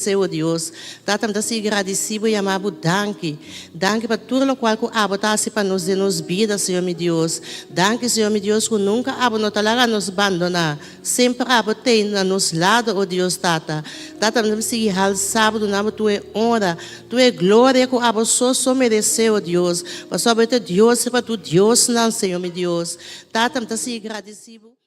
Senhor Deus, tata te agradecido e amado, danke. Danke para tudo o qual que abotasse para nos de nos vida, Senhor meu Deus. Danke, Senhor meu Deus, que nunca abo não talara nos abandonar. Sempre abo tem na nos lado, oh Deus, tata. Tata me seguir hal sábado, na tu é honra, tu é glória que abo só mereceu, oh Deus. Mas sobre te Deus, para tu Deus não, Senhor meu Deus. Tata te agradecido.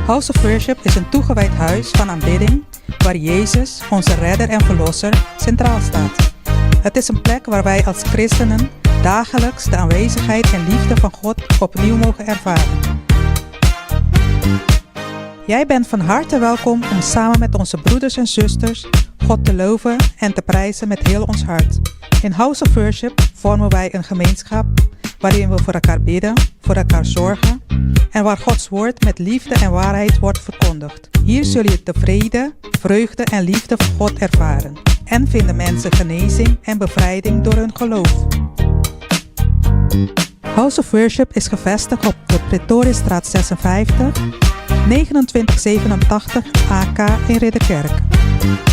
House of Worship is een toegewijd huis van aanbidding waar Jezus, onze redder en verlosser, centraal staat. Het is een plek waar wij als christenen dagelijks de aanwezigheid en liefde van God opnieuw mogen ervaren. Jij bent van harte welkom om samen met onze broeders en zusters God te loven en te prijzen met heel ons hart. In House of Worship vormen wij een gemeenschap waarin we voor elkaar bidden, voor elkaar zorgen en waar Gods woord met liefde en waarheid wordt verkondigd. Hier zul je de vrede, vreugde en liefde van God ervaren en vinden mensen genezing en bevrijding door hun geloof. House of Worship is gevestigd op de Pretoriastraat 56, 2987 AK in Ridderkerk.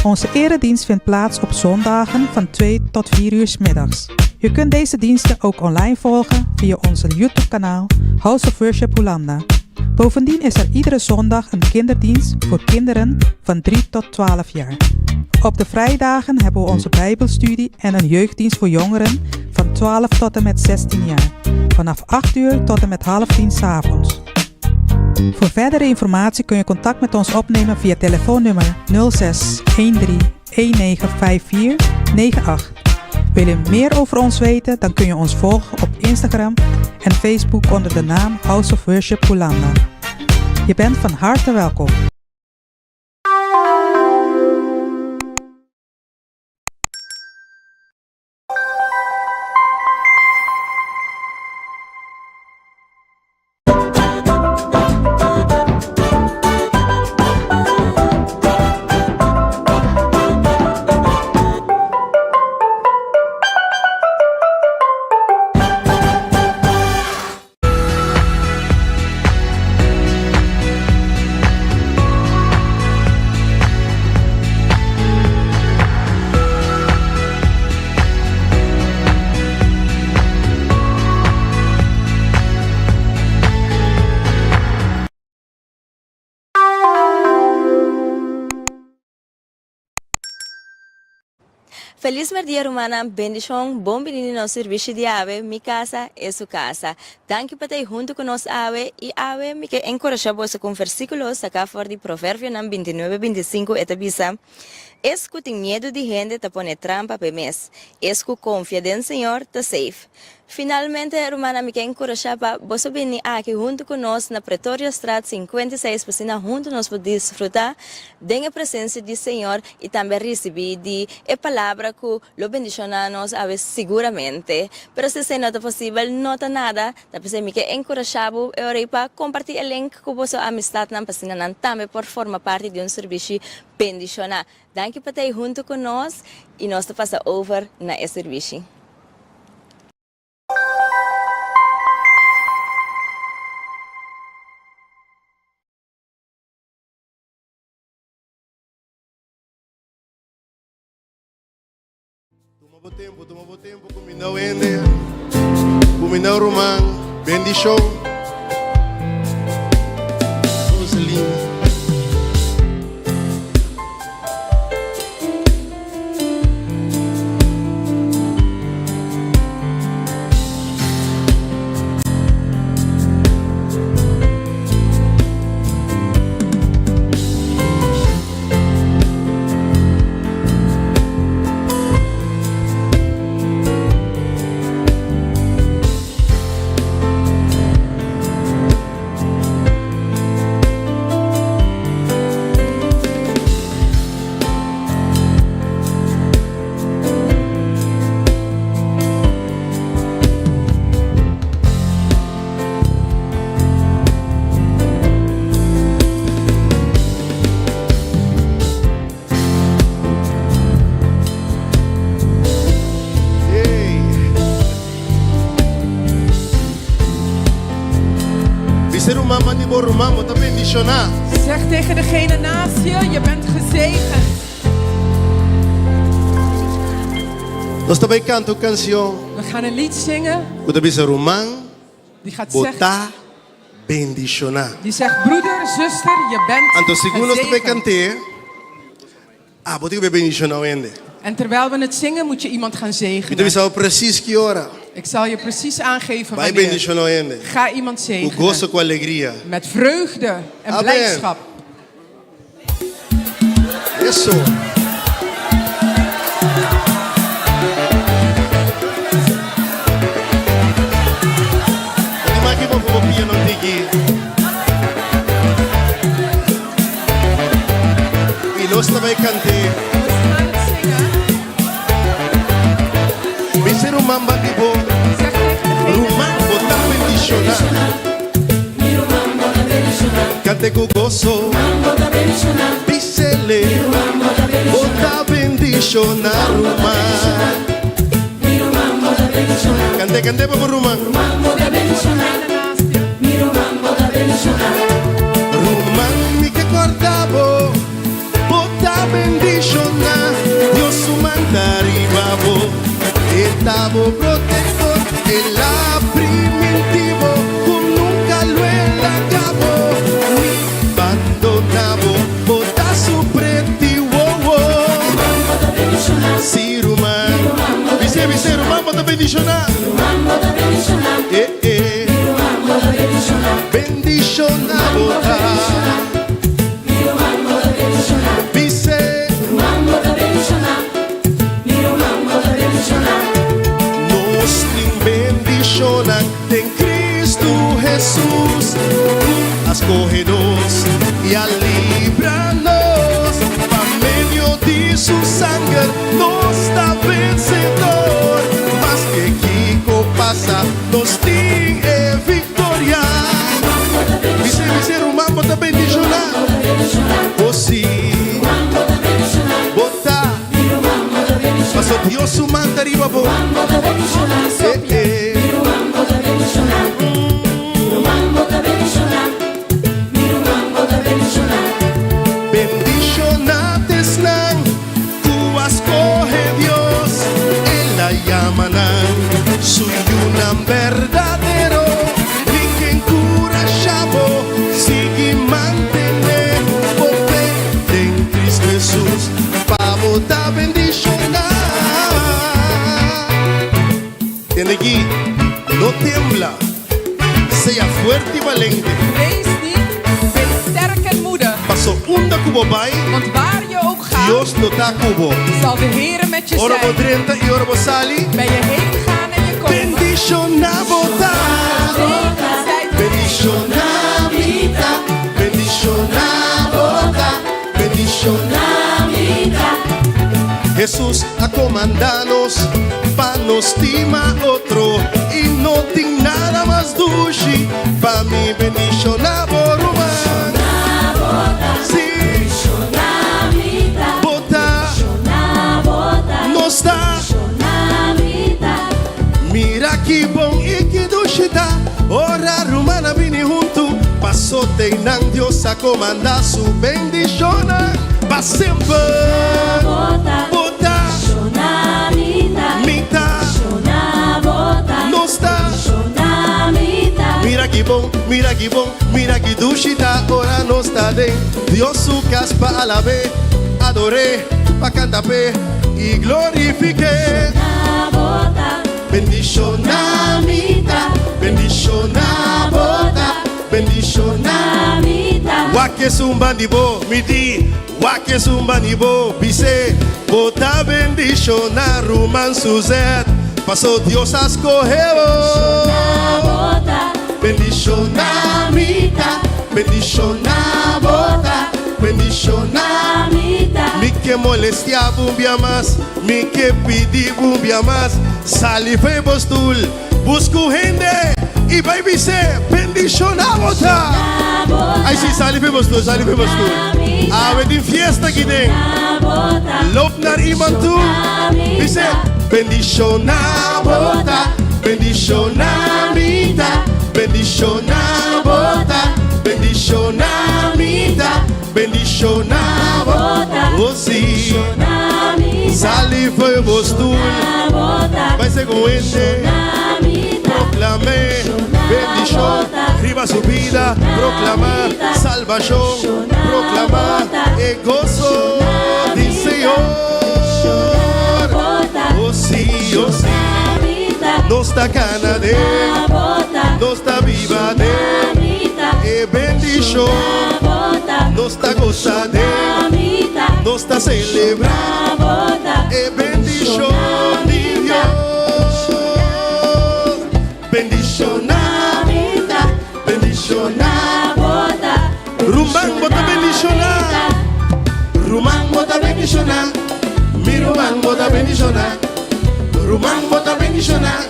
Onze eredienst vindt plaats op zondagen van 2 tot 4 uur 's middags. Je kunt deze diensten ook online volgen via onze YouTube-kanaal House of Worship Hollanda. Bovendien is er iedere zondag een kinderdienst voor kinderen van 3 tot 12 jaar. Op de vrijdagen hebben we onze Bijbelstudie en een jeugddienst voor jongeren van 12 tot en met 16 jaar. Vanaf 8 uur tot en met 9:30 's avonds. Voor verdere informatie kun je contact met ons opnemen via telefoonnummer 06 13 1954 98. Wil je meer over ons weten, dan kun je ons volgen op Instagram en Facebook onder de naam House of Worship Hollanda. Je bent van harte welkom. Feliz Dia Romana, bendición, bom menino no servicio de ave, mi casa es su casa. Danke por estar junto con nos ave y ave me que encorajamos con versículos acá for de Proverbio 29-25 etabisa. Es que ten miedo de gente te pone trampa pe mes. Es que confía en Señor te safe. Finalmente, hermana, me que encorajaba, vos venir aquí junto con nos na Pretoria Straat 56, para junto nos poder disfrutar de la presencia del Señor y también recibir de la palabra que lo bendicionamos a veces seguramente. Pero si no es posible, no está nada, entonces me que encorajaba para compartir el link con vos amistad para también por formar parte de un servicio bendicional. Danke por estar junto con nos y nos pasa over na el servicio. Tomamos tempo, combinado ende, combinado román, bendición. Rosalina. Zeg tegen degene naast je bent gezegend. Nós também cantamos canção. We gaan een lied zingen. O da bisa román, Die gaat bota zeggen, bendicionar. die zegt broeder, zuster, je bent Anto segundo nós também gezegend. cantei. Bota que bendicionar ende. En terwijl we het zingen moet je iemand gaan Então zegenen. bisa precies que hora. Ik zal je precies aangeven Vai wanneer. bendicionar ele. Ga iemand Com zegenen. gosto, com alegria. Met vreugde en Amen. blijdschap. Isso. Lima aqui para o piano tiki. E nós também cantamos. We gaan het zingen. Vencer o mamba tipo. Zeg tegen degene Rumang botar bendicionar. Cante com gozo. Pisele. Botar bendicionar. Rumang. Cante para o Rumang. Rumang mi que cortavo. Botar bendicionar. Dios su mandaribabo. Estavo protector. El primitivo. Con nunca lo acabó. Ni abandonavo. Botar su pretivo. Si Rumang. Vise Rumang botar bendicionar. Bendicionar botar. Vise. Nos tem bendicionar em Cristo Jesus. Escorre-nos e a livra-nos. Por meio de su sangue, nos está vencedor. Mas que Kiko passa, nos tem vitória. Vise, Rumang botar bendicionar. Oh sim, botar. Mas o Deus o manda arriba bo. Bendicionates nan, tu escoge Dios, Él la llaman, soy un verdadero, ni quien cura chavo, sigue mantener, poder en Cristo Jesús, para botar bendicionar. Tiene aquí, no tiembla, sea fuerte y valiente. Wees niet, wees sterk en moedig. Paso unda cubo bai, Want waar je ook gaat, Dios no ta cubo. zal de Heer met je Ora bo zijn. 30 y ora bo sali. Ben je heen gaan en je komt. Bendicionar botar. Bendicionar vida. Bendicionar botar. Bendicionar vida. Jesús a comandarnos pa nos estima otro y no tiene nada más dulce pa mi bendicionar boruma. Sí. Botar. No está. Mira que bom e que duchita. Ora rumana vini junto. Passou teinando Deus a comandar su bendicionar. Pa sempre. Botar. Mita. No está. Mira que bom, mira que duchita. Ora no está de Dios su caspa a la vez. Adoré, pa cantar y glorifiqué. Bendicionar mita, bendicionar bota, bendicionar mita. Wake zumba nibo, midi, wake zumba nibo, bise, bota bendicionar Rumang Suzet, pasó Dios a escoger. Bendicionar mita, bendicionar bota, bendicionar mita. Mi que molestia bumbia más, mi que pidi bumbia más. Salive postul, busco gente y baby se bendicionar bota. Ay sí, salive postul. A ver din fiesta que den. Loop naar iemand toe. Dice bendicionar bota, bendicionar mita, bendicionar bota, bendicionar mita, bendicionar bota. Oh sí. Salive postul. Vai ser com este. Proclamé bendición. Riba su vida. Proclamar salvación. Proclamar el gozo del Señor. Oh sí, oh sí. No está sta cana de, no sta viva de, e bendición, no sta goza de, no sta celebra, e bendición de Dios. Bendición, bendición, rumang bota bendición, rumang bota bendición, mi rumang bota bendición. Rumang bota bendicionar,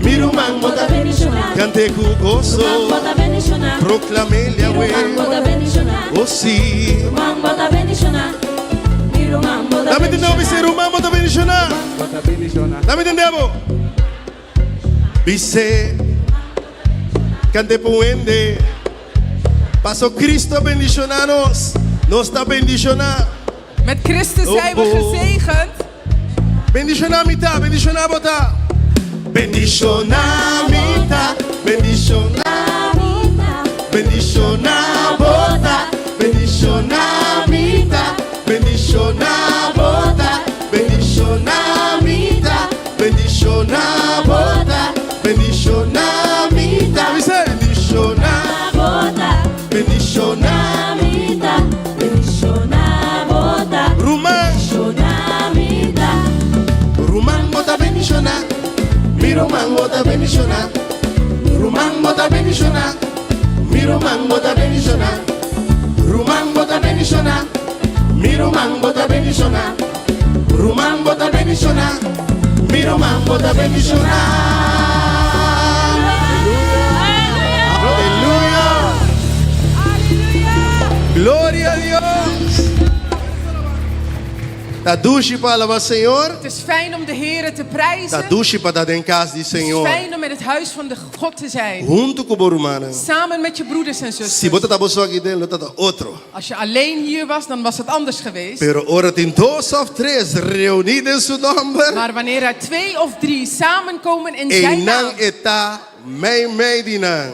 mi rumang bota bendicionar. Cante cu gozo, proclame el Yahweh. Oh sí. Rumang bota bendicionar, mi rumang bota bendicionar. Dame entendeu, vice rumang bota bendicionar. Dame entendeu. Vice, cante puende. Paso Cristo bendicionanos, nos está bendicionar. Met Christus zijn we gezegend. Bendicionamita, bendicionabota. Bendicionamita, bendicionamita, bendicionabota, bendicionamita, bendicionabota, bendicionamita, bendicionabota, bendicionamita, bendicionabota, bendicionamita, bendicionabota, rumang. Rumang bota bendicionar, mi rumang bota bendicionar, rumang bota bendicionar, mi rumang bota bendicionar, rumang bota bendicionar, mi rumang bota bendicionar, rumang bota bendicionar, mi rumang bota bendicionar. Aleluya, gloria a Dios. Tadushi para alabar Senhor. Het is fijn om de Heer te prijzen. Tadushi para dar em casa de Het is Senhor. fijn om in het huis van de God te zijn. Junto com o Borumana. Samen met je broeders en Se zusters. você tá só aqui dentro, tá outro. Als je alleen hier was, dan was het anders geweest. Pero ora tem dois of três reunidos em seu nome. Maar wanneer er 2 of 3 samenkomen in zijn E naam, não está meio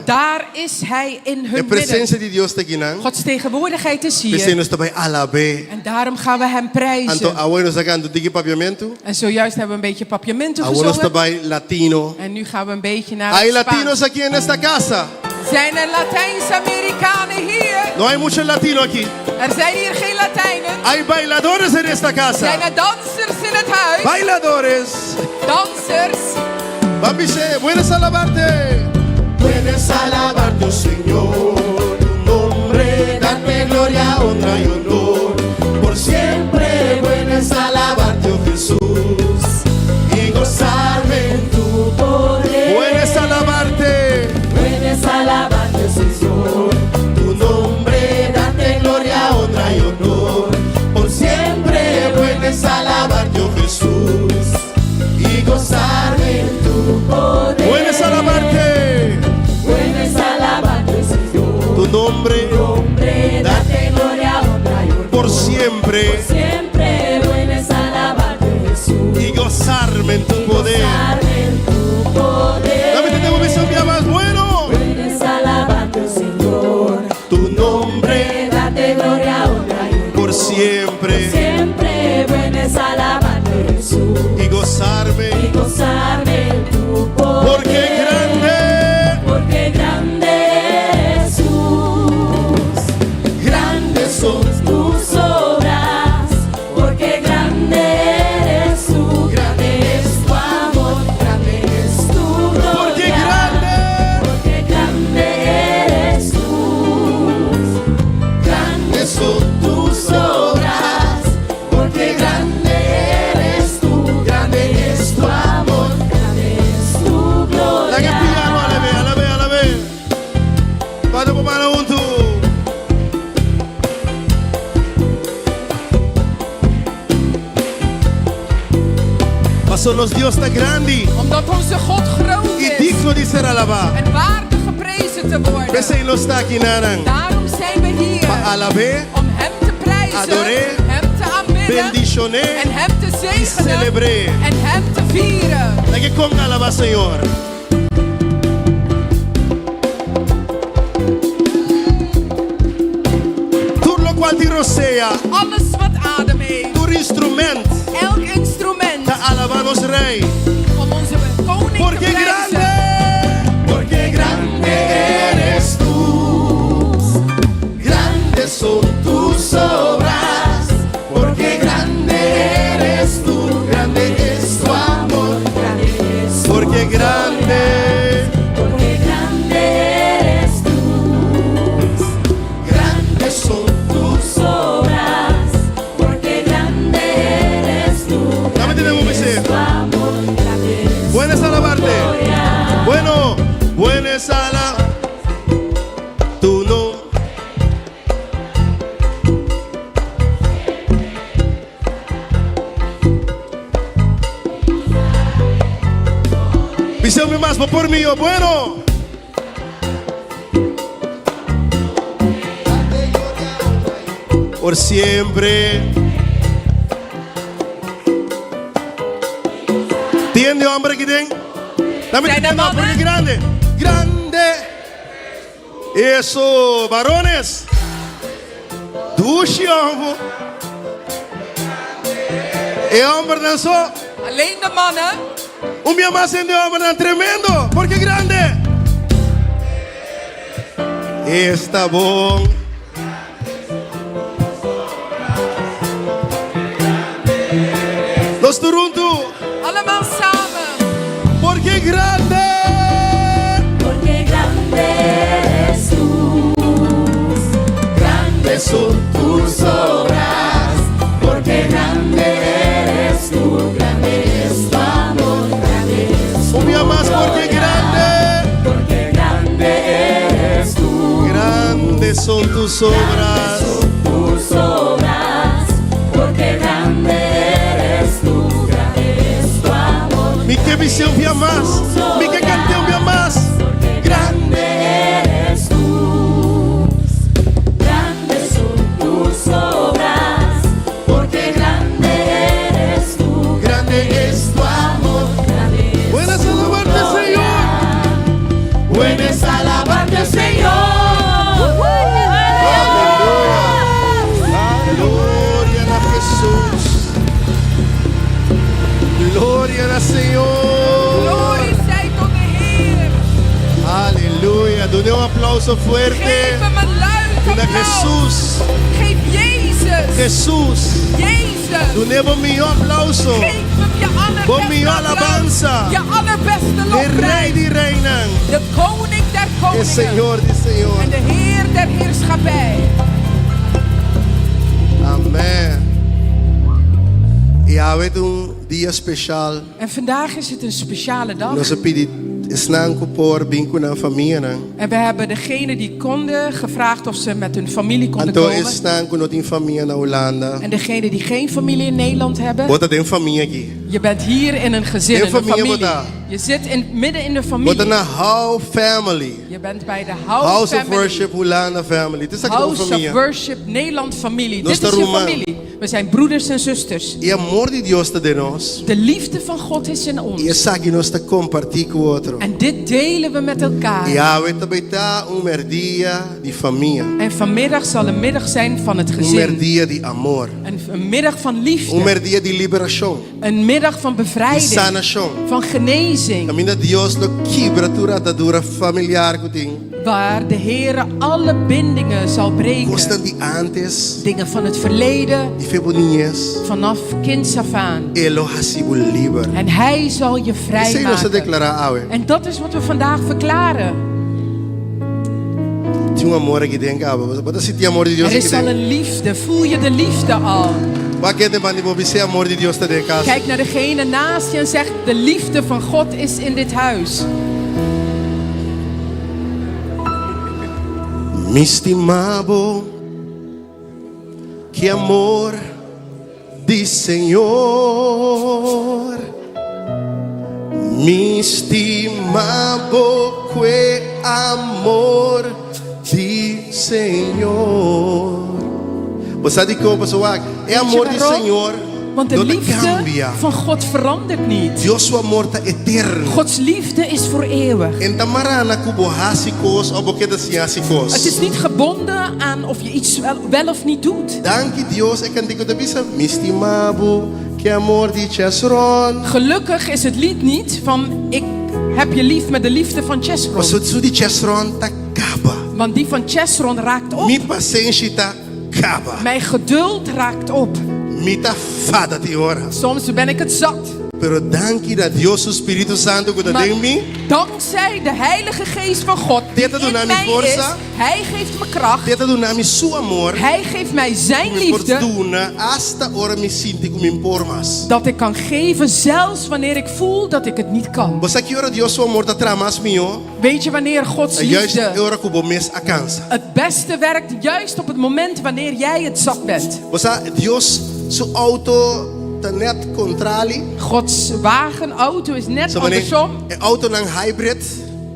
daar is Hij in A hun presença midden. de Deus está aqui não. Gods tegenwoordigheid is Você hier. nos também alabe. En daarom gaan we Hem Então, prijzen. agora nós sacando de papiamento. En zojuist hebben we een beetje papiamento Agora nós gezongen. também latino. En nu gaan we een beetje naar Há het latinos Spaans. aqui nesta casa. Zijn er Latijns-Amerikanen hier? Não há muitos latinos aqui. Er zijn hier geen Latijnen. Há bailadores nesta casa. Zijn er dansers in het huis? Bailadores. Dansers. Vamos dizer, buenas alabarte. Puedes alabarte, oh Señor, tu nombre, darte gloria, honra y honor. Por siempre puedes alabarte, oh Jesús, y gozarme en tu poder. Puedes alabarte, Señor, tu nombre, darte gloria, honra y honor. Por siempre puedes alabarte, oh Jesús, y gozarme en tu poder. Puedes alabarte. Tu nombre, date gloria, honra y honor. Por siempre, puedes alabarte, Jesús, y gozarme en tu poder. Dame te bendición que más bueno. Puedes alabarte, Señor. Tu nombre, date gloria, honra y honor. Por siempre, puedes alabarte, Jesús, y gozarme en tu poder. Porque grande. Son tus obras, porque grande eres tú, grande es tu amor, grande es tu gloria, porque grande eres tú, grandes son tus obras, porque grande eres tú, grande es tu amor, grande es tu gloria. La que piano, a la vez. Vamos por mano juntos. Zoals Dios está grande Omdat onze God groot y is. digno de ser alabado. En waardig geprezen te worden. We zijn los aquí naran. Daarom zijn we hier. Pa alabe, Om Hem te prijzen. adoré, Hem te aanbidden. bendicioné En Hem te y zegenen. celebré. En Hem te vieren. La que con alaba, Señor. Todo lo cual te rocea, Alles wat adem heeft. tu instrument, Elk instrument. te alabamos Rey. Om onze koning Porque te prijzen. son tus obras, porque grande eres tú, grande es tu amor, porque grande, eres tú. grandes son tus Obras, porque grande eres tú. Dame tenemos que ser. Tu amor, grande es Buenas alabarte. Bueno, buenas ala. Tú no. Viseu-me más, por mí, bueno. Por siempre. ¿Tiene hambre aquí dentro? Dame Zijn er tiene hambre, mannen? porque grande. Grande. Eso, varones. Douche, e hombre dançou. Alleen de mannen. Minha más en de hombre tremendo, porque grande. Está bom. Los turuntu, Allemaal samen. porque grande. porque grande eres tú. Grandes son tus obras, porque grande eres tú, grande es tu amor, grande es tu día más, porque grande eres tú. grandes son tus obras. Tus obras, porque grande eres tú, grande es tu amor. Mi que visión vía más, mi que canción vía más. Grande eres tú, grandes son tus obras, porque grande eres tú, Grande es tu amor. grande es Buenas alabarte, Señor. Buenas alabarte, Señor. Gloria a Jesús. Gloria al Señor. Glorie zij tot de Heer. Aleluya. Doe un aplauso fuerte. Geef hem een luid Doe applaus. Jesús. Geef Jezus. Jesús. Jezus. Doe un mío aplauso. Geef hem je Con mi allerbeste alabanza. applaus. Je allerbeste El Rey lofprijs. die reinan. De koning der El koningen. Señor die Señor. En de Heer der heerschappij. Amén. Y a veces un día especial. En vandaag is het een speciale dag. Nós pedimos snang por binco na família. En we hebben degene die konden gevraagd of ze met hun familie konden Então komen. snang com not in família na Holanda. En degene die geen familie in Nederland hebben. Bota tem família aqui. Je bent hier in een gezin, Geen in een familie, familie. Bota. Je zit midden in de Bota familie. na How Family. Je bent bij de House House of Family. Worship Holanda Family. Dit is ook een House of família. Worship Nederland familie. Nos Dit is je Roma. familie. We zijn broeders en zusters. E amor de Deus está de nós. De liefde van God is in E ons. essa que nós está compartilhando com o outro. En dit delen we met elkaar. E a we também tá merdia de família. En vanmiddag zal een middag zijn van het gezin. Merdia de amor. Een middag van liefde. Merdia de liberação. Een middag van De bevrijding. sanação. Van genezing. Caminha Deus lo quebra tua atadura familiar que tem. Waar de Heer alle bindingen zal breken. Gostam de antes, Dingen van het verleden. de feboninhas. Vanaf kinds af aan. Elo hasibu liber. En Hij zal je Isso aí nós vrijmaken. declarar, awe. En dat is wat we vandaag verklaren. Tinha amor aqui dentro, awe. Bota se tinha amor de Deus Er aqui is al dentro. een liefde. Voel je de liefde al? Waar kent de man die boven se amor de Deus está dentro casa? Kijk naar degene naast je en zeg: de liefde van God is in dit huis. Me estimavo, que amor de Senhor. Me estimavo, que amor de Senhor. Você sabe como, pessoal? É amor de waarom? Senhor. Want de Não liefde cambia. van God verandert niet. Deus seu amor está eterno. Gods liefde is voor eeuwig. En tamarana kubo hasikos of bokeda Het siasikos. is niet gebonden aan of je iets wel of niet doet. Danke Deus, ik kan digo da bisa. Me estimavo, que amor de Chesron. Gelukkig is het lied niet van ik heb je lief met de liefde van O Chesron. sutsu de Chesron ta kaba. Want die van Chesron raakt op. Mi paciência ta acaba. Mijn geduld raakt op. Mita fada ti ora. Soms ben ik het zat. Pero danki dat Dios su Espíritu Santo kuda Maar den mi. dankzij de Heilige Geest van God die Dit in doen mij forza. is, Hij geeft me kracht. Deta do nami su amor. Hij geeft mij zijn liefde. Fortuna hasta ora mi sinti como impormas. Dat ik kan geven zelfs wanneer ik voel dat ik het niet kan. Você que ora Dios su amor ta tramas mio. Weet je wanneer Gods Juist liefde ora kubo mes akansa. het beste werkt? Juist op het moment wanneer jij het zat bent. Você Dios su auto ta net contrali. Gods wagen, auto is net So wanneer andersom. auto nang hybrid.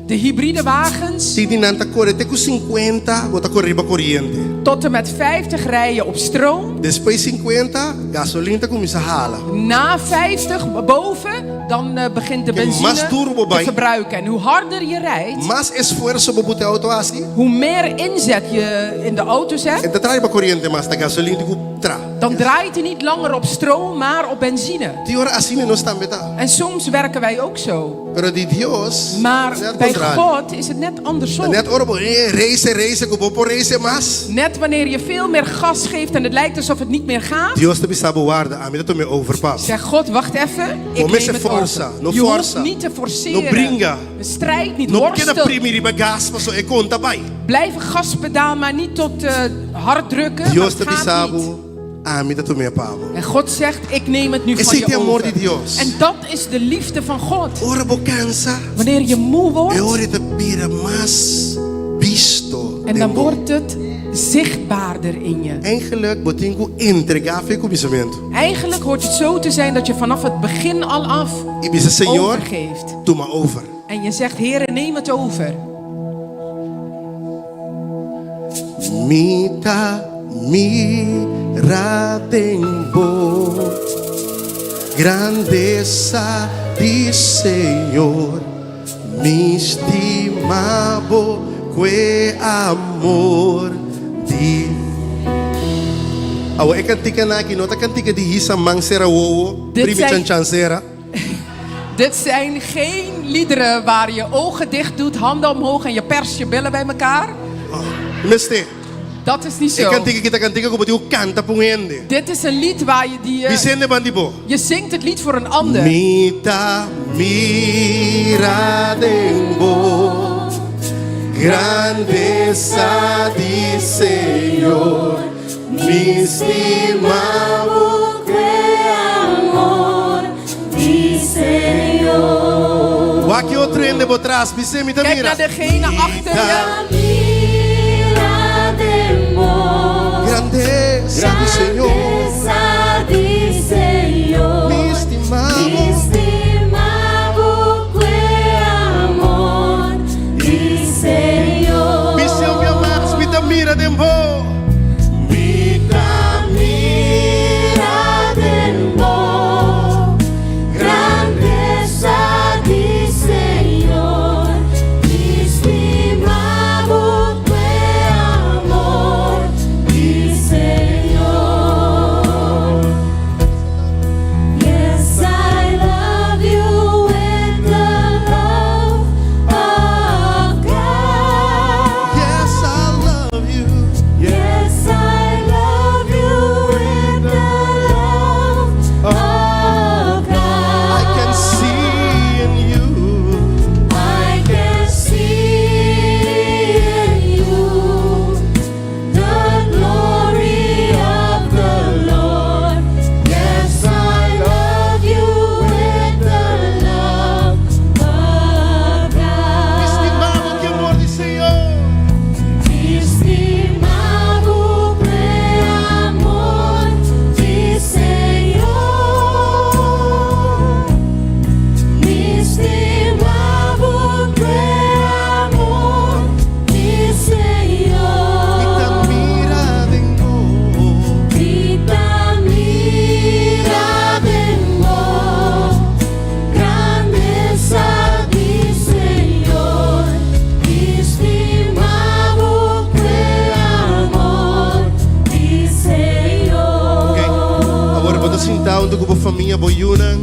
De hybride wagens Sidi nanta corre te ku 50 bota corriba corriente. tot en met 50 rijden op stroom. Depois 50 gasolina ta começa a hala. Na 50 boven, dan begint de mas benzine turbo te bij. verbruiken. En hoe harder je rijdt, Mas esforço bo bote auto assim. hoe meer inzet je in de auto zet, E ta traiba corriente mas ta gasolina ku tra. dan draait hij niet langer op stroom, maar op benzine. Ti ora assim não está beta. En soms werken wij ook zo. Pero di Dios. Maar net bij contrario. God is het net andersom. Net ora bo race ku bo race mas. Net wanneer je veel meer gas geeft en het lijkt alsof het niet meer gaat, Dios te bisa bewaarde a mim to me overpap. zeg God, wacht even, ik Come se neem het forza, over. no Je forza, hoeft niet te forceren. no bringa. Strijd niet, No worstel. queda primiri bagas so e conta bai. Blijf een gaspedaal, maar niet tot hard drukken. Dios want te het gaat niet. bisa a mim to me pavo. En God zegt, ik neem het nu Esse van é je o amor over. de Deus. En dat is de liefde van God. Ora bo cansa. Wanneer je moe E wordt, ora te pira mas visto. en dan wordt het zichtbaarder in je. Eigenlijk botingu entregar fe comissamento. Eigenlijk hoort het zo te zijn dat je vanaf het begin al af E bisa Senhor, overgeeft. toma over. En je zegt, Heere, neem het over. Mita mira tempo grandeza di Senhor mi estimabo que amor di Awa ekantika na kinota kantika di hisa mangsera wowo Dit primi zijn- chanchansera. Dit zijn geen liederen waar je ogen dicht doet, handen omhoog en je pers je billen bij elkaar. Meste. Dat is niet zo. Ekantika kita kantika ko botiu canta pungende. Dit is een lied waar je Vicente Bandibo. je zingt het lied voor een ander. Mita mira dembo grandeza di Senhor mi estimavo Waki outro ende por trás, Vicente Kijk mira. naar degene achter je. Grandeza di Senhor mi estimavo Vicente me amas, mita mira dembo. Mita mira dembo. Yes, I love you. I can see in you. Yes, I love you with the love of God. Estimado que amor de Senhor. Mita mira dembo. Agora vou sentar onde com a família boiuna.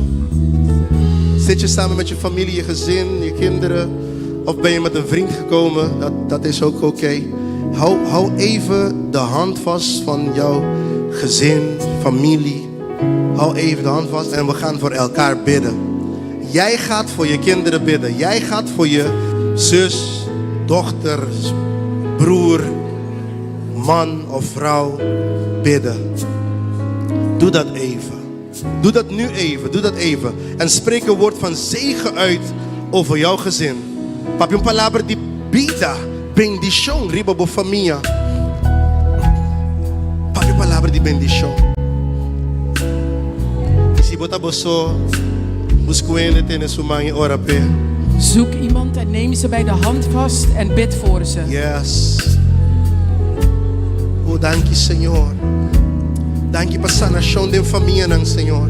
Zit je samen met je familie, je gezin, je kinderen. Of ben je met een vriend gekomen, dat is ook oké. Hou even de hand vast van jouw gezin, familie. Hou even de hand vast en we gaan voor elkaar bidden. Jij gaat voor je kinderen bidden. Jij gaat voor je zus, dochter, broer, man of vrouw bidden. Doe dat even. Doe dat nu even. Doe dat even. En spreek een woord van zegen uit over jouw gezin. Papi, een palabra di vida, bendición, riba bo familia. Papi, een palabra di bendición. Si bota boso, buscuende tene sumangi ora pe. Zoek iemand en neem ze bij de hand vast en bid voor ze. Yes. Oh, dank je, Senhor. Dank je para sanação de família, não, Senhor.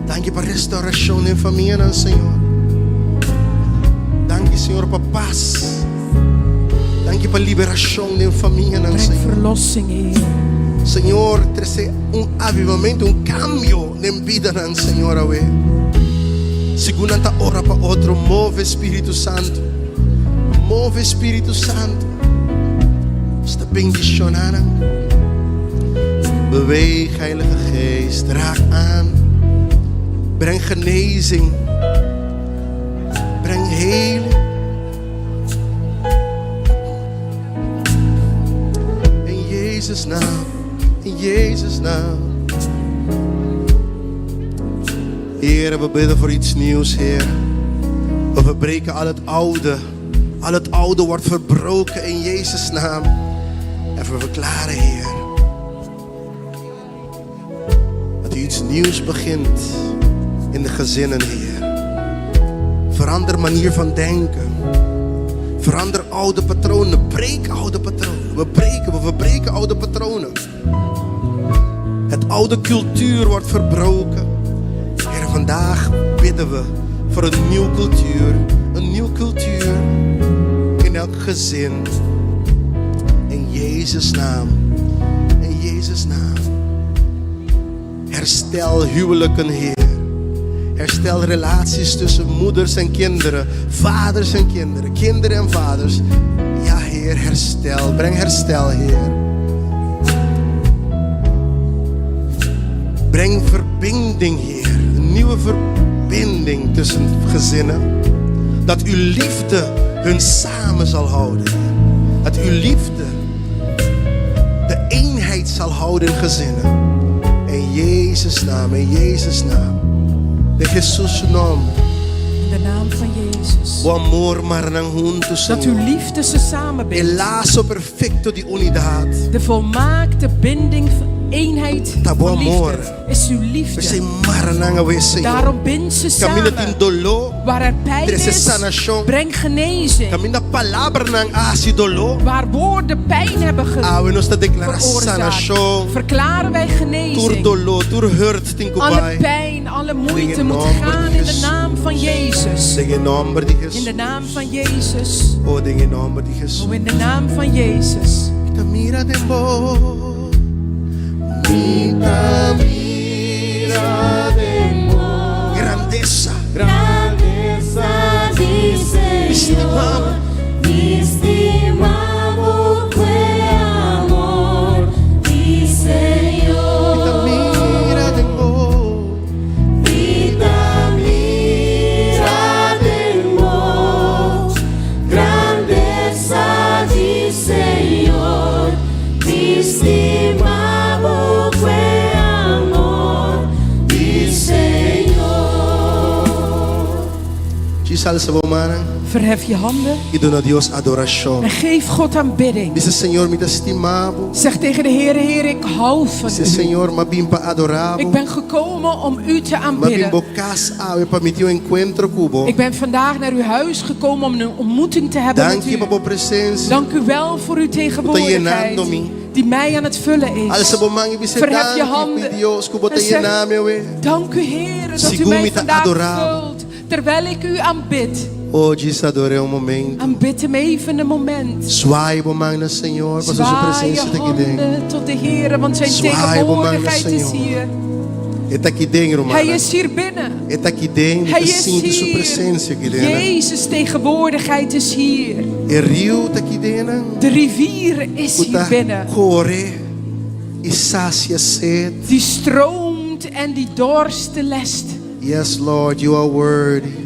Dank je para restauração de família, não, Senhor. Dank je, Senhor, para paz. Dank je para liberação de família, não, Breng Senhor. verlossing, Heer. Senhor, trazer avivamento, cambio de vida, não, Senhor, awe. Segundo anta ora para outro, move Espírito Santo. Move Espírito Santo. Está bendicionando. Beweeg, Heilige Geest. Raak aan. Breng genezing. Breng heling. In Jezus' naam. In Jezus' naam. Heer, we bidden voor iets nieuws, Heer. We verbreken al het oude. Al het oude wordt verbroken in Jezus' naam. En we verklaren, Heer, dat u iets nieuws begint in de gezinnen, Heer. Verander manier van denken. Verander oude patronen. Breek oude patronen. We verbreken oude patronen. Het oude cultuur wordt verbroken. Heer, vandaag bidden we voor een nieuwe cultuur. Een nieuwe cultuur in elk gezin. In Jezus' naam. In Jezus' naam. Herstel huwelijken, Heer. Herstel relaties tussen moeders en kinderen. Vaders en kinderen. Kinderen en vaders. Ja, Heer, herstel. Breng herstel, Heer. Breng verbinding, Heer. Een nieuwe verbinding tussen gezinnen. Dat uw liefde hun samen zal houden. Dat uw liefde de eenheid zal houden in gezinnen. In Jezus' naam, in Jezus' naam. De Jesus naam. In de naam van Jezus. O amor maranang juntos, Dat uw liefde ze samenbindt. El lazo perfecto de unidad. De volmaakte binding van eenheid Tabo van amor. liefde is uw We liefde. zijn maranang awe, Senhor. Daarom bindt ze Camina samen. tin dolor. Waar er pijn Treze is, sanação. breng genezing. Camina palavra nang asi dolor. Waar woorden pijn hebben Awe nos ta declarar veroorzaakt, sanação. verklaren wij Tur genezing. dolor, tur hurt tin Alle kubai. pijn, alle moeite In moet naam van gaan in de Jezus. naam van Jezus. Ding in nombre de In Jesus. de naam van Jezus. Oh, ding in nombre de Jesus. Oh, in de naam van Jezus. Mita mira de amor. Mita mira de amor. Grandeza. Grandeza di Señor, mi estimado fue amor di Señor. Mita mira de amor. Vida mira de amor, grandeza di Señor, mi estimado fue amor di Señor. Jesus sa bumanang. Verhef je handen E do Deus adoração. en geef God aanbidding. Dice Senhor, me estimado. Zeg tegen de Heer, Heer, ik hou van Dice u. Senhor, mabimpa adoravo. Ik ben gekomen om u te aanbidden. Mabimbo cas awe permitiu encontro cubo. Ik ben vandaag naar uw huis gekomen om een ontmoeting te hebben Dank met je u. por presença. Dank u wel voor uw tegenwoordigheid die mij aan het vullen Al is. sa bumangi bise Verhef je dank handen je Dios cubo en te zeg, yename we. dank u Heer dat u Sigu mij mi ta vandaag adoravo. vult. Terwijl ik u aanbid. Hoje se adorei momento. Aanbid hem even een moment. Swai bumang na Senhor, para sua Zwaai presença je te guidem. handen tot de Heer, want zijn Zwaai, tegenwoordigheid bemang na is Senhor. hier. Está aqui dentro, Hij mano. is hier binnen. Está aqui dentro. Hij Eu is sinto sua presença aqui hier. dentro. Jezus' tegenwoordigheid is hier. O rio está aqui dentro. De rivier is hier Está binnen. corre e sacia sede. Die stroomt en die dorst lest. Yes, Lord, you are worthy.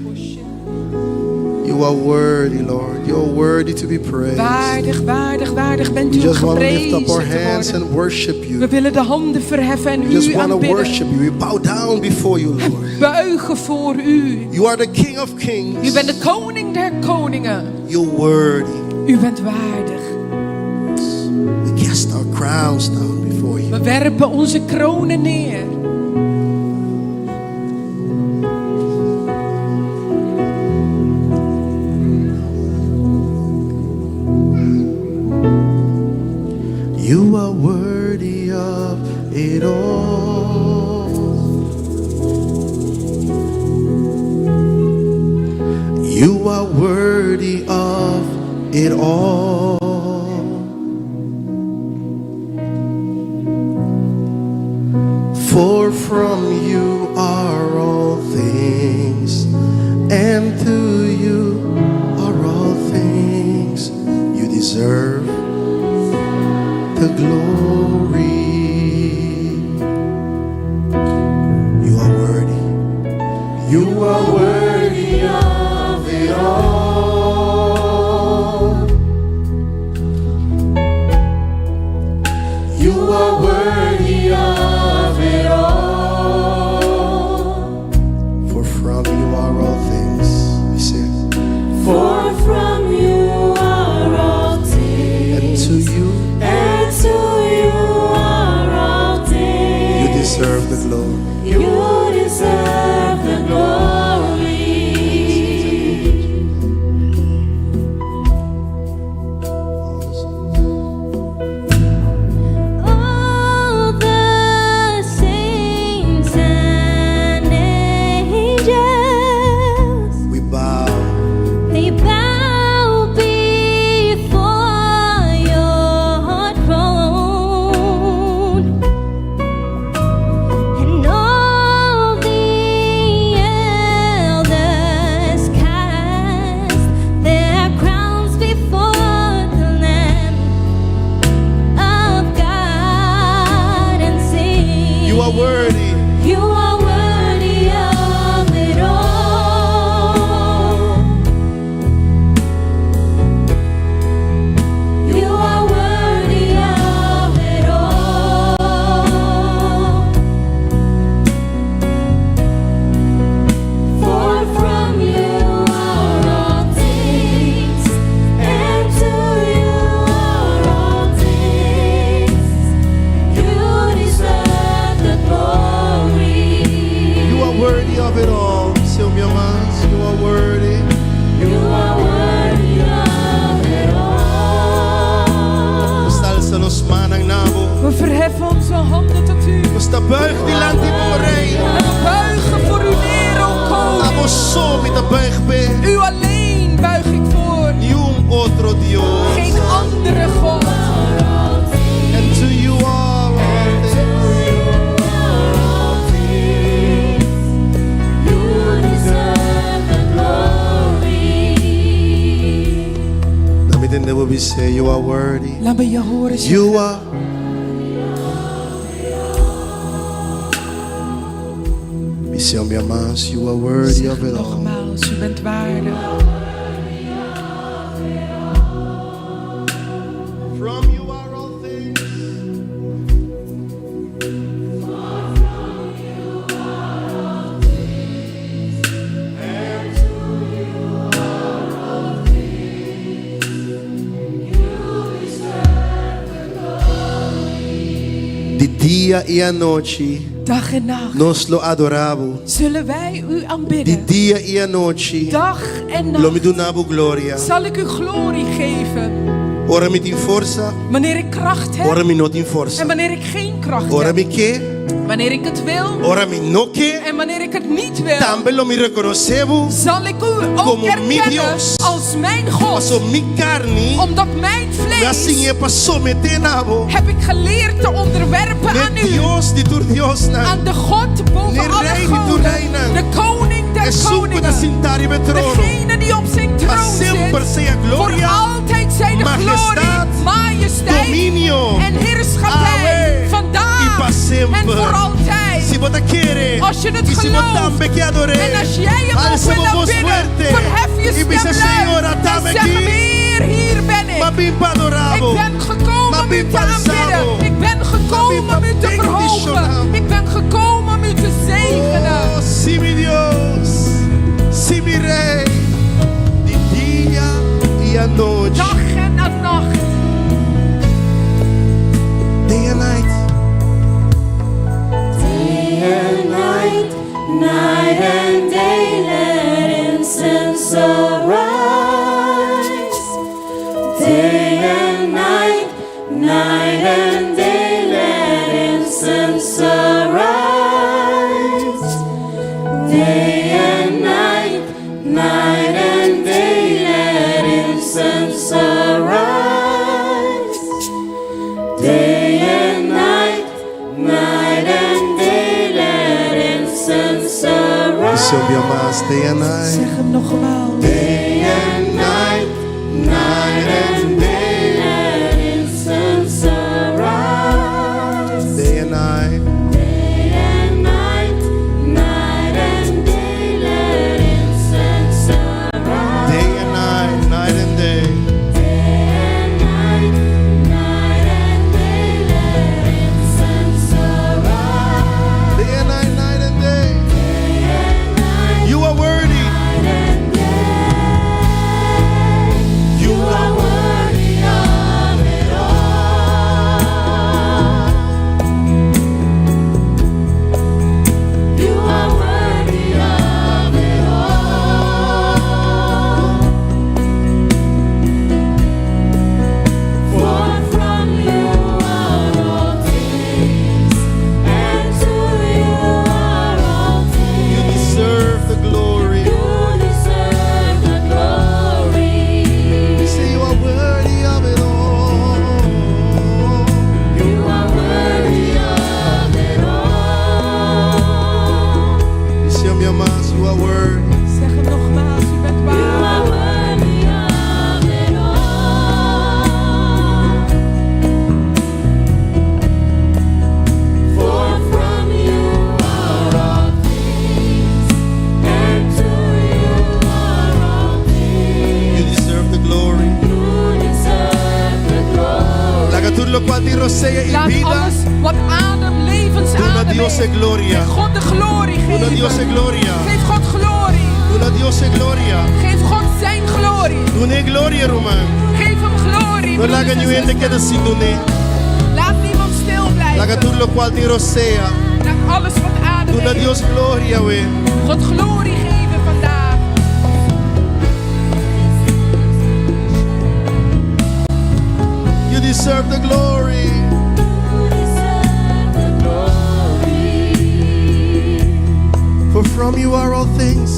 You are worthy, Lord. You are worthy to be praised. Waardig, waardig, waardig bent We u just want to lift geprezen up our te hands worden. and worship We you. willen de handen verheffen en We just u want to aanbidden. worship you. We bow down before you, Lord. Buigen voor u. You are the King of Kings. U bent de koning der koningen. You're worthy. U bent waardig. We cast our crowns down before you. We werpen onze kronen neer. You are worthy of it all. You are worthy of it all. For from you are all things, and to you are all things. You deserve the glory. You are worthy. You are worthy of it all. You are worthy of it all. For from you are all things. We sing. For from you are all things, And to you and to you are all things. you deserve the glory. You deserve the glory. All the saints and angels, We bow. they bow before your throne, and all the elders cast their crowns before the Lamb of God and sing, You are worthy. You are worthy of it all. You are worthy of it all. For from you are all things, and to you are all things. You deserve the glory. You are worthy of it all. Seu meu mas, you are worthy. You are worthy of it all. Stalsa los manang nabo. We verheffen onze handen tot u. Basta buig die land die rei. En we buigen voor u neer, o Amo koning. so mit a buig be. U alleen buig ik voor. Nium otro Dios. Geen andere God. And to you are all things. You deserve the glory. Let me then we say you are worthy. Laat me je horen zeggen. You are. We say om your mas, you are worthy Zeg of it all. nogmaals, u bent waardig. From you are all things. De dia e a noite Dag en nacht nós lo adoramos. zullen wij u De aanbidden. dia e a noite Dag en lo nacht me donavo gloria. zal ik u glorie geven. Ora mi tin forza, Wanneer ik kracht ora heb mi not in en forza. wanneer ik geen kracht Ora heb. mi che, Wanneer ik het wil ora mi no che. en wanneer ik het niet wil. Tambe lo mi reconoscevo. Zal ik u ook Como mi erkennen Dios. als mijn God. So mi carni, Omdat mijn me assim vlees é passou me tenavo. heb ik geleerd te onderwerpen aan nu Dios di tur Dios na. aan de God boven Ne alle rei di tur goden, reina. de koning E der supera koningen, sintari be trono. degene die op zijn Ma troon sempre zit. sia Voor gloria, altijd zij de majesteit, glorie, majesteit dominio, en heerschappij, Awe, vandaag i pa sempre. en voor altijd. Si vota chiere, Als je het i si gelooft, votambe che adore. en als jij hem ook Alzamo wil voz aanbidden, fuerte. verhef je I stem dice, Signore, luid en attame zeg hem, chi. Heer, hier ben ik. Ma bimpa Ik adoravo. ben gekomen Ma om u te pensavo. aanbidden. Ik ben gekomen om u te verhogen. Ik ben gekomen om u te zegenen. Oh, si mi Dios, si mi Rey, di dia y a noche, Dag en nacht. day and night. Day and night, night and day, let incense arise. Day and night, night and day, let incense arise. Day and night, night and day, let incense arise. Day and night, night and day, let incense arise. Se ouvia mais, day and night. Zeg hem nogmaals. Day and night, night and day, Let incense arise. day and night. Day and night, night and day, let incense arise. Day and night, night and day. Day and night, night and day, let incense arise. Day and night, night and day. Day and night, You are worthy. night and day. You are worthy of it all. You are worthy of it all. For from you are all things, and to you are all You things. deserve the glory. You deserve the glory. You say you are worthy of it all. You are worthy of it all. You say, minha mais, you are worthy. Zeg hem nogmaals. U bent You waar. are worthy of it all. For from you are all things, and to you are all You things. deserve the glory. You deserve the glory. Laga tutto qual ti rosea in Laat vida. alles wat adem, Una levensadem Dios e heeft. gloria. God de glorie Una Dios e geven. gloria. Geef God glorie. Una Dios e gloria. Geef God zijn glorie. Dune gloria, Roman. Geef hem glorie. Non laga broeders en niente che da zusters. si dune. Laat niemand stil Laga blijven. tutto qual ti rosea. Laat alles wat adem Una heeft. Dios gloria, we. God glorie geven vandaag. You deserve the glory. You deserve the glory. For from you are all things.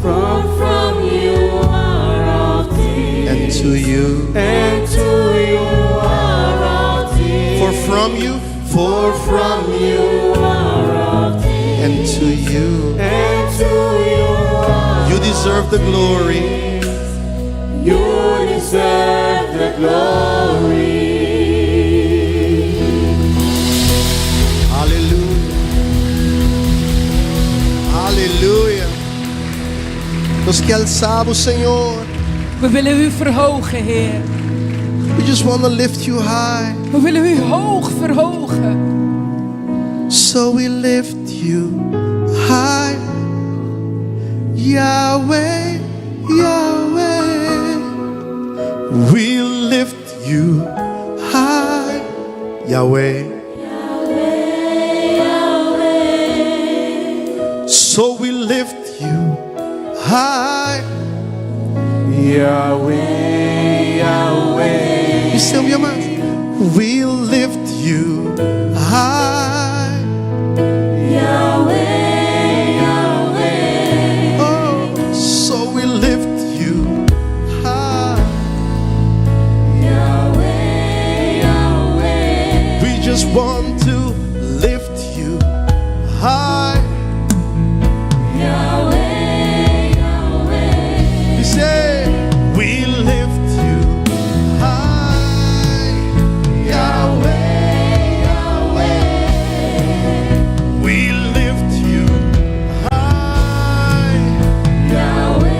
For from you are all things, And to you. and to you are all things. For from you. For from you are all things, and to you. and to you are You deserve the glory. You deserve the glory. Hallelujah. Hallelujah. Nos que alzamos, Senhor. We willen u verhogen, Heer. We just want to lift you high. We willen u hoog verhogen. So we lift you high. Yahweh, Yahweh. We lift you high. Yahweh. So we lift you high. Yahweh, Yahweh. You still your mouth. We lift you high. Oh, so we lift you high. We just just want to lift you high. Yahweh, Yahweh. We say, we lift you high. Yahweh, Yahweh. we lift you high. Yahweh,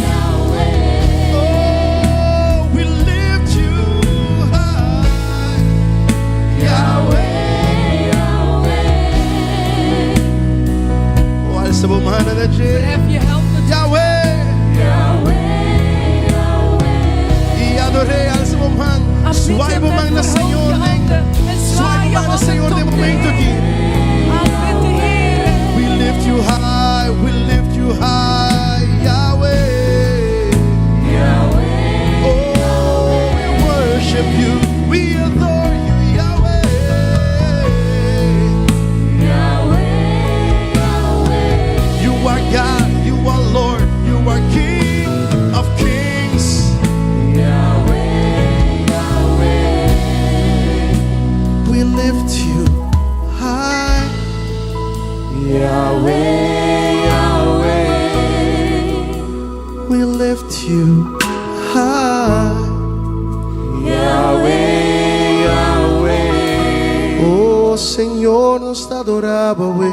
Yahweh. Oh, we lift you high. Yahweh, Yahweh. Oh, alza a mão na gente. Verhef je handen. Yahweh. Yahweh, Yahweh. E adorei, alça a mão. Suai a mão na Senhor. Suai a mão na Senhor de momento aqui. Aanbid de Heer. We lift you high, we lift you high, Yahweh. Yahweh, Oh, we worship you, we adore you, Yahweh. Yahweh, Yahweh. You are God, you are Lord, you are King of kings. Yahweh, Yahweh. We lift you high. Yahweh, Yahweh. We lift you high. Yahweh, Yahweh. Oh, Senhor, nos adoramos, güey.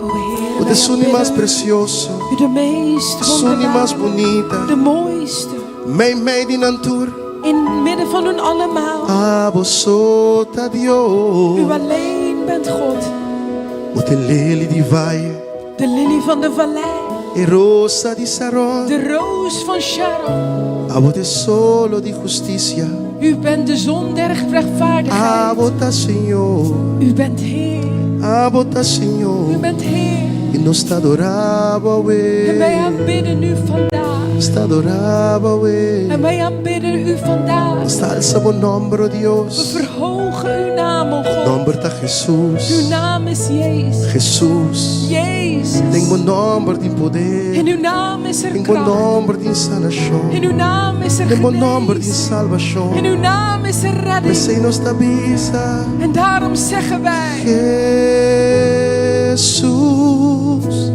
O Heer, O Suni mais precioso, u de meest o Suni mais bonita. de mooiste. Mij die natuur. In het midden van hun allemaal. Abosota U Dio. alleen bent God. O te leli di valle. De lilie van de vallei. E rosa di Saron. De roos van Sharon. Abote solo di justicia. U bent de zon der rechtvaardigheid. Abota Senhor. U bent Heer. Abota U Senhor. bent Heer. E nos te adorava, En wij we. aanbidden u vandaag. Nos te adorava, En we. wij aanbidden u vandaag. Nos te alzamos nombre, We Dios. verhogen uw naam, o God. Nombre ta Uw Jesus. naam is Jezus. Jesus. Jezus. Tengo nombre de In poder. uw naam is er Tengo kracht. nombre de In sanación. uw naam is er Tengo nombre de genezing. In salvación. uw naam is er Me redding. sei nos tabisa. En daarom zeggen wij. Jesus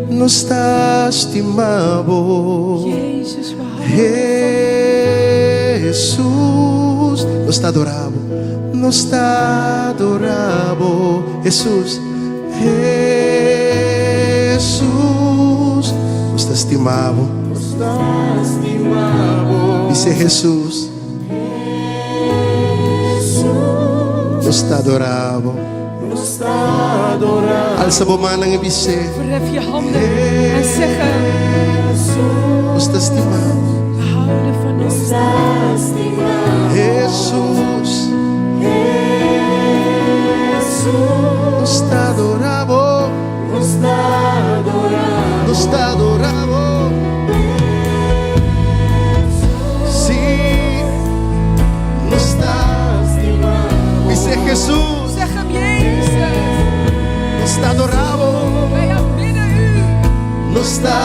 nos está estimado. Jezus, we houden Jesus nos está adorado. Nos está adorado. Jesus. Jesus nos está estimado. Dice Jesus. Nos está adorado. Alza a mão na ibise. Verhef je handen en zeggen. Nos está estimado. We houden van ons. Jesus nos está adorado. Nos está adorado. Sim, nos está. Dice Jesús. Zeg hem Jezus. Nos está adorado. Wij aanbidden u. Nos está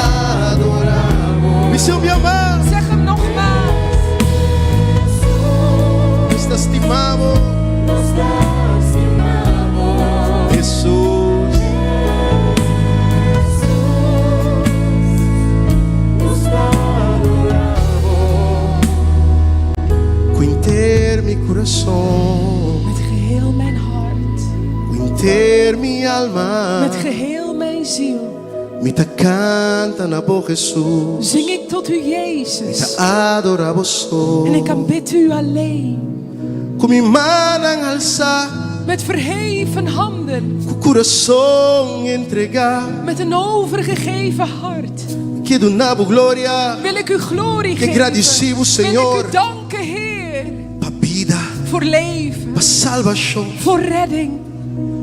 adorado. Dice mi amor. Zeg hem nogmaals. Nos está estimado. Jesús. Quinter mi corazón. Met geheel mijn hart. Quinter mi alma. Met geheel mijn ziel. Mi te canta na bo Jesús. Zing ik tot u Te Jezus. adorabo so. En ik aanbid u alleen. Com mi mano en alza. Met verheven handen. Com coração entregar. Met een overgegeven hart. Que do nabo glória. Wil ik u glorie Te geven. agradecido, Wil Senhor. ik u danken, Heer. Pa vida. Voor leven. Pa salvação. Voor redding.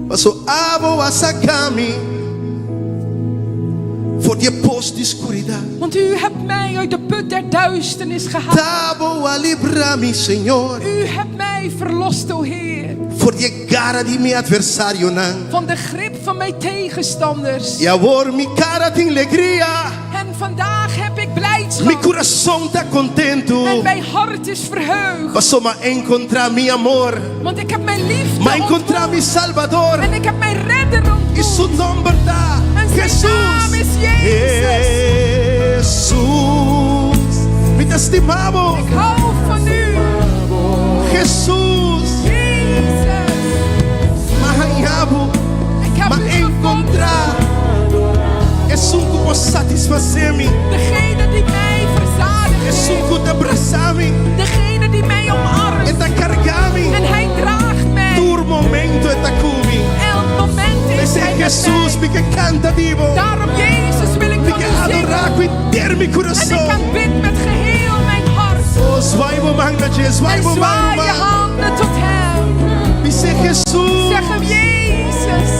Pa so abo a sacami. Voor die post de escuridão. Want u hebt mij uit de put der duisternis gehaald. Tabo a librar-me, Senhor. U hebt mij verlost, o Heer. Voor die cara de meu adversário, não. Van de grip van mijn tegenstanders. E agora mi cara tem alegria. En vandaag heb ik blijdschap. Mi coração tá contento. En mijn hart is verheugd. Passou a encontrar mi amor. Want ik heb mijn liefde Ma encontrar mi ontmoet. Salvador. En ik heb mijn redder E su ontmoet. nome da En zijn naam is Jezus. Jesus. Mi te estimamos. Ik hou van u. Jesus. Jezus. Mahanhabo. Ik heb Ma u encontrar. Es un que satisfazer-me. Degene die mij verzadigt Es un heeft. que abraçar-me. Degene die mij omarmt. Eta carregar-me. En hij draagt mij. Todo momento eta comigo. Elk moment is Esse hij é met Jesus, mij. me que canta vivo. Daarom, Jezus, wil ik Me van que u adorar zingen. com inteiro meu En ik coração. aanbid met geheel mijn hart. Oh, zwaai me magna, Jesus, zwaai En me zwaai je magna. handen tot hem. Me zeg Jesus. Zeg hem, Jezus.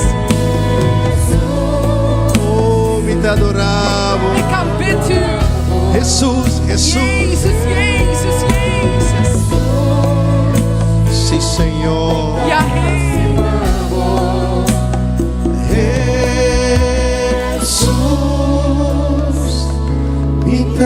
Oh, me te adoravo. Ik aanbid u. Jesus, Jesus. Jezus, Jezus, Jezus. Sim, Senhor. Ja, Heer. Jesus, me te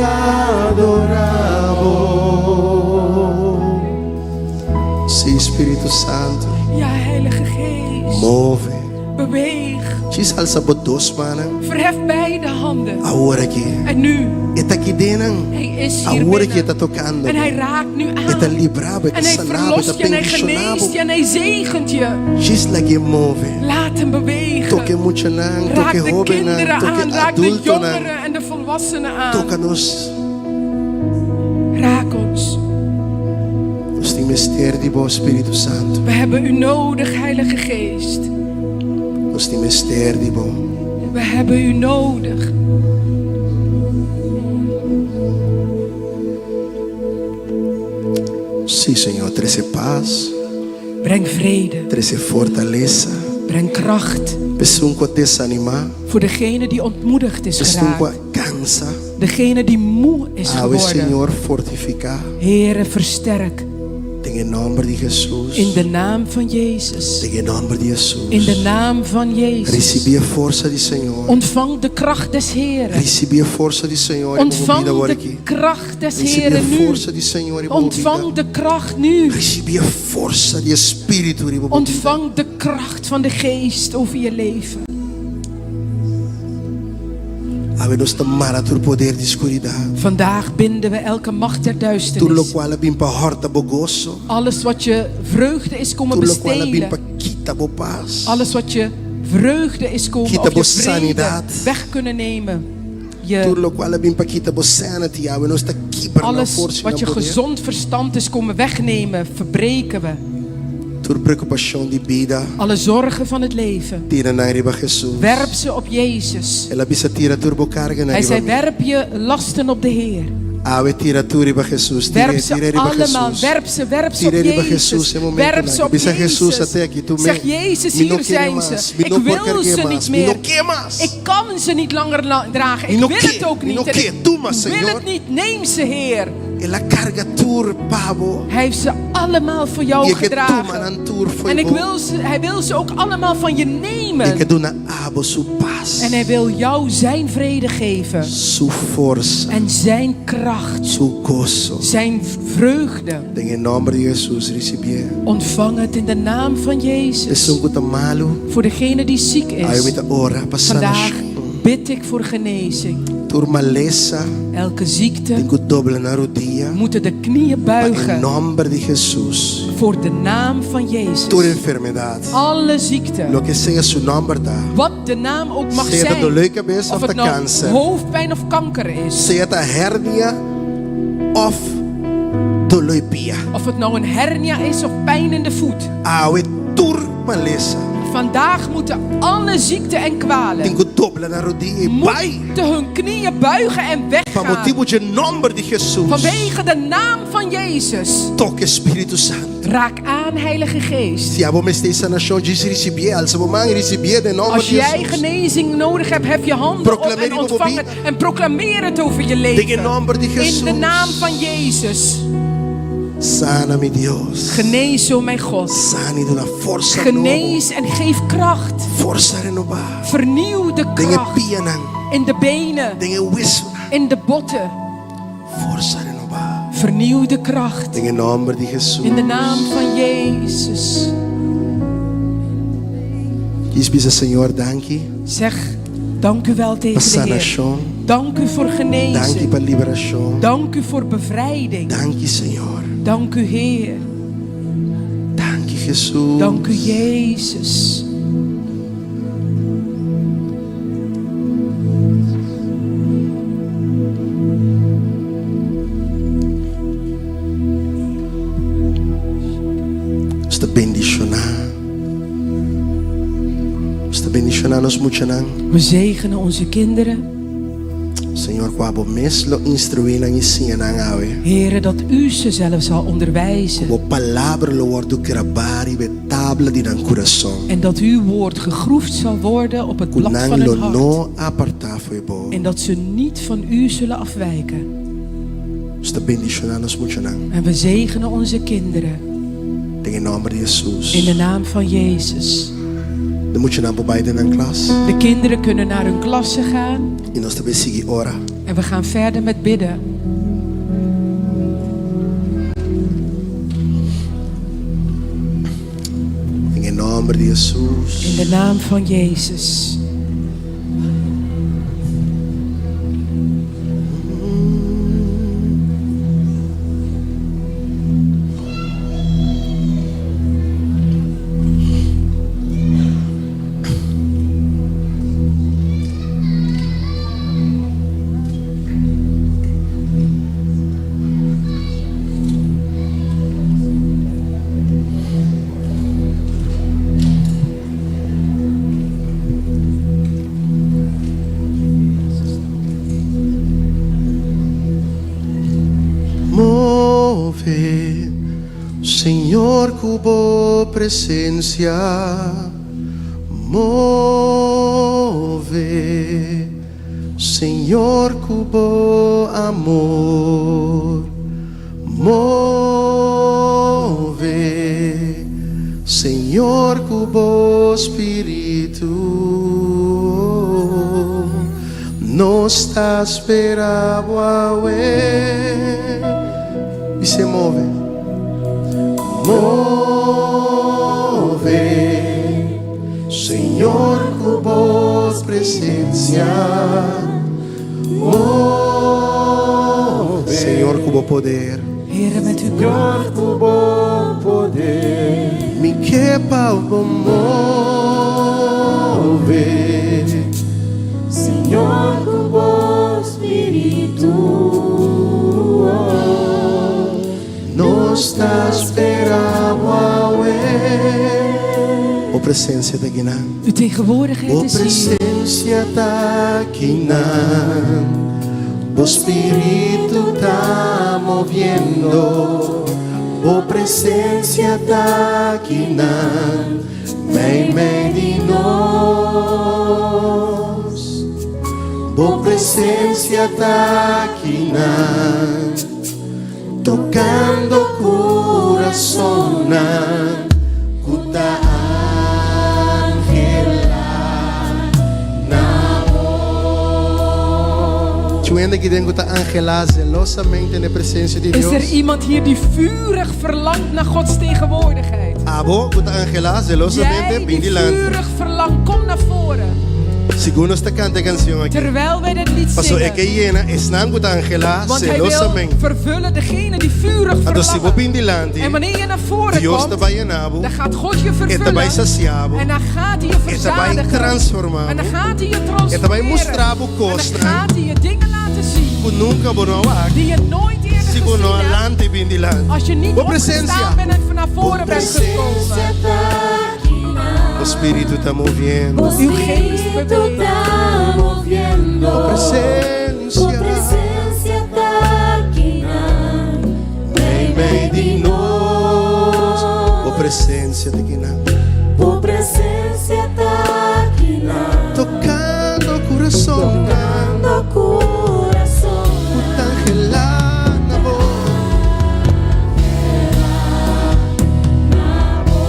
adoravo. Sim, Espírito Santo. Ja, Heilige Geest. Move. Beweeg. Jesus, alça botos, mana. Verhef beide handen. Agora aqui. En nu. Está aqui dentro. Hij is hier Agora que está binnen. tocando. En hij raakt nu Está aan. librado, está En hij sanado, está verlost je en hij geneest je pensionado. en hij zegent je. Jesus lá que move. Laat hem bewegen. Toque muito não, Raak toque de jovem kinderen não, toque aan, raak de adulto não. jongeren en de volwassenen aan. Toca-nos. Raak ons. Nos tem mistério de bom Espírito Santo. We hebben u nodig, Heilige Geest. Nos tem mistério de bom. We hebben u nodig. Sim, Senhor, traze paz, Breng vrede, traze fortaleza. breng kracht. Pessoa que desanimar, Voor degene die ontmoedigd is pessoa geraakt. que cansa. Degene die moe is Ao geworden. Senhor fortificar. Heere, versterk. Em nome de Jesus. In de naam van Jezus. Em nome de Jesus. In de naam van Jezus. Recebi a força do Senhor. Ontvang de kracht des Heeren. Recebi a força do Senhor em minha vida Ontvang agora de aqui. kracht des Recebi a Heeren nu. força do Senhor em minha Ontvang vida. de kracht nu. Recebi a força do Espírito em minha vida. Ontvang de kracht van de Geest over je leven. Ave nos tomara tu poder de escuridão. Vandaag binden we elke macht der Tudo lo duisternis. qual bem para horta bo gozo. Alles wat je vreugde is komen Tudo lo qual bem bestelen. para quita bo paz. Alles wat je vreugde is komen Kita of je bo vrede sanidad. weg kunnen nemen. Tudo Je, lo qual bem para quita bo sanity. Ave nos está aqui para na alles força e wat na je poder. gezond verstand is komen wegnemen, verbreken we. Tudo preocupação de vida. Alle zorgen van het leven. Tira na riba Jesus. Werp ze op Jezus. Ela bisa tira turbo carga na Hij zei, riba. werp je lasten op de Heer. Ave tira tu riba Jesus. Tira Werp ze riba allemaal, Jesus. werp ze op Tira riba Jesus Jezus. em momento Werp ze lá. op Bisa Jesus Jezus. até aqui. Tu Zeg, Jezus, me não hier quer zijn mais. ze. Me Ik não wil pode ze carregar niet mais. Me meer. não quer mais. Ik kan ze niet langer dragen. Ik Me wil não het ook quer. Me niet. não En quer. ik Tu, mas wil Senhor. het niet. Neem ze, Heer. Ela carga tur pavo. Hij heeft ze allemaal voor jou E que tu gedragen. manan tur foi En bom. hij wil ze ook allemaal van je E que nemen. tu na abo su paz. En hij wil jou zijn vrede geven. Su força. En zijn kracht. Su gozo. Zijn vreugde. Em nome de Jesus recebi. Ontvang het in de naam van Jezus. Pessoa que tá malo. Voor degene die ziek Aí me is. tá ora passando. Vandaag bid ik voor genezing. Tur maleza. Elke ziekte Tem que dobrar na rodilha. moeten de knieën Em buigen nome de Jesus. voor de naam van Jezus. Toda enfermidade. Alle ziekte, Lo que sea su nombre da. wat de naam ook mag Sea zijn. de dolor de cabeça Of of het de nou câncer. hoofdpijn of kanker is. Sea da hernia of dolor pia. Of het nou een hernia is of pijn in de voet. Awe tur maleza. Vandaag moeten alle ziekten en kwalen Tem que dobrar na rodilha e pai. moeten hun knieën buigen en Para weggaan. motivo de nome de Jesus. Vanwege de naam van Jezus. Toque Espírito Santo. Raak aan, Heilige Geest. Se a bom este sanação diz receber, alça bom man receber de nome Als de jij Jesus. genezing nodig hebt, hef je handen op Proclameer en je ontvang Bobby. het. En proclameer het over je In leven. nome de Jesus. In de naam van Jezus. Sana-me Deus. Genees, o mijn God. Sane de una força nova. Genees en geef kracht. Força renovada. Vernieuw de Dengue kracht pianan. in de benen. Dengue wisna. in de botten. Forza renovada. Vernieuw de kracht. En el nombre de Jesús. In de naam van Jezus. Dice Señor, dank je. Zeg, dank u wel tegen Para de Heer. sanación. Dank u voor Dank je genezing. para liberación. Dank u voor bevrijding. Dank je, Señor. Dank u Heer. Dank je, Jesús. Dank u Jezus. Está bendicionar. Está bendicionar nos mucho. We zegenen onze kinderen. Señor, kwabo meslo instruir en ensinar awe. Heren, dat u ze zelf zal onderwijzen. Como palabra lo wordt grabar y tabla di nan corazón. En dat uw woord gegroefd zal worden op het blad van Kunang lo hun hart. no apartar foi bo. En dat ze niet van u zullen afwijken. Está bendicionar nos mucho. En we zegenen onze kinderen. En in naam van Jezus. In de naam van Jezus. De moet je naar beide in klas. De kinderen kunnen naar hun klasse gaan. En ons te sigi ora. En we gaan verder met bidden. In naam van Jezus. In de naam van Jezus. Move, Señor, cubo presencia. Move, Señor, cubo amor. Move, Señor, cubo espíritu. No está esperado a ver. Y se move. Move, Señor, cubo presencia. Move, Señor, cubo poder. Heren, met uw kracht. Cubo poder. Mi quepa move. Señor, cubo espíritu. No está esperado a ver. O presencia de Guinan. Uw tegenwoordigheid O is hier. presencia de Guinan. O espíritu está moviendo. O presencia de Guinan. Me di nos. O presencia de Guinan. Tocando corazón, kuta angela namo. Chuende que tengo ta angela celosamente en la presencia de Is Dios. er iemand hier die vurig verlangt naar Gods tegenwoordigheid? Abo, kuta angela celosamente Jij die bindiland. vurig verlangt, kom naar voren. Segundo esta canta canción aquí. Terwijl wij dit lied Paso zingen. que llena esnan kuta angela Want hij wil celosamente. vervullen degene die vurig Ando si bo verlangen. bindilanti. En wanneer je naar voren Dios te komt, va llenabo. dan gaat God je Eta vai vervullen. saciabo. En dan gaat hij je Eta vai verzadigen. transformar. En dan gaat hij je Eta vai transformeren. mostrar bu En dan costa. gaat hij je dingen laten zien Ku nunca bono wak. die je nooit eerder Si gezien bono hebt. alante bindilanti. Als je niet O presencia. opgestaan bent en naar voren bent gekomen. O Espíritu está moviendo. O Espíritu está moviendo. O Tu presencia. presencia está aquí. Vem de nós. O presencia de Guinan. Tu presencia está aquí. Tocando coração. Tocando corazón. Angelana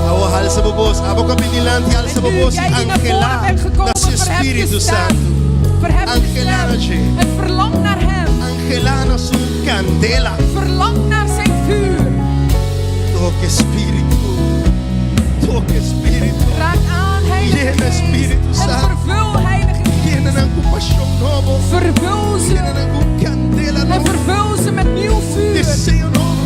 Abo halsa bobos. Abo ka bindilanti halsa En nu bobos. jij hier naar voren Angela. bent gekomen, Dat is verhef je Espíritu staan. Santo. Verhef je Angelana stem je. en verlang naar hem. Angelana su candela. Verlang naar zijn vuur. Toque Espíritu. Toque Espíritu. Raak aan, Heilige Llena, Geest. Espíritu En Santo. vervul, Heilige Llena Geest. con pasión novo. Vervul Llena ze. con candela En novo. vervul ze met nieuw vuur. Deseo novo.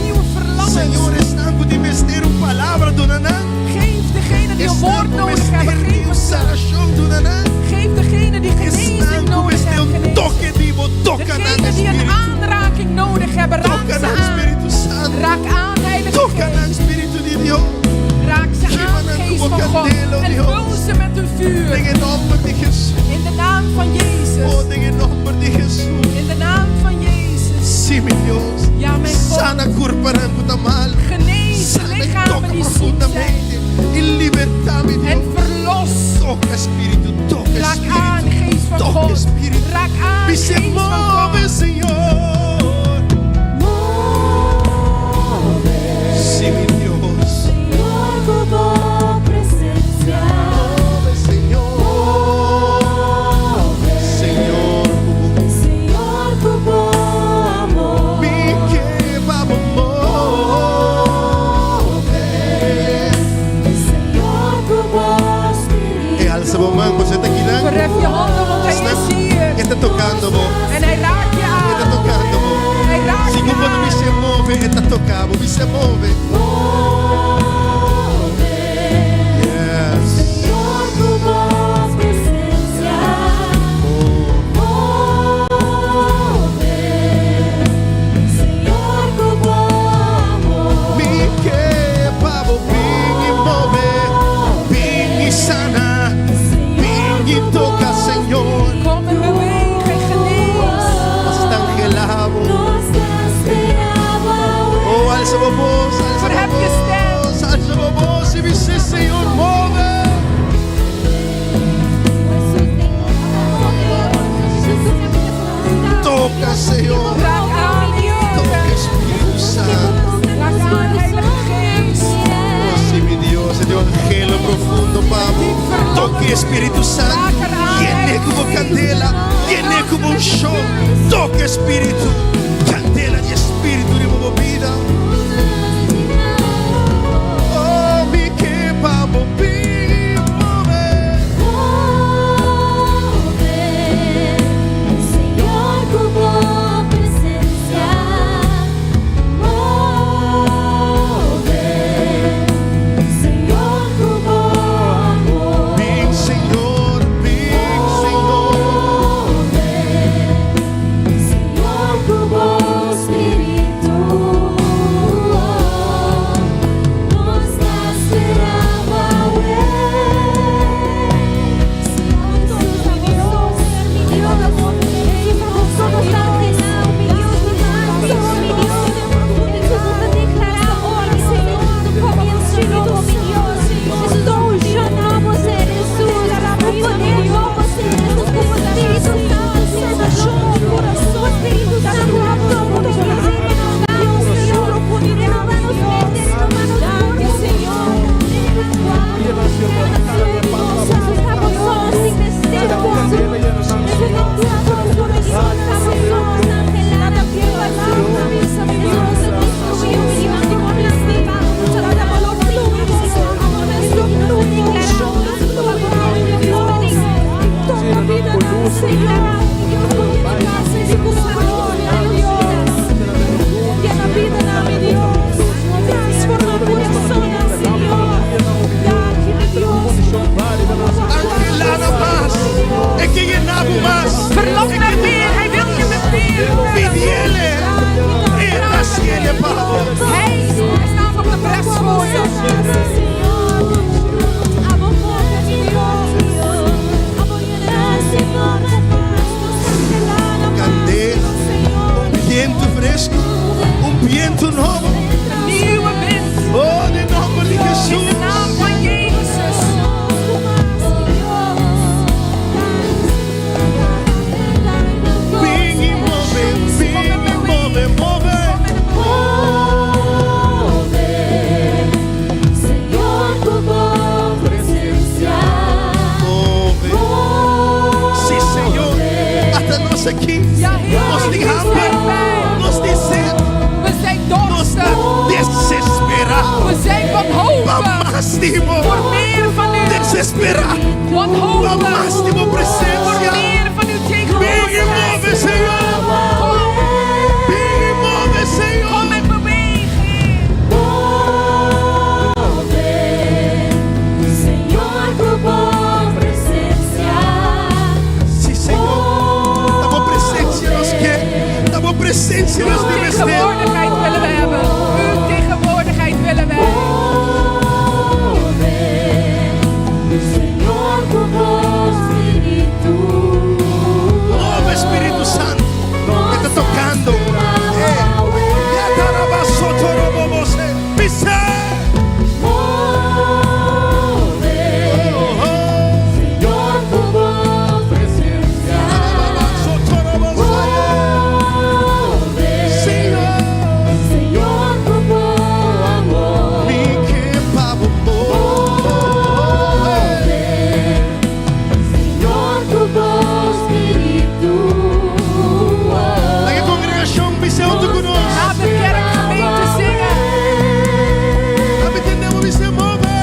Nieuwe verlangens. Señor, están con vestir una palabra donana. Geef degene die een woord nodig hebben. Geef het ze. sanación donana. Geef degene die genezing Están con nodig vestir hebben. un Genezing. toque vivo. Tocan al Degene die een Espíritu. aanraking nodig hebben. Raak Tocan ze al aan. Espíritu Santo. Raak aan, Heilige Tocan al Geest. Espíritu de Dios. Raak ze aan, Geest van God. En vul ze met uw vuur. En el nombre de Jesús. In de naam van Jezus. Oh, en el nombre de Jesús. In de naam van Jezus. Sí, mi Dios. Ja, mijn God. Sana curparan mal. Genees de Sana y lichamen toca die ziek zijn. profundamente. En libertad, mi En Dios. verlos. Toca Espíritu, toca Raak aan, Espíritu. Geest van Toca God. Espíritu. Raak aan, Y se Geest van God. mueve, Señor. Sí, mi Dios. Señor, como presencia. Mueve, Señor. Señor, Señor, como amor. mi que vamos mover. Señor, como espíritu. Alza vos mano, você está aqui, né? Verhef je handen, want hij is hier. Está tocando, vos. En hij raakt je Está aan. tocando, vos. Hij raakt Se je quando me aan. se move, está tocando, me se move. Yes. Señor, como presencia. Señor, como amor. Me que pavo, vem e move, vem e sana, vem e toca, Senhor. Kom en beweeg en genees. Nós está angelado. Nos esperaba. Oh, alça a voz, alça Verhef je a stem. voz, alça a voz, e você, Senhor, move. Toca, Senhor. Raak aan, Toca, Heer. Espírito Santo. Raak aan, Heilige Geest. Oh, sí, mi Dios, Dios angelo profundo, Pablo. Toque Espíritu Santo. Llene como candela, llene como un show. Toque Espíritu, candela de Espíritu de movida. Oh, mi que Pablo, Señor, como presencia. Señor, como amor. Bem, Senhor, bem, Senhor. Señor, como espíritu. aqui. Ja, Heer, Nós u te is hampa. dichtbij. Nós te sed. We zijn Nós dorstig. desesperado. We zijn wanhopig. Máximo. Voor meer van u. Desesperado. Wanhopig. Máximo Voor presença. meer van uw Vem e tegenwoordigheid. move, Senhor. Vem e move, Senhor. Kom en beweeg, Heer. Senhor, por boa presença. Sim, Senhor. Da boa presença nós quer. Da boa presença nós Uw devemos ter. tegenwoordigheid willen we hebben. Uw tegenwoordigheid willen wij. Senhor, por boa Espírito. Move, Espírito Santo. Que está tocando. Senhor, por boa presença. Senhor, por bom amor. Senhor, por bom Espírito. Laat de congregação be junto conosco. Laat de kerkgemeente zingen. Laat me entender wie se move.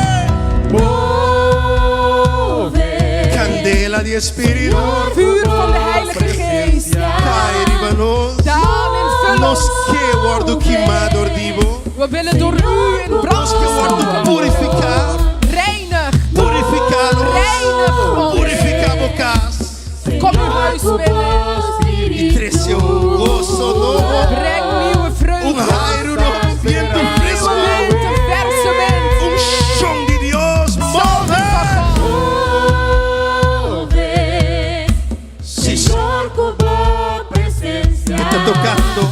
Candela de Espírito. Vuur van de Heilige Geest. Cai riba nós. Daal en vul Nós ons. que guardo queimado ordivo. We willen door u in brand Nós que guardo gestoken. purificar. Reinig. Purificá-los. Reinig ons. Purificar bocas. Kom uw huis binnen. E trece gozo novo. Breng nieuwe vreugde. Raio novo. Viento fresco. Wind, een verse wind. Chão de Deus. Move. Sim, Senhor, por boa presença. que está tocando.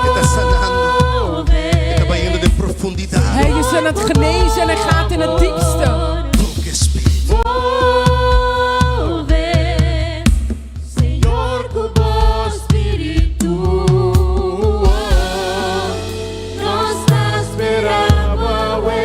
Que está sanando. Que está banhando de profundidade. Hij is aan het genezen en hij gaat in het diepste. Toque Espírito. Senhor, por bom Espírito. Nós te esperamos.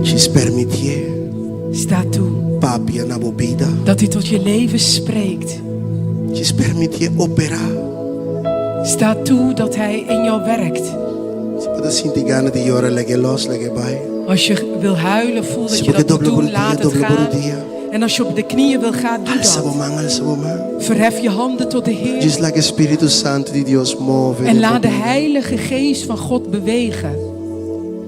Ci permitie. Sta toe Papi na bobida. dat hij tot je leven spreekt. Ci permitie opera. Sta toe dat hij in jou werkt. Si pada sinti gana di llora lege los lege bai. Als je wil huilen, voel dat Si je pada dat moet doble doen. Laat borodia, het doble gaan. borodia. En als je op de knieën wil gaan, doe Alza dat. bomang, alza bomang. Verhef je handen tot de Heer. Just like Espírito Santo de Deus move. En laat de Heilige Geest van God bewegen.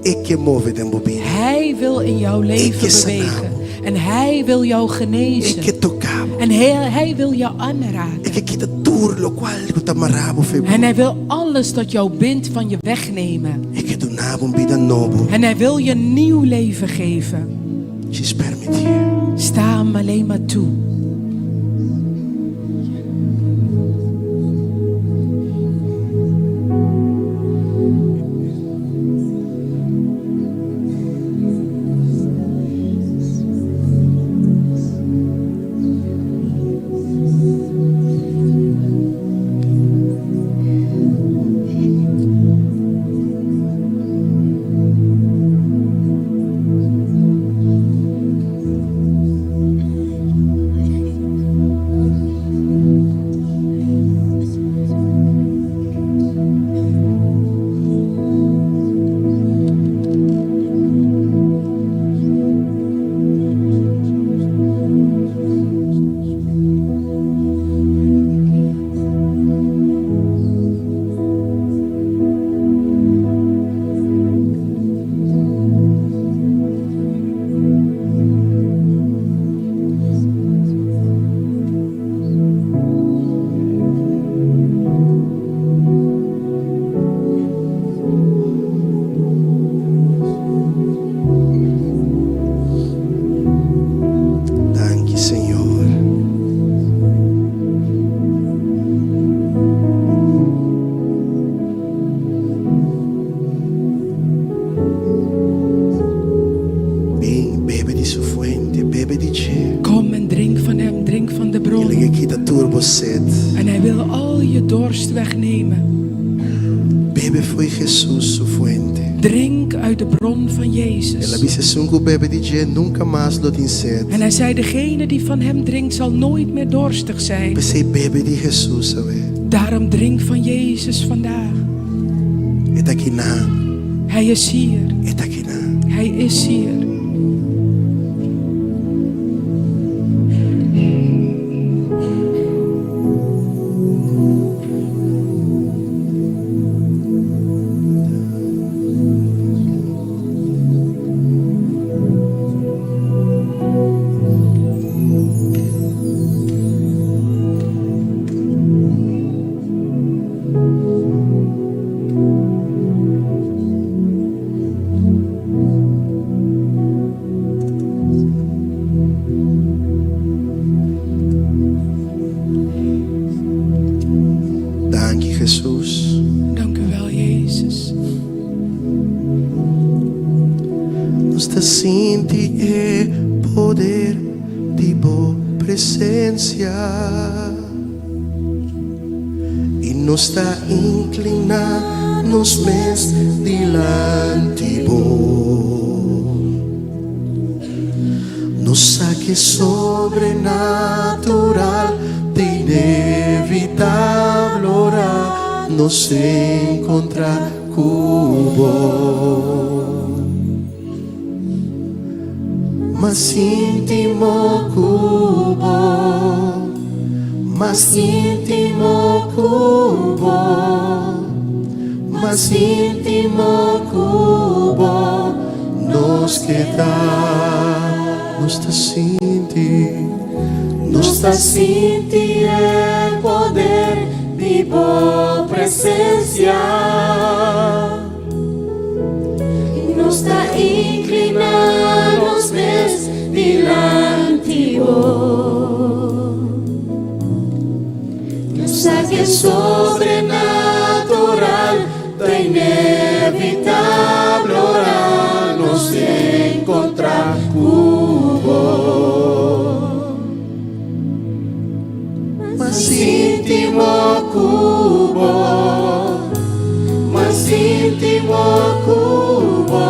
E que move den bobida. Hij wil in jouw leven bewegen. En hij wil jou E genezen. que tocava. En hij wil jou E aanraken. que quita tudo lo qual que tamarabo febo. En hij wil alles dat jou bindt van je wegnemen. E que donava vida novo. En hij wil je een nieuw leven geven. Ci permitie. Sta hem alleen maar toe. di su fuente, bebe di cielo. Kom en drink van hem, drink van de Ele bron. que quita turbo sed. En hij wil al je dorst wegnemen. Bebe foi Jesus su fuente. Drink uit de bron van Ela Jezus. disse: se um bebe de cielo, nunca mais lo tem sed. En hij zei, degene die van hem drinkt zal nooit meer dorstig zijn. Pensei, bebe de Jesus, sabe? Daarom drink van Jezus vandaag. Está aqui na, Hij is hier. está aqui na. Hij is hier. Dank je, Jesus. Dank u wel, Jezus. Nos senti e poder di boa presença e nos está inclinar nos mens dilante bo. Nos saque sobrenatural de inevitável ora nos encontrar cubo. Más íntimo cubo, más íntimo cubo, más íntimo cubo, nos queda, nos está sinti el poder de boa presencia. Nos está inclinando os pés dilante nos saque sobrenatural da inevitável hora nos encontrar cubo. Más íntimo cubo, más íntimo cubo,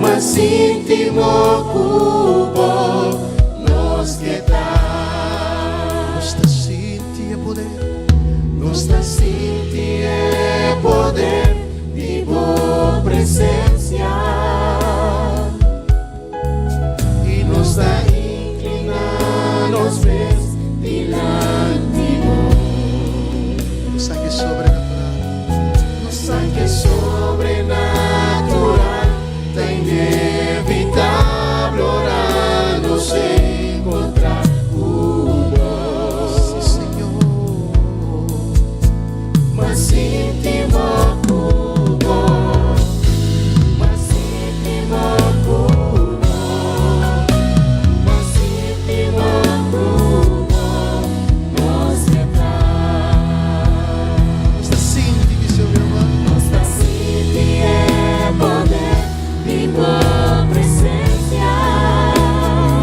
más íntimo cubo, nos queda. Nos está sinti e poder, nos está sinti e poder de boa presença e nos está inclinando os pés dilante nos saque sobrenatural, nos saque sobrenatural da inevitável hora nos encontrar cubo. Sim, Senhor, mas íntimo cubo, mas íntimo cubo, mas íntimo cubo, nos quedar. Está sinti, dice meu irmão. Está sinti é poder de boa presença.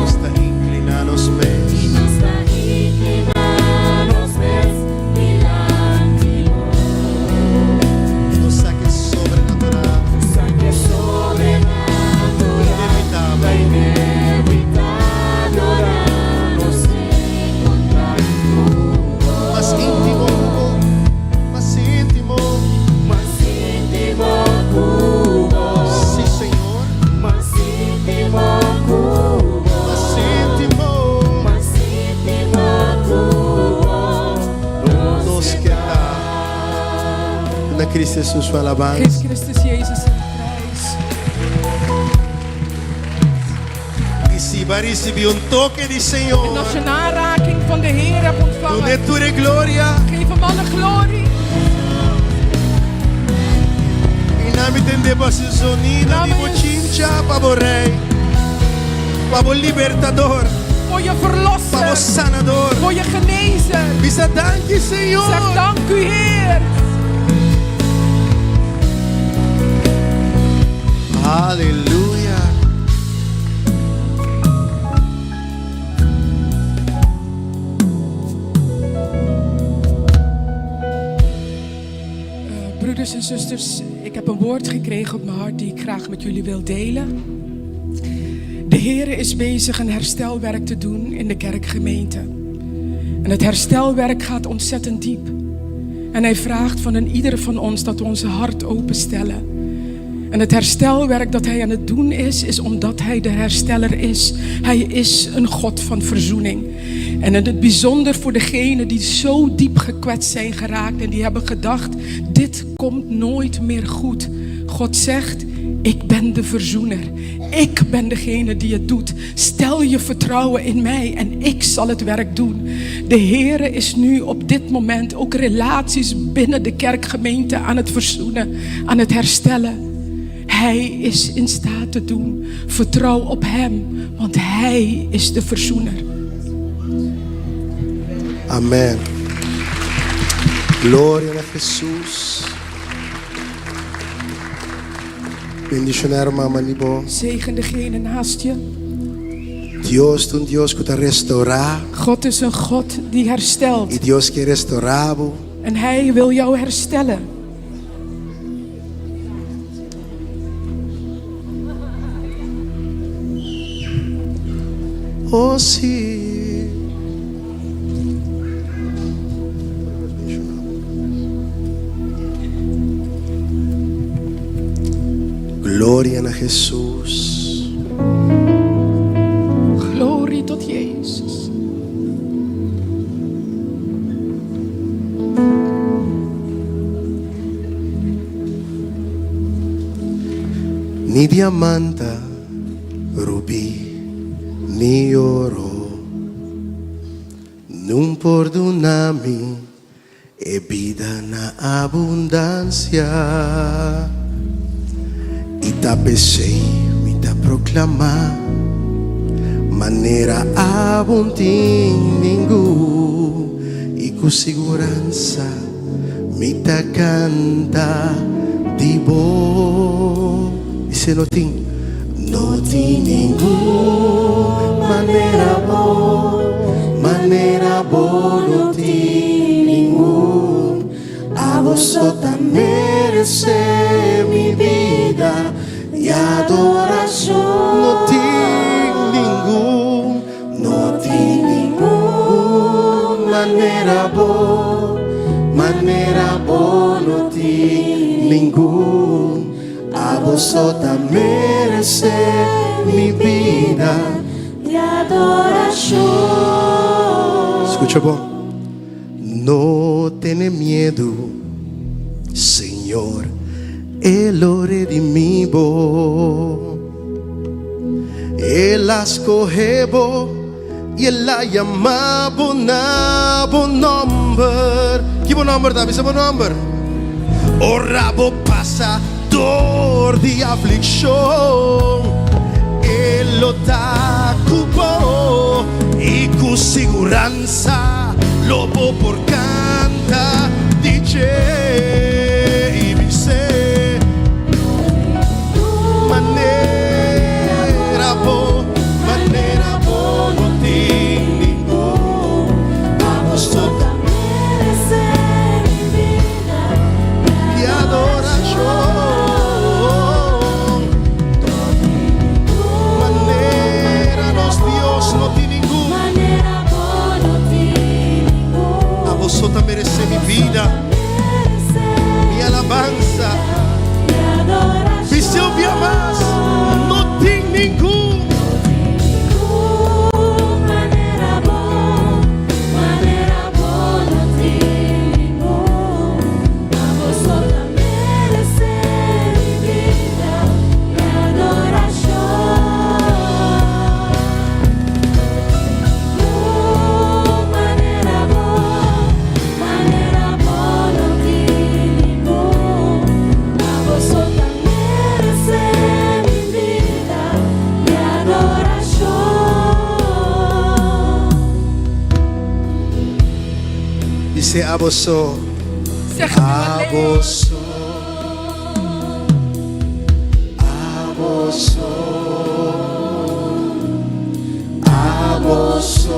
Está inclinando os pés. Está inclinando os pés dilante nos saque sobrenatural. Nos saque sobrenatural. Inevitável hora nos encontrar cubo. Mas íntimo, mas íntimo, mas íntimo cubo. Sim, Senhor. Mas íntimo cubo. Mas íntimo, mas íntimo cubo. Nos queda. Na Cristo Jesus sua alabança. Geef Christus Jezus een prijs. E se vai receber toque de Senhor. En als je een aanraking van de Heer hebt Tu ontvangen, ne tua gloria. geef hem alle glorie. In nome tende basisonina di bocincha pavo rei. Pavo libertador. Voor je Pavo verlosser, sanador. voor je genezer. Bisa danki Senhor. Zeg dank u Heer. Aleluia. zusters, ik heb een woord gekregen op mijn hart die ik graag met jullie wil delen. De Heer is bezig een herstelwerk te doen in de kerkgemeente. En het herstelwerk gaat ontzettend diep. En hij vraagt van ieder van ons dat we onze hart openstellen. En het herstelwerk dat hij aan het doen is omdat hij de hersteller is. Hij is een God van verzoening. En in het bijzonder voor degenen die zo diep gekwetst zijn geraakt en die hebben gedacht, dit komt nooit meer goed. God zegt, ik ben de verzoener. Ik ben degene die het doet. Stel je vertrouwen in mij en ik zal het werk doen. De Heere is nu op dit moment ook relaties binnen de kerkgemeente aan het verzoenen, aan het herstellen. Hij is in staat te doen. Vertrouw op hem, want hij is de verzoener. Amén. Gloria a Jesús. Bendicionar mamá libo. Zegen degene naast je. Dios es un Dios que te restaura. God is een God die herstelt. Y Dios quiere restaurar. En hij wil jou herstellen. Oh sí. Gloria a Jesús. Glorie tot Jezus. Ni diamante, rubí, ni oro, non perdonami e vida na abundancia. Ita pesei, ita proclama, manera abundin ningu, e com segurança mita canta di bo. Dice no tin ninguém maneira boa não tem nenhum. A você merece minha vida e adoração. Não tem nenhum maneira boa não tem nenhum. A você merece minha vida de adoração. Escucha bom. No tiene miedo, Señor, Él lo redimió. Él la escogió y Él la llamó buen nombre. ¿Qué buen nombre, David? ¿Qué buen nombre? O rabo pasador de aflicción. Él lo tacubó y con seguranza lo por canta dice y dice manera bo no tiene ningún. Vamos toda y adoración. Manera nos Dios no tiene ningún. A vosotros merece mi vida, mi alabanza. Visión via más, no tiene ningún. Dice a vosotros, Zeg het nu a alleen. vosotros, a vosotros, a vosotros.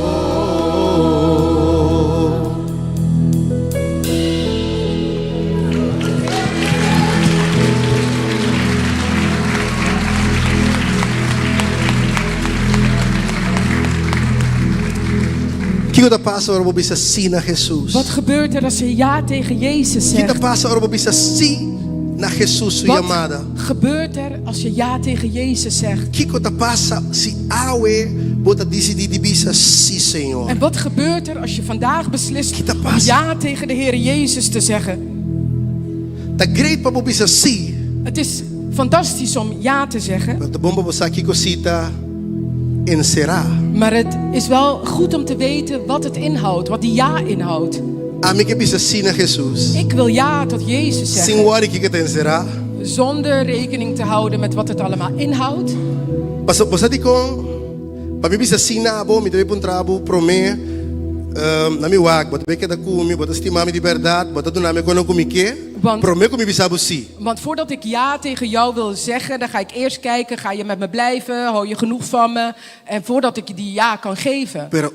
Kiko ta pasa ora bisa si na Jesus. Wat gebeurt er als je ja tegen Jezus Kita zegt? pasa ora bisa si na Jesus su Wat chamada. gebeurt er als je ja tegen Jezus zegt? Kiko ta pasa si awe bota decidi di bisa si Senhor. En wat gebeurt er als je vandaag beslist Kita om pasa. ja tegen de Heer Jezus te zeggen? Ta great pa bisa si. Het is fantastisch om ja te zeggen, Pero ta bomba bosa kiko sita en será. maar het is wel goed om te weten wat het inhoudt, wat die ja inhoudt. Ami que bisa si na Jesus. Ik wil ja tot Jezus Sin zeggen, worry kiko ten será. zonder rekening te houden met wat het allemaal inhoudt. Paso bosa di kon pa mi bisa si na abo mi deve pun trabo prome na mi wag, bota beke da kumi, bota stimami di verdade, bota do name kono kumi ke. Want- Prome kumi bisa si. Want voordat ik ja tegen jou wil zeggen, dan ga ik eerst kijken, ga je met me blijven, hou je genoeg van me? En voordat ik die ja kan geven. Pero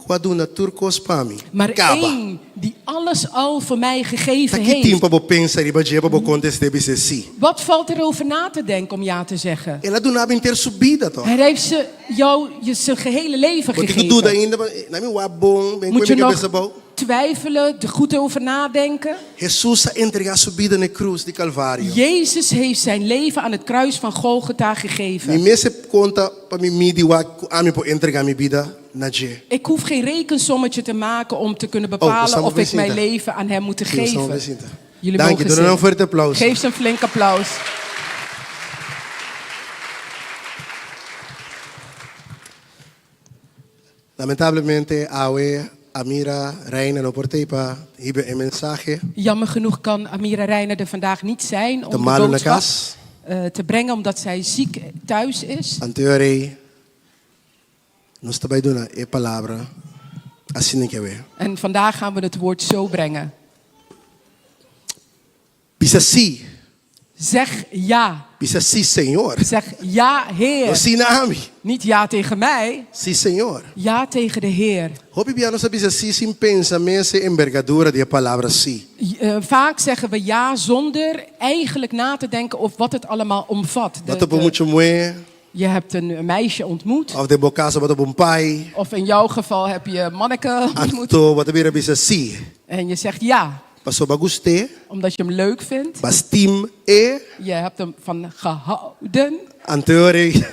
quaduna turcos pami. Maar Kaba. één die alles al voor mij gegeven Taki heeft. timpa bo pensa riba jeba bo contest de bisa si. Wat valt er over na te denken om ja te zeggen? Ela do name inter subida to. Hij heeft jou zijn gehele leven Wat ik doe gegeven. ainda, na mi wag bon, ben Moet je kwemi nog cabeça bo. twijfelen, er goed over nadenken? Jesus a entregar subida na cruz de Calvário. Jezus heeft zijn leven aan het kruis van Golgotha Mi gegeven. mese conta pa mi midi wag ami po entregar mi vida na je. Ik hoef geen rekensommetje te maken om te kunnen we bepalen staan of op ik mijn Jacinta. leven aan hem moet Sim, geven. São Jacinta. Jullie Dank je, mogen doe dan een zitten. forte applaus. Geef ze een flink applaus. Lamentablemente, Awe, Amira, Reina, no portepa, hibe een mensaje. Jammer genoeg kan Amira Reiner er vandaag niet zijn om De de malu na boodschap kas. te brengen omdat zij ziek thuis is. Anteore, nos tabay doon na e palabra. Assim que we. En vandaag gaan we het woord zo brengen. Bisa si, Zeg ja. bisa si Senhor. Zeg ja, O Heer. si na ami, Niet ja tegen mij, si Senhor. ja tegen de Heer. Hopi bia nos bisa si sin pensamento e envergadura de palavra si. Vaak zeggen we ja zonder eigenlijk na te denken of wat het allemaal omvat. Wat op muito moe, Je hebt een meisje ontmoet. of de bocasa wat op een pai. Of in jouw geval heb je manneke ontmoet. Anto wat bira bisa si. En je zegt ja, Paso baguste, omdat je hem leuk vindt. bastim e. Je hebt hem van gehouden. Anteore,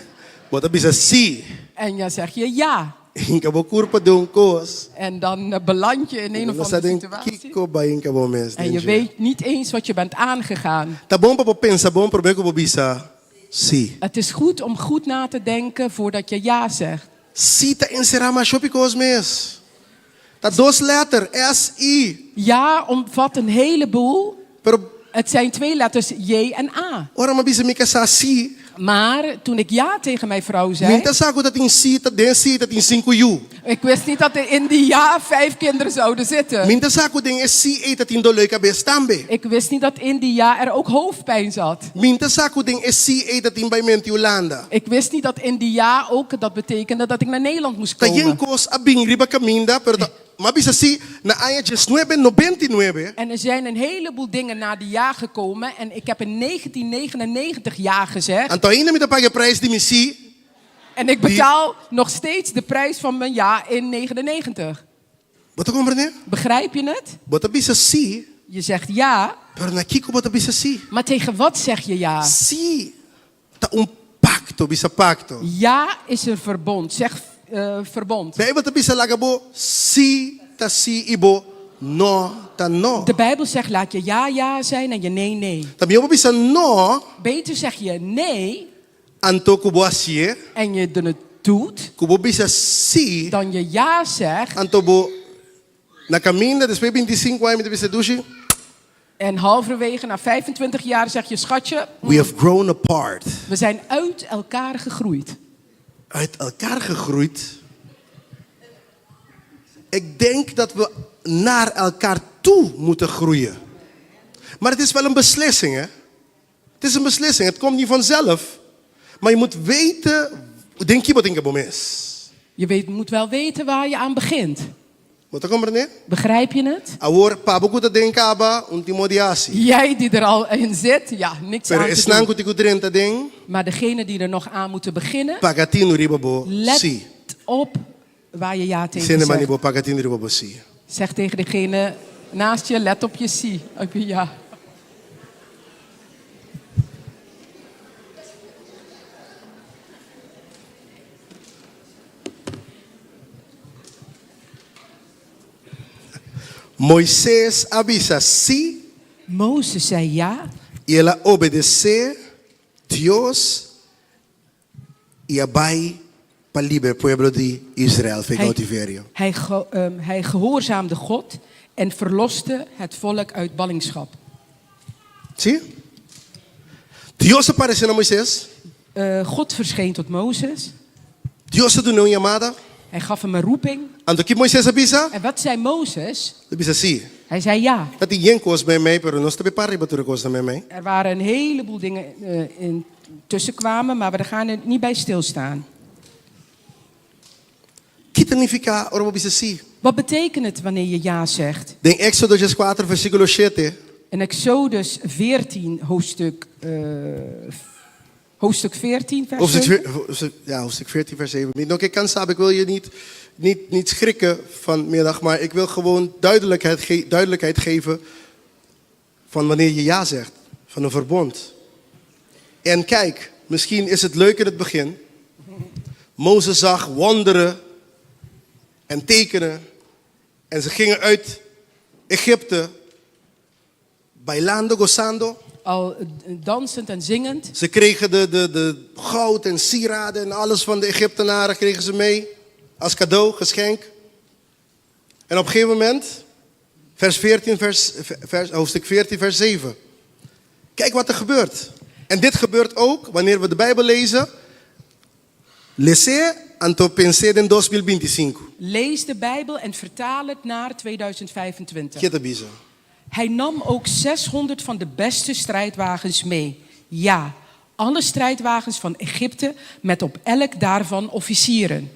wat bisa si. En je zegt je ja. Inka bo kurpa de un kos. En dan beland je in een of Nasa andere den situatie. kiko ba inka bo mes. En je weet niet eens wat je bent aangegaan. Tá bom para pensar bom para bo bisa. Si. Het is goed om goed na te denken voordat je ja zegt. Si tá encerrar mais shopping cos mes. Tá dos letter S I. Ja omvat een heleboel. Pero Het zijn 2 letters J en A. ora ma bisa mika sa si. Maar toen ik ja tegen mijn vrouw zei, Minta saco dat in si tá den si dat in 5 u. ik wist niet dat er in die ja 5 kinderen zouden zitten. Minta saco den is si e dat in do leuka bes tambe. Ik wist niet dat in die ja er ook hoofdpijn zat. Minta saco den is si e dat in baimenti Holanda. Ik wist niet dat in die ja ook dat betekende dat ik naar Nederland moest Tá yen komen. cos abing riba caminda, pero tá, ma bisa si na aya 99. En er zijn een heleboel dingen na die ja gekomen. En ik heb in 1999 ja gezegd. Anto ainda me tá paga prijs de mi si. En ik betaal nog steeds de prijs van mijn ja in 99. Bota compreender? Begrijp je het? Bota bisa si. Je zegt ja, Pero na kiko bota bisa si. maar tegen wat zeg je ja? Si. Tá pacto, bisa pacto. Ja is een verbond. Zeg verbond. Bij bota bisa lagabo si ta si ibo no ta no. De Bijbel zegt laat je ja zijn en je nee. Também eu bisa no Beter zeg je nee anto kubo asie, en je het doet, kubo bisa si dan je ja zegt anto bo na caminda después 25 anos me bisa dushi. en halverwege na 25 jaar zeg je schatje, We have grown apart. we zijn uit elkaar gegroeid. Uit elkaar gegroeid. Ik denk dat we naar elkaar toe moeten groeien. Maar het is wel een beslissing, hè? Het is een beslissing. Het komt niet vanzelf. Maar je moet weten, denk je wat in is. Je moet wel weten waar je aan begint. Moet je comprender? Begrijp je het? Agora, pabo kuta denka aba, ultimo diasi. Jij die er al in zit, ja, niks Pero aan te esnan doen. kuti kudrenta ding, Maar degene die er nog aan moeten beginnen, pagatino ribabo, let si. op waar je ja tegen Sende zegt. manibo pagatindri bobosi. Zeg tegen degene naast je, let op je zie, op je ja. Moisés avisa sim Mozes zei ja e ela obedecer Deus e abai para liber pueblo de Israel foi cautiverio. hij gehoorzaamde God en verloste het volk uit ballingschap. Sim? Deus apareceu a Moisés. God verscheen tot Mozes. Deus deu uma chamada. Hij gaf hem een roeping. Ando que Moisés avisa. En wat zei Mozes? Avisa sim. Hij zei ja. Dat die geen koos bij mij, pero nós também para para koos bij mij. Er waren een heleboel dingen in tussen kwamen, maar we gaan er niet bij stilstaan. Que significa ora avisa sim? Wat betekent het wanneer je ja zegt? In Éxodo 4 versículo 7. In Exodus 14 hoofdstuk 14 vers 7. Hoofdstuk 14 vers 7. Nog ik kan saben, ik wil je niet schrikken vanmiddag, maar ik wil gewoon duidelijkheid geven van wanneer je ja zegt, van een verbond. En kijk, misschien is het leuk in het begin. Mozes zag wonderen en tekenen en ze gingen uit Egypte, bailando, gozando. Al dansend en zingend. Ze kregen de goud en sieraden en alles van de Egyptenaren kregen ze mee. Als cadeau, geschenk. En op een gegeven moment, hoofdstuk 14, vers 7. Kijk wat er gebeurt. En dit gebeurt ook wanneer we de Bijbel lezen. Lezer anto pensar in 2025. Lees de Bijbel en vertaal het naar 2025. Get bizo. Hij nam ook 600 van de beste strijdwagens mee. Ja, alle strijdwagens van Egypte met op elk daarvan officieren.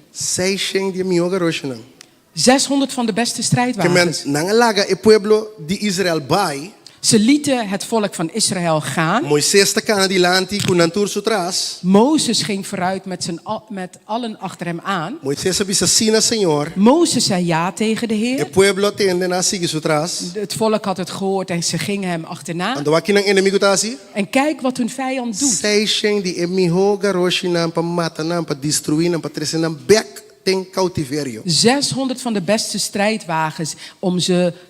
600 van de beste strijdwagens. Nangalaga e pueblo de Israel bai. Ze lieten het volk van Israël gaan. Moisés takana di lanti kunantur sutras. Mozes ging vooruit met allen achter hem aan. Moisés avisa sina Señor. Mozes zei ja tegen de E Heer. pueblo tende na sigi sutras. Het volk had het gehoord en ze gingen hem achterna. Ando waki nang enemigo tasi. En kijk wat hun vijand doet. Seishen di emiho garoshi nam pa mata nam pa destruir nam pa tresen nam bek ten cautiverio. 600 van de beste strijdwagens om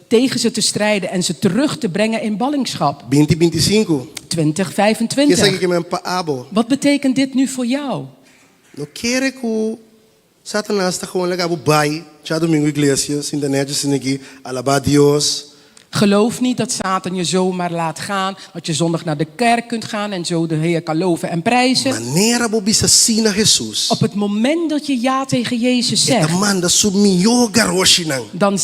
tegen ze te strijden en ze terug te brengen in ballingschap. 2025. 2025. Kesa que men pa abo. Wat betekent dit nu voor jou? No quere ku Satanás ta gewoon lekker bai. Cha domingo iglesia sin de netjes sinigi alaba Dios. Geloof niet dat Satan je zomaar laat gaan. Dat je zondag naar de kerk kunt gaan en zo de Heer kan loven en prijzen. Manera bo bisa sina Jesus. Op het moment dat je ja tegen Jezus zegt, manda sumio garoshi nang. dan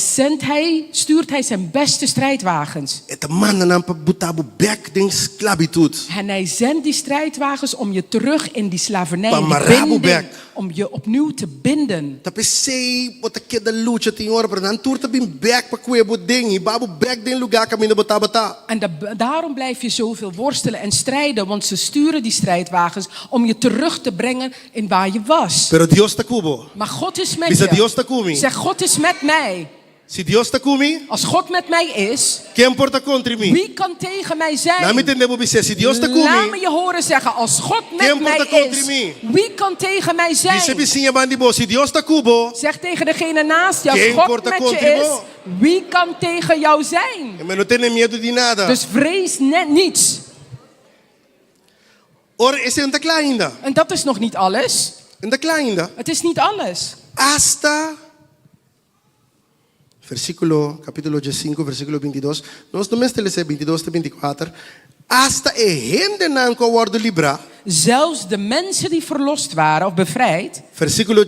stuurt hij zijn beste strijdwagens. Et manda nam pa butabu bek den sclavitude. En hij zendt die strijdwagens om je terug in die slavernij, in die Pamarabu binding, bek. om je opnieuw te binden. Tapi sei bota que da lucha tinhora para nan turta bim bek pa kuebo ding, babu bek den lugar caminho bota bata. En daarom blijf je zoveel worstelen en strijden, want ze sturen die strijdwagens om je terug te brengen in waar je was. Pero Dios ta kubo. Maar God is met Bisa je. Dios ta kumi. Zeg, God is met mij. Si Dios ta kumi, Als God met mij is, quem porta contra mim? wie kan tegen mij Na me zijn? entender bo bisa si Dios ta Laat me kumi. je horen zeggen, als God met Quem mij porta contra is, mim? wie kan tegen mij Bisa zijn? bisinha bandibo, si Dios ta kubo. Zeg tegen degene naast je, als Quem God porta met contra je is, mo? wie kan tegen jou zijn? Eu não tenho medo de nada. Dus vrees net niets. Ora esse não tá claro ainda. En dat is nog niet alles. Não tá claro ainda. Het is niet alles. Hasta capítulo 5, versículo 22. Nós não mestre 22 a 24. Hasta e gente não worden libra. Zelfs de mensen die verlost waren of bevrijd.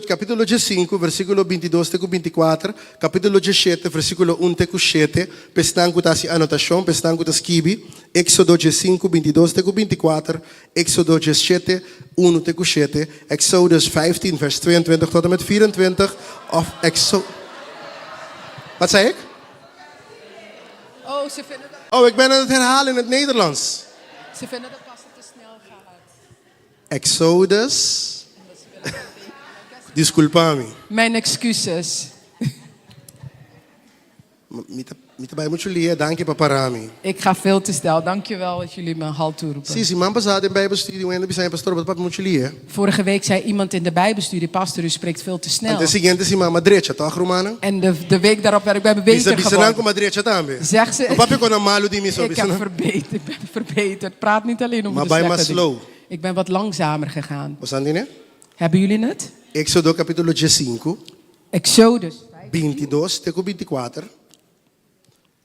Capítulo 5, versículo 22 a 24. Capítulo 7, versículo 1 a 7. Pestango tá se anotação, pestango tá esquibi. Éxodo 5, 22 a 24. Éxodo 7, 1 a 7. Exodus 15, vers 22 tot en met 24. Of Wat zei ik? Oh, ze vinden dat, Oh, ik ben aan het herhalen in het Nederlands. ze vinden dat pas te snel gaat. Exodus. Disculpa-me. Mijn excuses. Mita bij moet jullie, dank je paparami. Ik ga veel te snel. Dankjewel dat jullie me halt toeroepen. Sim, man passado in Bijbelstudie, en dan zijn pastor, wat moet jullie? Vorige week zei iemand in de Bijbelstudie, pastor, u spreekt veel te snel. Ante seguinte, sim, maar direita, toch, Romano? En de week daarop werd ik bij me beter Bisa geworden. com a direita também. Zegt ze, O papi con a malo di miso, ik heb verbeterd. Ik ben verbeterd. Praat niet alleen over Maar de bij slechte maar dingen. slow. Ik ben wat langzamer gegaan. Osandine? Hebben jullie het? Éxodo capítulo 5, Exodus. 22 teco 24.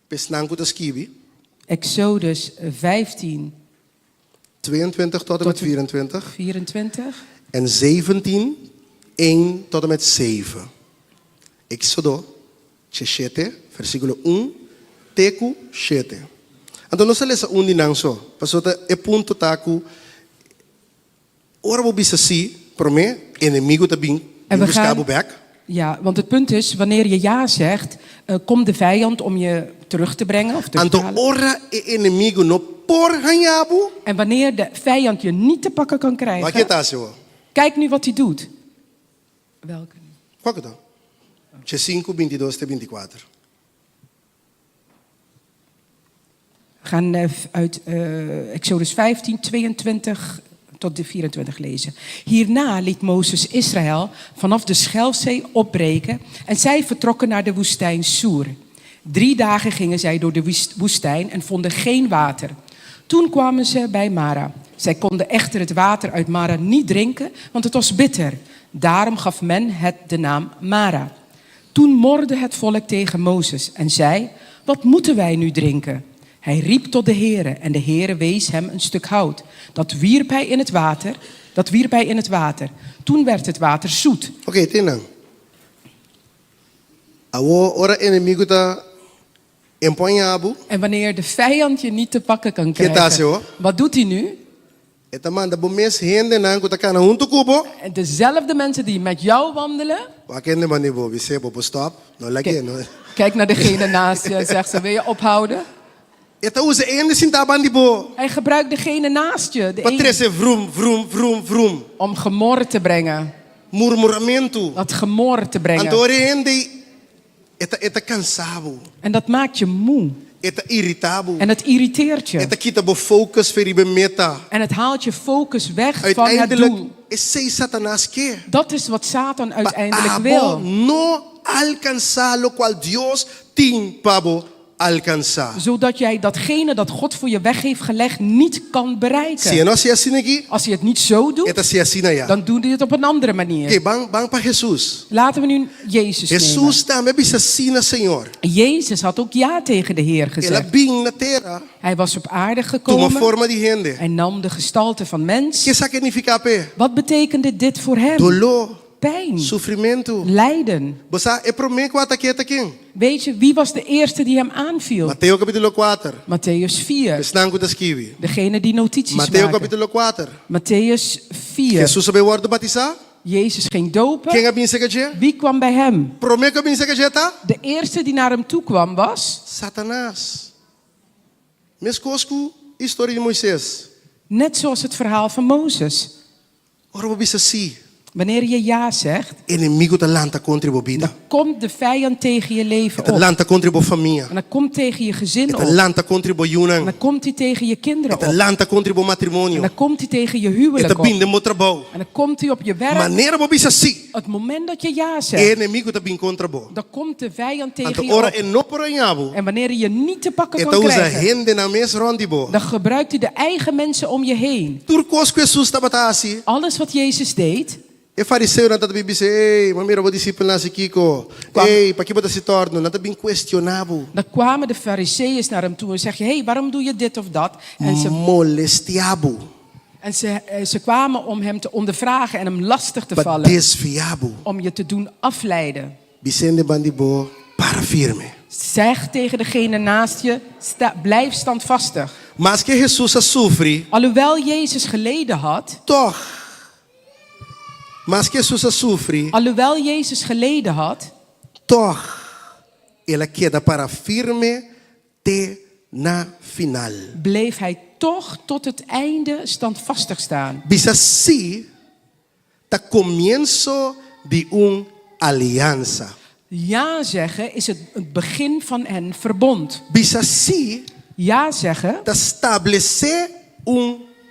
Pesnanco te skibi, Exodus 15, 22 tot en met 24. 24. En 17, 1 tot en met 7. Éxodo 17, versículo 1, teco 7. Então nós lemos um dinang só. Passou é ponto taco. Ora vou bisa si, por mim, inimigo tá bem. En we Buscar gaan- o back. Ja, want het punt is, wanneer je ja zegt, komt de vijand om je terug te brengen of terug te Então halen. ora é inimigo no por hanyabu. En wanneer de vijand je niet te pakken kan Wat je krijgen, tá seu? kijk nu wat hij doet. Welke? Qual que tá? 5, 22 te 24. We gaan uit Exodus 15, 22 tot de 24 lezen. Hierna liet Mozes Israël vanaf de Schelfzee opbreken en zij vertrokken naar de woestijn Soer. 3 dagen gingen zij door de woestijn en vonden geen water. Toen kwamen ze bij Mara. Zij konden echter het water uit Mara niet drinken, want het was bitter. Daarom gaf men het de naam Mara. Toen morde het volk tegen Mozes en zei: wat moeten wij nu drinken? Hij riep tot de Heere en de Heere wees hem een stuk hout. Dat wierp hij in het water. Toen werd het water zoet. Oké, tenang. Awo ora inimigo tá emponhabu. En wanneer de vijand je niet te pakken kan dat zo? krijgen, wat doet hij nu? Eta manda bomes hende nang ko takana huntu kubo. En dezelfde mensen die met jou wandelen, Wakende manibo we se bobo stop. No lagi no. kijk naar degene naast je en zegt ze: wil je ophouden? Eta usa ende sintabandibo. Hij gebruikt degene naast je, de ene, Patrese vroom vroom vroom vroom. om gemor te brengen. Murmuramento. Dat gemor te brengen. Antore hende eta cansado. En dat maakt je moe. Eta irritado. En het irriteert je. Eta kita bo focus feribe meta. En het haalt je focus weg van het Uiteindelijk doel. is sei Satanas que. Dat is wat Satan uiteindelijk Abo wil. no alcanzar lo qual Dios tin pabo alcanzar. Zodat jij datgene dat God voor je weg heeft gelegd niet kan Se bereiken. não se assim aqui, Als je het niet zo doet, eta se assim ya. dan doe je het op een andere manier. Okay, bang para Jesus. Laten we nu Jezus nemen. Jesus também bisa sina Senhor. Jezus had ook ja tegen de Heer Ela gezegd. bem na terra, Hij was op aarde toma gekomen. forma de rende. Hij nam de gestalte van mens. Que significa pe? Wat betekende dit voor hem? Dolor, Pijn, sofrimento. lijden. Bosa é pro mim quata que tá quem? Weet je, wie was de eerste die hem aanviel? Mateo capítulo 4. Matthäus 4. Estanco da esquivi. Degene die notities Mateo maken. capítulo 4. Matthäus 4. Jesus sabe o batizar? Jezus ging dopen. Quem abin segaje? Wie kwam bij hem? Pro mim que abin segaje tá? De eerste die naar hem toe kwam was, Satanás. Mescosco, história de Moisés. net zoals het verhaal van Mozes. Ora vou bisa si. Wanneer je ja zegt, Inimigo da lanta contra a vida. dan komt de vijand tegen je leven Da op. lanta contra a família. En dan komt tegen je gezin Da op. lanta contra a En junang. dan komt hij tegen je kinderen Da op. lanta contra a En matrimônio. dan komt hij tegen je Eta huwelijk op. bim de motrabou. En dan komt hij op je werk. Maneira vou bisa si. Het moment dat je ja zegt, Inimigo da bim contra bo. dan komt de vijand tegen Anto je ora op. e no poranhabo. En wanneer hij je niet te pakken Eta kan usa krijgen, rende na mes rondibo. dan gebruikt hij de eigen mensen om je heen. Turcos que Jesus tabatasi. Alles wat Jezus deed, E fariseu na tata bibi se, ei, mamira vou disciplinar se Kiko. Ei, pa que bota se torno, na bim questionável. dan kwamen de fariseeërs naar hem toe en zeggen: hey, waarom doe je dit of dat? En Molestiabo. ze kwamen om hem te ondervragen en hem lastig te Pa vallen. desviabo. Om je te doen afleiden. Vicente Bandibo, para firme. Zeg tegen degene naast je, blijf standvastig. Mas que Jesus sofre, Alhoewel Jezus geleden had, toch. Mas que Jesus sofre, alhoewel Jezus geleden had, toch. Ela queda para firme te na final. bleef hij toch tot het einde standvastig staan. Bisa si, ta comienzo de aliança. Ja zeggen is het begin van een verbond. Bisa si Ja zeggen ta estabelecer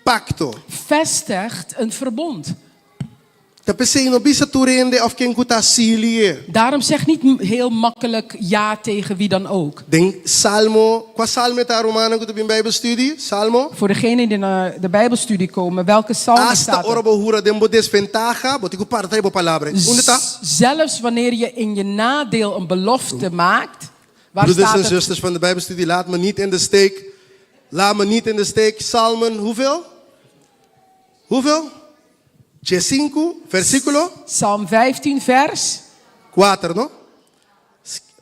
pacto. vestigt een verbond. Ta pensei no bisa turende of quem kuta silie. Daarom zeg niet heel makkelijk ja tegen wie dan ook. Den Salmo, qua Salmo ta Romano kuta bin Bijbelstudie, Salmo. Voor degenen die naar de Bijbelstudie komen, welke psalm Hasta staat er? orbo hura dembo desventaja, botiku parta ibo palavra. Onde ta? Zelfs wanneer je in je nadeel een belofte maakt, waar Broeders staat en het? zusters van de Bijbelstudie, laat me niet in de steek. Laat me niet in de steek. Salmen, hoeveel? Hoeveel? 5, versículo Psalm 15 vers. 4, no?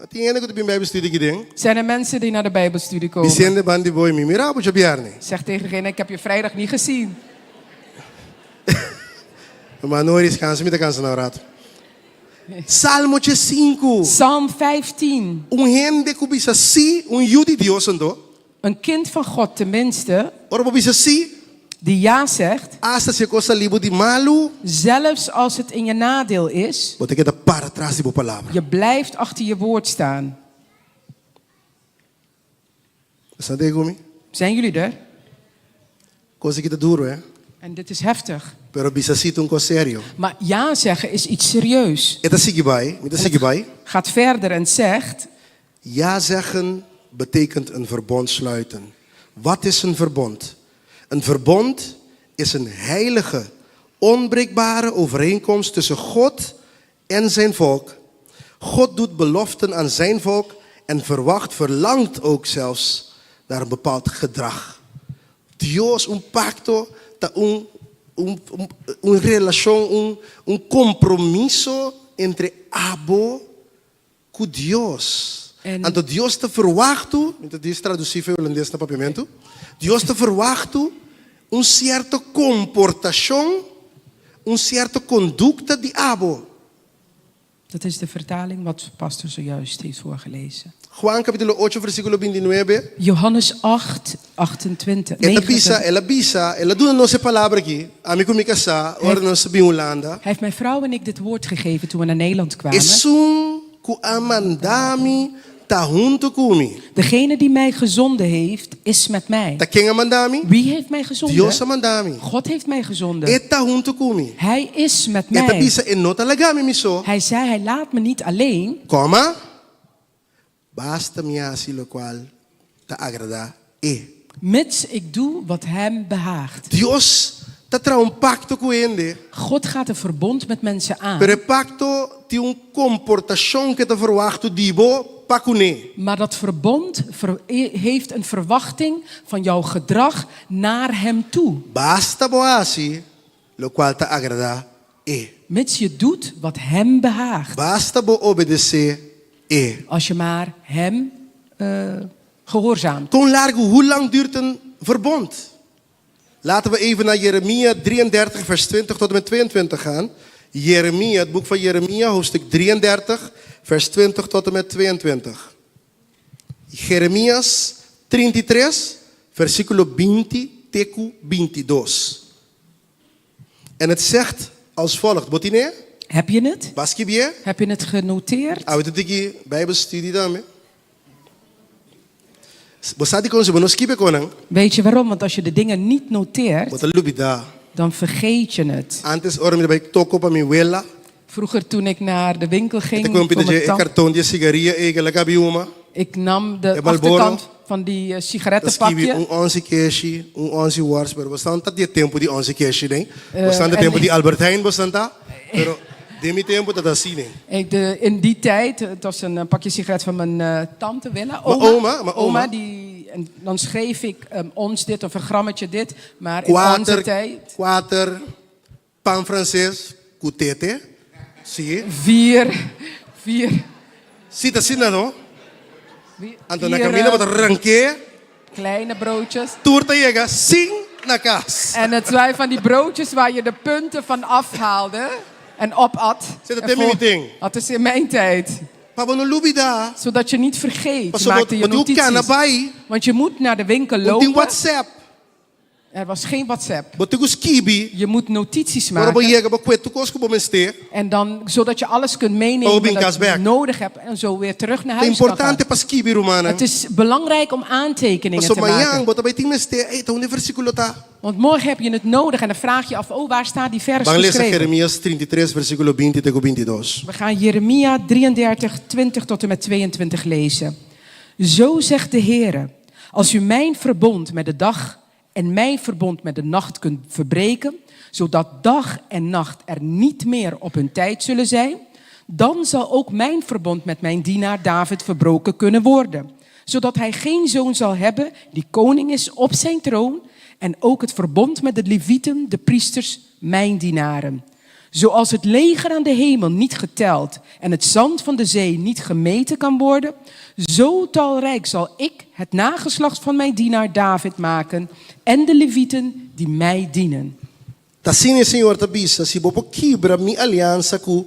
Tingene ko bin Bijbelstudie geding. Zijn er mensen die naar de Bijbelstudie komen? Vicente bandi boy mi mira bo chabiarne. Zeg tegen degene, ik heb je vrijdag niet gezien. Maar nooit gaan ze met de kansen nou raad. Salmo 5. Psalm 15. Gente que bisa si, judi Dios ando. Een kind van God tenminste, Orbo bisa si, die ja zegt, hasta se cosa libo di malu. zelfs als het in je nadeel is, Bote que ta para atrás di bo palavra. je blijft achter je woord staan. Sante gumi. Zijn jullie er? Cosa que ta duro, eh? En dit is heftig. Pero bisa si un cosa serio. Maar ja zeggen is iets serieus. Eta sigibai, mita sigibai. Gaat verder en zegt, Ja zeggen betekent een verbond sluiten. Wat is een verbond? Een verbond is een heilige, onbreekbare overeenkomst tussen God en zijn volk. God doet beloften aan zijn volk en verlangt ook zelfs naar een bepaald gedrag. Dios, un pacto, un relación, un compromiso entre abo com Dios. En- Anto Dios te verwacht, dit is traduzido em holandês no papiamento. Dios te verwacht un cierto comportación, un cierto conducta de abo. dat is de vertaling wat de pastor zojuist heeft voorgelezen. Juan capítulo 8 versículo 29. Johannes 8, 28. Ela bisa, ela duna nossa palavra aqui. Amigo me casa, ora nossa bem Holanda. Hij heeft mijn vrouw en ik dit woord gegeven toen we naar Nederland kwamen. Esum ku amandami ta junto kumi. Degene die mij gezonden heeft, is met mij. Ta quem amandami? Wie heeft mij gezonden? Dios amandami. God heeft mij gezonden. Eta junto kumi. Hij is met Eta mij. bisa enota lagami miso. Hij zei, hij laat me niet alleen, Coma? Basta me assim lo qual ta agrada mits ik doe wat hem behaagt. Dios ta tra un pacto com ele. God gaat een verbond met mensen aan. Pero el pacto tem comportação que te verwacht dibo pacune. Maar dat verbond heeft een verwachting van jouw gedrag naar hem toe. Basta boasi lo qual ta agrada Mits je doet wat hem behaagt. Basta bo obedecer Als je maar hem gehoorzaamt. Kon largo, hoe lang duurt een verbond? Laten we even naar Jeremia 33 vers 20 tot en met 22 gaan. Jeremia, het boek van Jeremia, hoofdstuk 33 vers 20 tot en met 22. Jeremias 33 versículo 20 tecu 22. En het zegt als volgt. Botine? Heb je het? Baskibie? Heb je het genoteerd? Awit tiki Bijbelstudie dame. Bosadi kon ze bonoskipe konang. Weet je waarom? Want als je de dingen niet noteert, Botalubida. dan vergeet je het. Antes ormi bij toko pa mi wela. Vroeger toen ik naar de winkel ging, Ik kom voor bij mijn de tand- karton die sigaria eigenlijk abiuma. ik nam de E Marlboro? achterkant van die Dat skibi sigarettenpakje. 11 keshi, 11 wars, pero bastante dat die tempo die 11 keshi nee. Bastante tempo die Albert Heijn bastante. Pero de mi tempo dat assim nee. In die tijd, het was een pakje sigaret van mijn tante Willa. Mijn oma. En dan schreef ik ons dit of een grammetje dit. Maar in onze tijd... Quater, pan francês, cutete. Zie. 4 Zie dat zien no? Antona Camila wat ranke. kleine broodjes. Toerta llega sing na kas. En het waren van die broodjes waar je de punten van afhaalde en opat. Zit dat En in mijn vol- ding? Dat is in mijn tijd. Papa no lubida. Zodat je niet vergeet. Pas Je maakte je wat doe kan notities. erbij? Want je moet naar de winkel Op die lopen. WhatsApp. Er was geen WhatsApp. Botigus kibi. Je moet notities Waarom maken. je hebt kwijt toekomst komen steken? En dan, zodat je alles kunt Oh, meenemen bin dat je kasberg. nodig hebt. En zo weer terug naar Het huis kan gaan. importante pas kibi romana. Het is belangrijk om aantekeningen So te maken. mayang, bota bij ting ste, hey, toon de versikulo ta. Want morgen heb je het nodig en dan vraag je af, oh, waar staat die vers Bang lees geschreven? Jeremias 33 versículo 20 tegen 22. We gaan Jeremia 33, 20 tot en met 22 lezen. Zo zegt de Heere, als u mijn verbond met de dag en mijn verbond met de nacht kunt verbreken, zodat dag en nacht er niet meer op hun tijd zullen zijn, dan zal ook mijn verbond met mijn dienaar David verbroken kunnen worden. Zodat hij geen zoon zal hebben die koning is op zijn troon en ook het verbond met de levieten, de priesters, mijn dienaren. Zoals het leger aan de hemel niet geteld en het zand van de zee niet gemeten kan worden, zo talrijk zal ik het nageslacht van mijn dienaar David maken en de levieten die mij dienen. Tasine Senhor tabisa, si bopo kibra mi aliança cu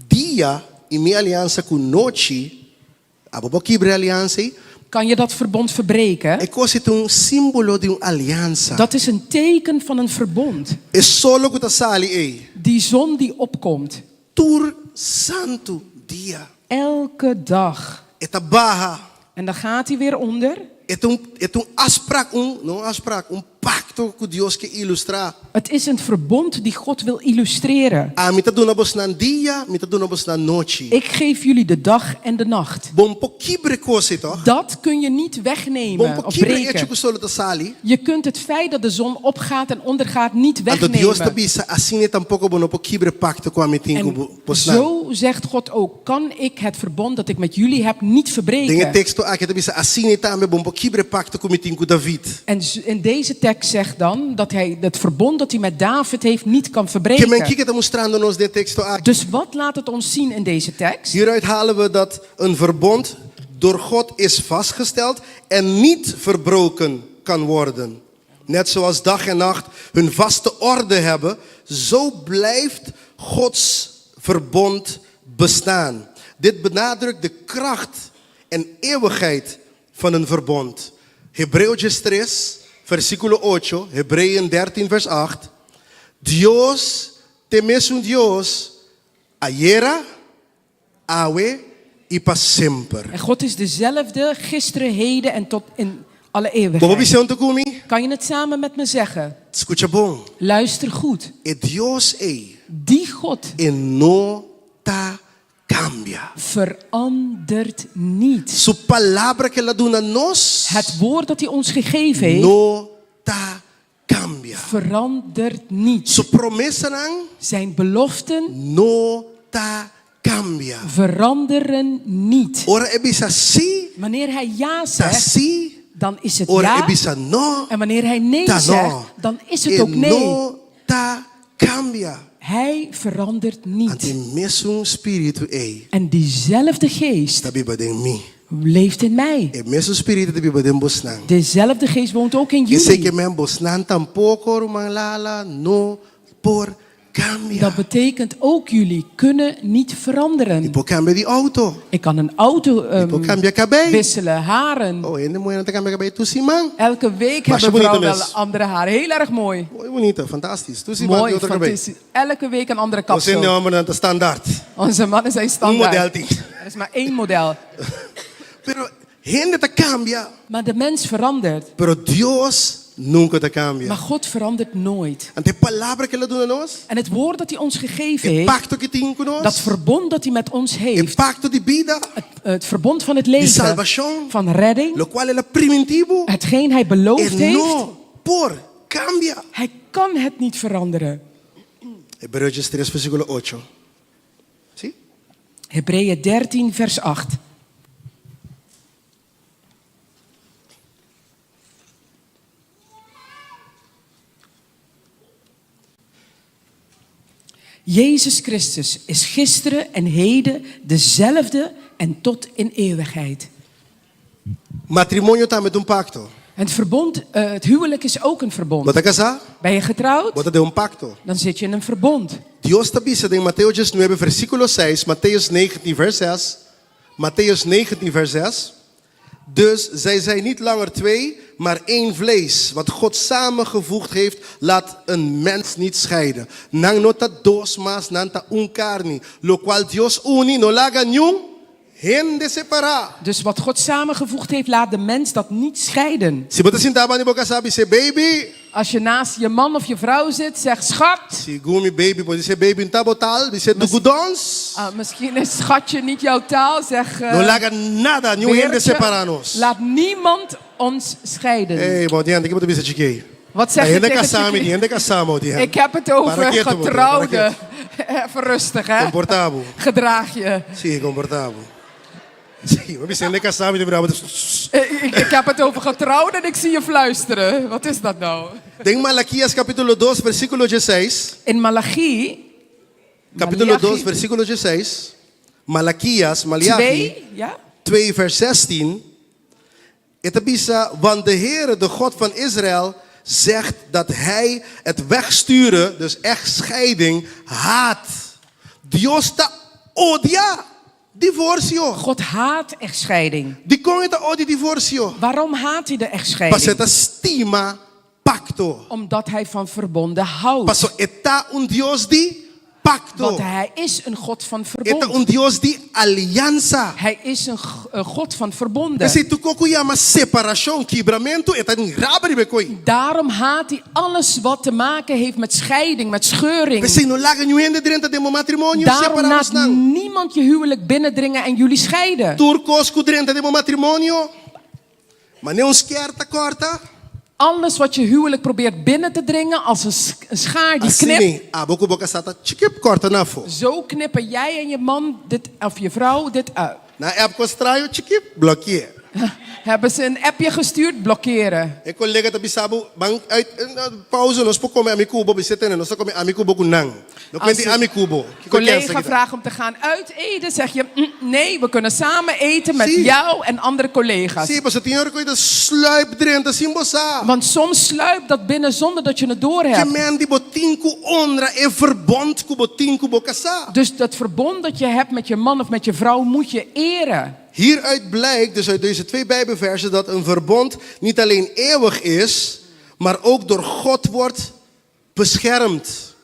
dia e mi aliança cu noite, a bopo kibra aliança, Kan je dat verbond verbreken? é quase um símbolo de aliança. Dat is een teken van een verbond. É solo que sali ei. Die zon die opkomt, Tur santo dia. elke dag. Eta barra. En dan gaat hij weer onder. É afspraak, não afspraak, pacto com Deus que ilustrar. Het is een verbond die God wil illustreren. A mita duna bos na dia, mita duna bos na noite. Ik geef jullie de dag en de nacht. Bom pokibre coisa, toch? Dat kun je niet Bom wegnemen of pokibre é breken. tipo solo sali. Je kunt het feit dat de zon opgaat en ondergaat niet Ando Deus wegnemen. tabisa, assim é tampouco bom pokibre pacto com a mitinho En bos na. zo zegt God ook, kan ik het verbond dat ik met jullie heb niet Tem verbreken. texto aqui tabisa, assim é também bom pokibre pacto com mitinho David. En in deze tekst zegt dan dat hij het verbond dat hij met David heeft niet kan Que men verbreken. kika está mostrando nos de texto aqui. Dus wat laat het ons zien in deze tekst? Hieruit halen we dat een verbond door God is vastgesteld en niet verbroken kan worden. Net zoals dag en nacht hun vaste orde hebben, zo blijft Gods verbond bestaan. Dit benadrukt de kracht en eeuwigheid van een verbond. Hebreeën 3, versículo 8, Hebreeën 13, vers 8. Dios, temes un Dios, ayer, hoy y para siempre. En God is dezelfde gisteren, heden en tot in alle Bobo eeuwigheid. visão tu kumi? Kan je het samen met me zeggen? Escucha bom. Luister goed. É Dios Die God e não tá cambia. verandert niet. Sua palavra que ela dona nós Het woord dat hij ons gegeven heeft, não tá cambia. verandert niet. Sua promessa não Zijn beloften tá cambia. veranderen niet. Ora é bisa sim, Wanneer hij ja tá zegt, sim. dan is het Ora é ja. bisa não, En wanneer hij nee tá zegt, não. dan is het E ook nee. não tá cambia. Hij verandert Ante niet. mesmo espírito En diezelfde geest está viva em mim. leeft in mij. É mesmo espírito está viva em Bosnan. Dezelfde geest woont ook in Eu sei que jullie. mijn Bosnan tampouco rumanglala no por cambia. Dat betekent ook jullie kunnen niet veranderen. Tipo cambia de auto. Ik kan een auto Tipo cambia cabelo. wisselen, haren. Oh, ainda mooi dat cambia cabelo tu simang. Elke week Maar ze hebben vrouwen bonito wel mes. andere haren. Heel erg mooi. Mooi bonito, fantastisch. Tu simang Mooi, de outro cabelo. fantastisch. Elke week een andere Você não kapsel. é uma standaard. Onze mannen zijn Um model standaard. tem. Er is maar één model. Pero gente te cambia, Maar de mens verandert. pero Dios nunca te cambia. Maar God verandert nooit. Ante palavra que ele dá a nós, En het woord dat hij ons gegeven o heeft, pacto que tem dat conosco, verbond dat hij met ons o heeft, pacto de vida, het verbond van het de leven, salvação, van redding, lo qual ele preventivo, hetgeen hij beloofd e heeft, não por cambia. hij kan het niet veranderen. Hebreeën 3, versículo 8. ¿Sí? Hebreeën 13, vers 8. Jezus Christus is gisteren en heden dezelfde en tot in eeuwigheid. Matrimônio está met pacto. Het verbond, het huwelijk is ook een verbond. Bota casar, Ben je getrouwd? bota de pacto. Dan zit je in een verbond. Deus está dizendo em Mateus 9, versículo 6, Mateus 19, vers 6. Mateus 19, vers 6. Dus zij zijn niet langer twee, maar één vlees. Wat God samengevoegd heeft, laat een mens niet scheiden. Nang nota dos mas nanta un carni. Lo cual Dios uni no laga nyung hende separa. Dus wat God samengevoegd heeft, laat de mens dat niet scheiden. Si bota sintaban ni boka sabi se baby. Als je naast je man of je vrouw zit, zeg schat. Si gumi baby, pode ser baby in tabotal, di se dugudons. Misschien is schatje niet jouw taal, zeg. No laga nada, nyung hende Beertje, separanos. laat niemand ons scheiden. Hey, mo diante, que boto bisa chiquei. Wat zeg je Hende tegen kasami, Chiqui? die hende kasamo, die Ik heb het over Paraketo, getrouwden. Even rustig, hè? Comportabo. Gedraag je. Si, comportabo. Si, mo bisa hende kasami, die bravo. Ik heb het over getrouwden en ik zie je fluisteren. Wat is dat nou? Denk Malaquias capítulo 2, versículo 16. In Malachi, Capítulo 2, versículo 16. Malaquias, Malachi 2, ja? 2, vers 16. Het bisa, want de Heere, de God van Israël, zegt dat hij het wegsturen, dus echtscheiding, haat. Dios ta odia divorcio. God haat echtscheiding. Die kon het odia divorcio. Waarom haat hij de echtscheiding? Paseta stima pacto. Omdat hij van verbonden houdt. Paso eta un Dios di pacto. Want hij is een God van Eta un verbond. Dios di alianza. Hij is een God van verbonden. Kasi tu koku yama separación, quebramento, eta ni rabri bekoi. Daarom haat hij alles wat te maken heeft met scheiding, met scheuring. Kasi no laga nuende drenta demo matrimonio Daarom separados laat nang. niemand je huwelijk binnendringen en jullie scheiden. Turcos ku drenta demo matrimonio. Mane un skierta corta. Alles wat je huwelijk probeert binnen te dringen als een schaar die knipt. Asini, aboku boka sata chikip corta nafo. Zo knippen jij en je man dit, of je vrouw dit uit. Na app kostrayo chikip blokkeer. Hebben ze een appje gestuurd? Blokkeren. E collega tabi sabu bang uit pauze nos po come amikubo biseten en nos come amikubo kunang. No kwenti Als amikubo. collega vraagt om te gaan uiteten, zeg je nee, we kunnen samen eten met Zie. jou en andere collega's. Si, paso tinyor ko ita sluip drenta simbosa. Want soms sluipt dat binnen zonder dat je het Que doorhebt. men di botinku honra e verbond ku botinku bokasa. Dus dat verbond dat je hebt met je man of met je vrouw moet je eren. Hieruit blijkt dus uit deze twee Bijbelversen dat een verbond niet alleen eeuwig is, maar ook door God wordt beschermd.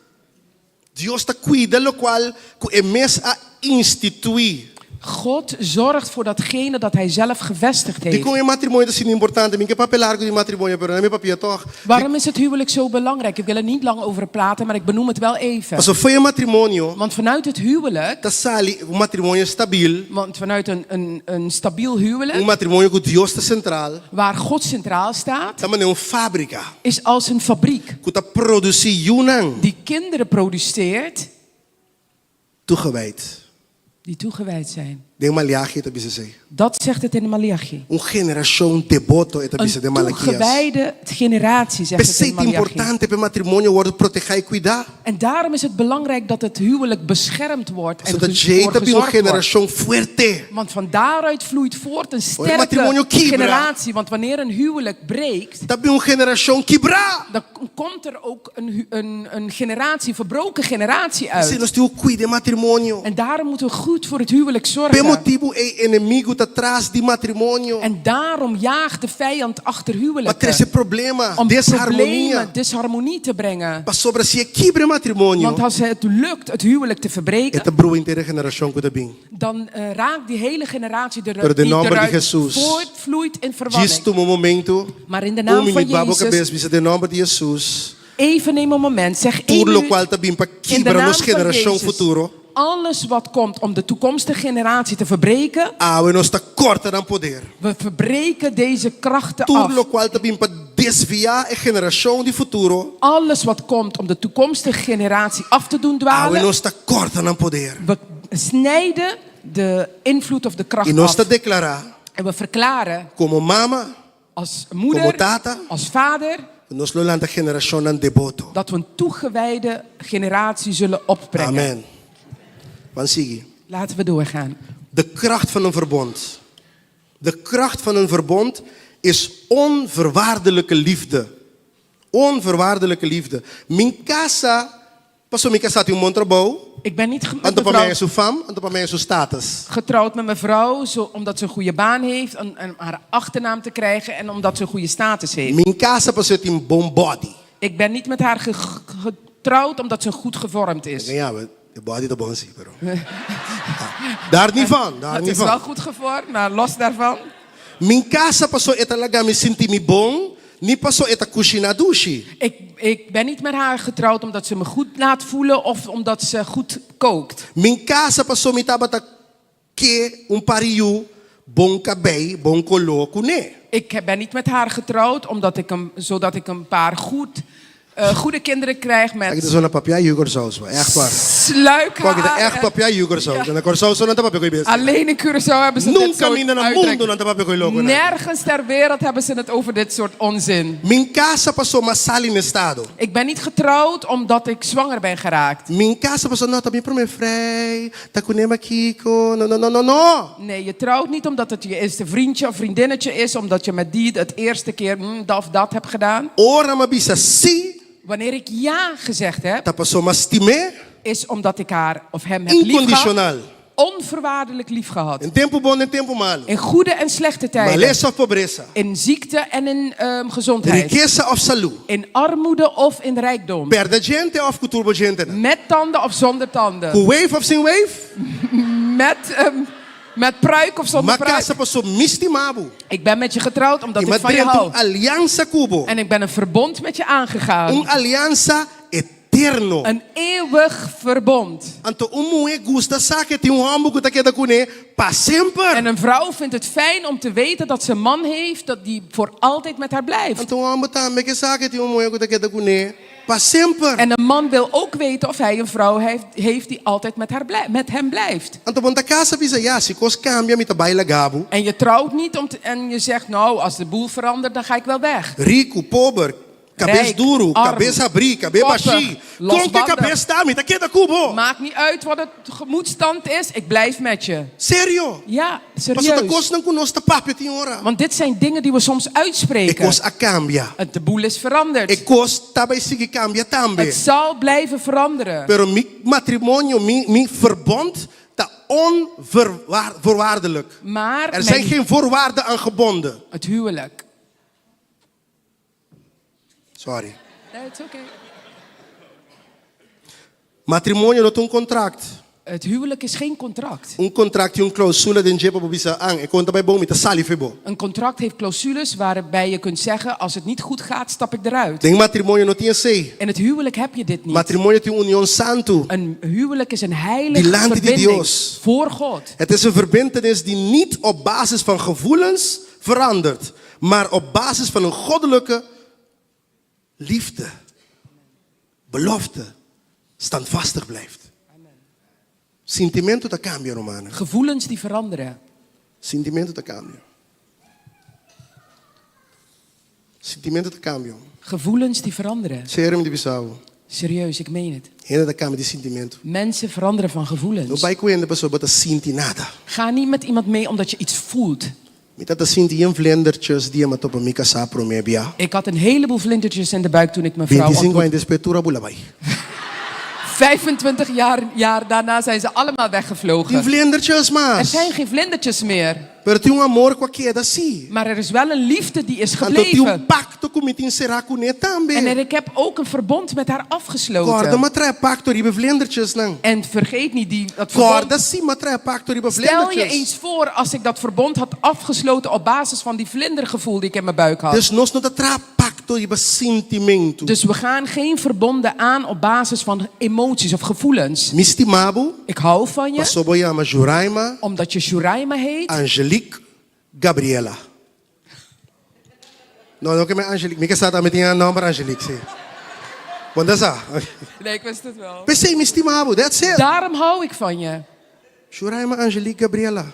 Dios ta cuida lo cual ku emes a institui. God zorgt voor datgene dat hij zelf gevestigd Di heeft. kung yung matrimonio is importante, minke papel largo di matrimonio pero na may papel toch. Waarom is het huwelijk zo belangrijk? Ik wil er niet lang over praten, maar ik benoem het wel even. Paso foi yung matrimonio, Want vanuit het huwelijk, ta sali un matrimonio stabil, want vanuit een stabiel un huwelijk, matrimonio ku Dios ta central, waar God centraal staat, ta man een fábrica. is als een fabriek Ku ta produci yunang die kinderen produceert toegewijd. die toegewijd zijn. De Malachi ta bisa say. Dat zegt het in de Malachi. Un generación devoto eta bisa de Een Malaquias. toegewijde generatie, zegt het in Peceita Malachi. importante pe matrimonio wordt proteger e cuidar. En daarom is het belangrijk dat het huwelijk beschermd wordt en Zodat voor jeita pe un gezorgd wordt. generación fuerte. Want van daaruit vloeit voort een matrimonio sterke quiebra. generatie. Want wanneer een huwelijk breekt, Tabi un generación quebrar. dan komt er ook een generatie, verbroken generatie Se uit. nós temos cuide matrimonio. En daarom moeten we goed voor het huwelijk Pe zorgen. motivo e inimigo tá atrás di matrimonio. En daarom jaagt de vijand achter Para huwelijken. trazer problema, Om desarmonia. problemen, disharmonie te brengen. Para sobre se quebre matrimonio. Want als het lukt het huwelijk te verbreken, Eta bro inteira generación que bem. dan raakt die hele generatie Pero de die nombre de eruit Jesus. voortvloeit in verwarring. Justo um momento. Maar in de naam van minuto babo Jezus, cabeça bisa de nome de Jesus. even neem een moment, zeg één Por lo minuut. qual também para In de quebrar naam nos van generación Jezus, futuro. alles wat komt om de toekomstige generatie te verbreken, Ah, nós está corta dan poder. we verbreken deze krachten Por lo af. qual também para desviar a generação de futuro. Alles wat komt om de toekomstige generatie af te doen Ah, dwalen, nós está corta dan poder. we snijden de invloed of de E kracht nós está af. declarar En we verklaren como mama, als como moeder, tata, als vader, nós lo landa generação dan devoto. dat we een toegewijde generatie zullen opbrengen. Amen. Want sige, Laten we doorgaan. de kracht van een verbond. De kracht van een verbond is onvoorwaardelijke liefde. Onvoorwaardelijke liefde. Min casa Paso mi casati un montrabou. Ik ben niet met Anto pa mevrouw mij su fam, anto pa mij su status. getrouwd met mijn vrouw omdat ze een goede baan heeft, en haar achternaam te krijgen en omdat ze een goede status heeft. Min casa paso in bon body. Ik ben niet met haar getrouwd omdat ze goed gevormd is. Ja, de body de bon si, pero. Daar niet van, daar Het niet is wel van. goed gevormd, maar los daarvan. Min casa paso etalaga mi sinti mi bon. Ni paso eta kushina dushi. Ik ben niet met haar getrouwd omdat ze me goed laat voelen of omdat ze goed kookt. Min casa paso mi tabata ke un pariu bon cabei, bon colo kune. Ik ben niet met haar getrouwd zodat ik een paar goede kinderen krijg Ik met zo'n papia yoghurtsaus, echt waar. sluikhaar. Kijk, echt papia yoghurtsaus. En dan corsaus zo naar de papia bezig. Alleen in Curaçao hebben ze dit Nunca soort minder naar uitdrukkingen. mundo naar de papia logo. Nergens ter wereld hebben ze het over dit soort onzin. Min casa paso masali in estado. Ik ben niet getrouwd omdat ik zwanger ben geraakt. Min casa paso no tabi pro me vrij. Takunema kiko. No. Nee, je trouwt niet omdat het je eerste vriendje of vriendinnetje is, omdat je met die het eerste keer dat of dat hebt gedaan. Ora mabisa si. Wanneer ik ja gezegd heb, Ta paso mastime. is omdat ik haar of hem heb liefgehad. Incondicional. Onvoorwaardelijk liefgehad. En tempo bon en tempo malo. In goede en slechte tijden. Maleza of pobreza. In ziekte en in gezondheid. Riqueza of salud. In armoede of in rijkdom. Perda gente of kuturbo gente. Met tanden of zonder tanden. Ku wave of sin wave. Met pruik of zonder pruik. Makasa paso misti mabu. Ik ben met je getrouwd omdat ik van je Imadrento hou. alianza kubo. En ik ben een verbond met je aangegaan. Un alianza eterno. Een eeuwig verbond. Anto umue gusta sake ti un homem que takeda kune pa sempre. En een vrouw vindt het fijn om te weten dat ze een man heeft dat die voor altijd met haar blijft. Anto un homem tambe que sake ti un moe que takeda kune pa sempre. En een man wil ook weten of hij een vrouw heeft die altijd met hem blijft. Anto bonta casa visa ja si kos cambia mi tabaila gabu. En je trouwt niet en je zegt nou als de boel verandert dan ga ik wel weg. Rico, pobre, cabeça Rijk, duro, arm, cabeça abri, cabeça koppig, baixi. Com que losbandig. cabeça tá mi takeda kubo. Maakt niet uit wat het gemoedstand is, ik blijf met je. Sério? Ja, Paso ta serieus. kos nang kunos ta papio ti ora. Want dit zijn dingen die we soms E uitspreken. kos a cambia. De boel is veranderd. E kos tabai sigi cambia tambe. Het zal blijven veranderen. Pero mi matrimonio, mi verbond, ta onvoorwaardelijk. Maar Er zijn geen voorwaarden aan gebonden. het huwelijk. Sorry. Nee, het is oké. Matrimonio not un contract. Het huwelijk is geen contract. Un contract e un clausula den jepa bobisa ang. E conta bij bomi ta sali febo. Een contract heeft clausules waarbij je kunt zeggen als het niet goed gaat, stap ik eruit. Den matrimonio no tinha sei. In het huwelijk heb je dit niet. Matrimonio tem union santo. Een huwelijk is een heilige Delante de verbinding Dios. voor God. Het is een verbintenis die niet op basis van gevoelens verandert, maar op basis van een goddelijke liefde, belofte, standvastig blijft. Sentimento da cambia, Romana. Gevoelens die veranderen. Sentimento da cambia. Sentimento da cambia. Gevoelens die veranderen. Serum de Bissau. Serieus, ik meen het. Ainda da cambia de sentimento. Mensen veranderen van No gevoelens. vai com a pessoa bota senti nada. Ga niet met iemand mee omdat je iets voelt. Me tata senti een vlendertjes die ma topa mika sa promebia. Ik had een heleboel vlindertjes in de buik toen ik mijn vrouw 25 ontmoette. anos de espetura bulabai. 25 jaar daarna zijn ze allemaal Die weggevlogen. vlendertjes Er mas. zijn geen vlindertjes meer. Pero tem um amor com a queda assim. Maar er is wel een liefde die is Então tem gebleven. pacto com me será com ne En também. ik heb ook een verbond met haar Corda afgesloten. ma trai pacto ribe vlendertjes nang. En vergeet niet dat Corda verbond. sim ma trai pacto ribe Stel je vlendertjes. eens voor als ik dat verbond had afgesloten op basis van die vlindergevoel die ik in mijn buik had. Dus nós não trai pacto ribe sentimento. Dus we gaan geen verbonden aan op basis van emoties of gevoelens. Mistimabo, Ik hou van je, Pasoboyama Juraima, omdat je Shuraima heet. Angelique Gabriela. Não que me Angelique. Me que sa também tinha nome Angelique, sim. Bom, dat is dat. Nee, ik wist het wel. Pensei mistimabo, that's it. Daarom hou ik van je. Juraima Angelique Gabriela.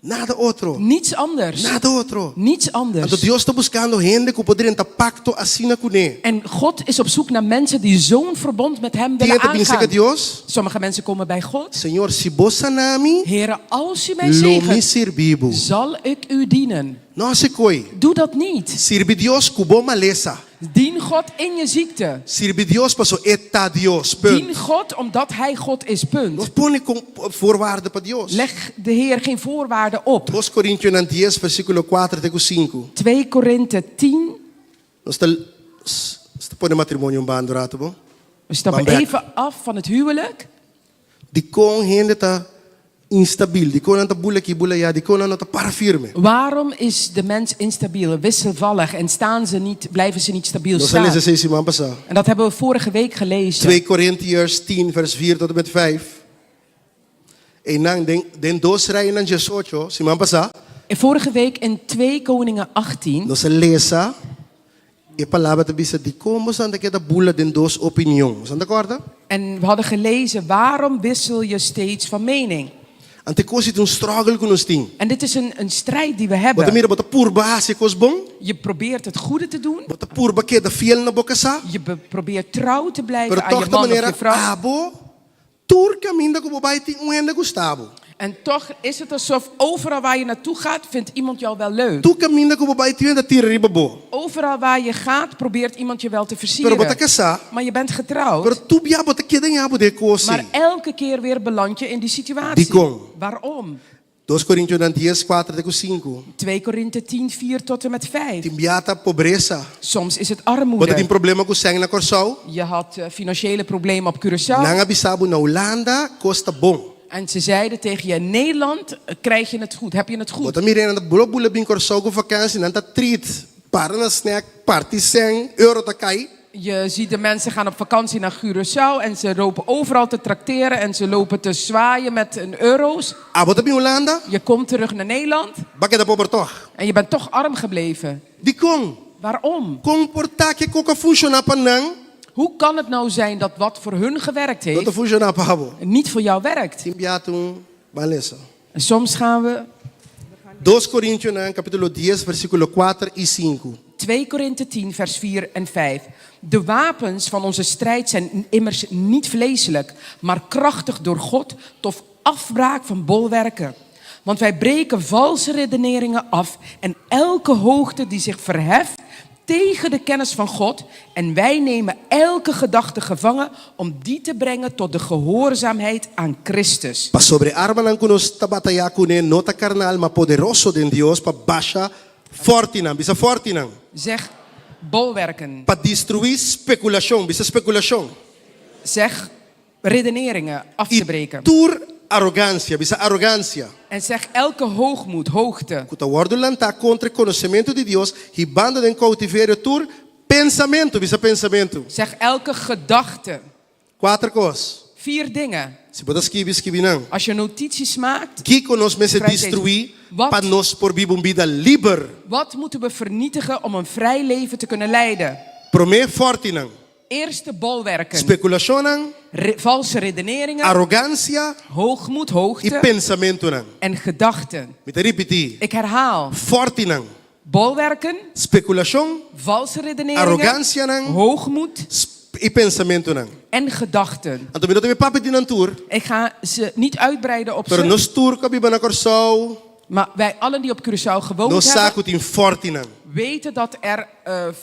Nada outro. Niets anders. Nada outro. Niets Então anders. Deus está buscando gente que poderia ter pacto assim com ele. En God is op zoek naar mensen die zo'n verbond met hem Tinha willen te pensar que aangaan. Deus, Sommige mensen komen bij God. Senhor, se você nami, Heren, als u mij lo me zegent, servibo. zal ik u dienen. Não se coi. Doe dat niet. Sirve Deus com boa maleza. Dien God in je ziekte. Sirve Dios paso eta Dios. Punt. Dien God omdat Hij God is. Nos Punt. pone voorwaarden para Dios. Leg de Heer geen voorwaarden op. 2 Coríntios 10 versículo 4 até 5. 2 Korinthe 10. Nós está pone matrimônio bando rato bom. We stappen Bamberg. even af van het huwelijk. Die kon hende ta instabiel. Die kon aan ta bula ki bula ja. Die kon aan ta para firme. Waarom is de mens instabiel, wisselvallig en blijven ze niet stabiel Nós staan? lemos essa semana passada. En dat hebben we vorige week gelezen. 2 Coríntios 10 vers 4 tot en met 5. En dan den dos rijden naar Jesucho, semana passada. En vorige week in 2 Koningen 18 Nós lesa e palavra te bisa di como santa que da bula den dos opinião. Santa corda? en we hadden gelezen waarom wissel je steeds van mening? Ante cosi un struggle con nos ting. En dit is een strijd die we Bota hebben. mira bota purba hasi cos bom. Je probeert het goede te doen. Bota purba que da fiel na boca sa. Je probeert trouw te blijven Pero aan je toch de man of maneira je vrouw. abo turca minda como vai ti uenda Gustavo. En toch is het alsof overal waar je naartoe gaat, vindt iemand jou wel leuk. Tu caminda como vai ti uenda tira riba bo. Overal waar je gaat, probeert iemand je wel te Pero bota versieren. casa. Maar je bent getrouwd. Pero tu bia bota que den abo de cosi. Maar elke keer weer beland je in die situatie. Dikong. Waarom? 2 Coríntios 10 4 até 5. 2 Korinthe 10, 4 tot en met 5. Timbiata pobreza. Soms is het Bota tem armoede. problema com sangue na corsau. Je had financiële problemen op Curaçao. Nanga bisabu na Holanda costa bom. En ze zeiden tegen je, in Nederland krijg je het goed, heb je het goed. Bota mirena na bulabula bin corsau com vakantie nanta treat. Para na snack party sang euro ta kai. Je ziet de mensen gaan op vakantie naar Curaçao en ze lopen overal te trakteren en ze lopen te zwaaien met een euro's. Bota bin Holanda. Je komt terug naar Nederland Bakka da pober toch. en je bent toch arm gebleven. Di kong. Waarom? Comportar que coca funciona pa nang. Hoe kan het nou zijn dat wat voor hun gewerkt Dota heeft, funciona pa habo. niet voor jou werkt? Timbiatu balesa. En soms gaan we 2 Coríntios capítulo 10 versículo 4 e 5. 2 Korinthe 10, vers 4 en 5. De wapens van onze strijd zijn immers niet vleeselijk, maar krachtig door God tot afbraak van bolwerken. Want wij breken valse redeneringen af en elke hoogte die zich verheft tegen de kennis van God. En wij nemen elke gedachte gevangen om die te brengen tot de gehoorzaamheid aan Christus. Pa sobre arma lang kunos tabataya kune nota carnal ma poderoso den Dios pa basha fortinang. Bisa fortinang. Zeg bolwerken. Pa destruir speculação. Bisa speculação. Zeg redeneringen af te breken. Tur arrogância. Bisa arrogância. En zeg elke hoogmoed, hoogte. Kuta wardo lanta contra conhecimento de Dios. Hibanda den cautiverio tur pensamento. Bisa pensamento. Zeg elke gedachte. 4 coisas. 4 dingen. Se botas skibi nang. Als je notities maakt, Que conosce me se Schrijf deze. destruir Wat? pa nos por viver vida liber. wat moeten we vernietigen om een vrij leven te kunnen leiden? Prome fortinang. Eerste bolwerken. Speculação Valse redeneringen, arrogância hoogmoed, e hoogte pensamento nang. en gedachten. Me te repetir. Ik herhaal. Fortinang. Bolwerken, Speculação, valse redeneringen, arrogância nang hoogmoed e pensamento nang. en gedachten. Anto me papi di tour. Ik ga ze niet uitbreiden op Pero ze, nos tour ka biba na Corsau. maar wij allen die op Curaçao gewoond Nos hebben, saco tin fortinang. weten dat er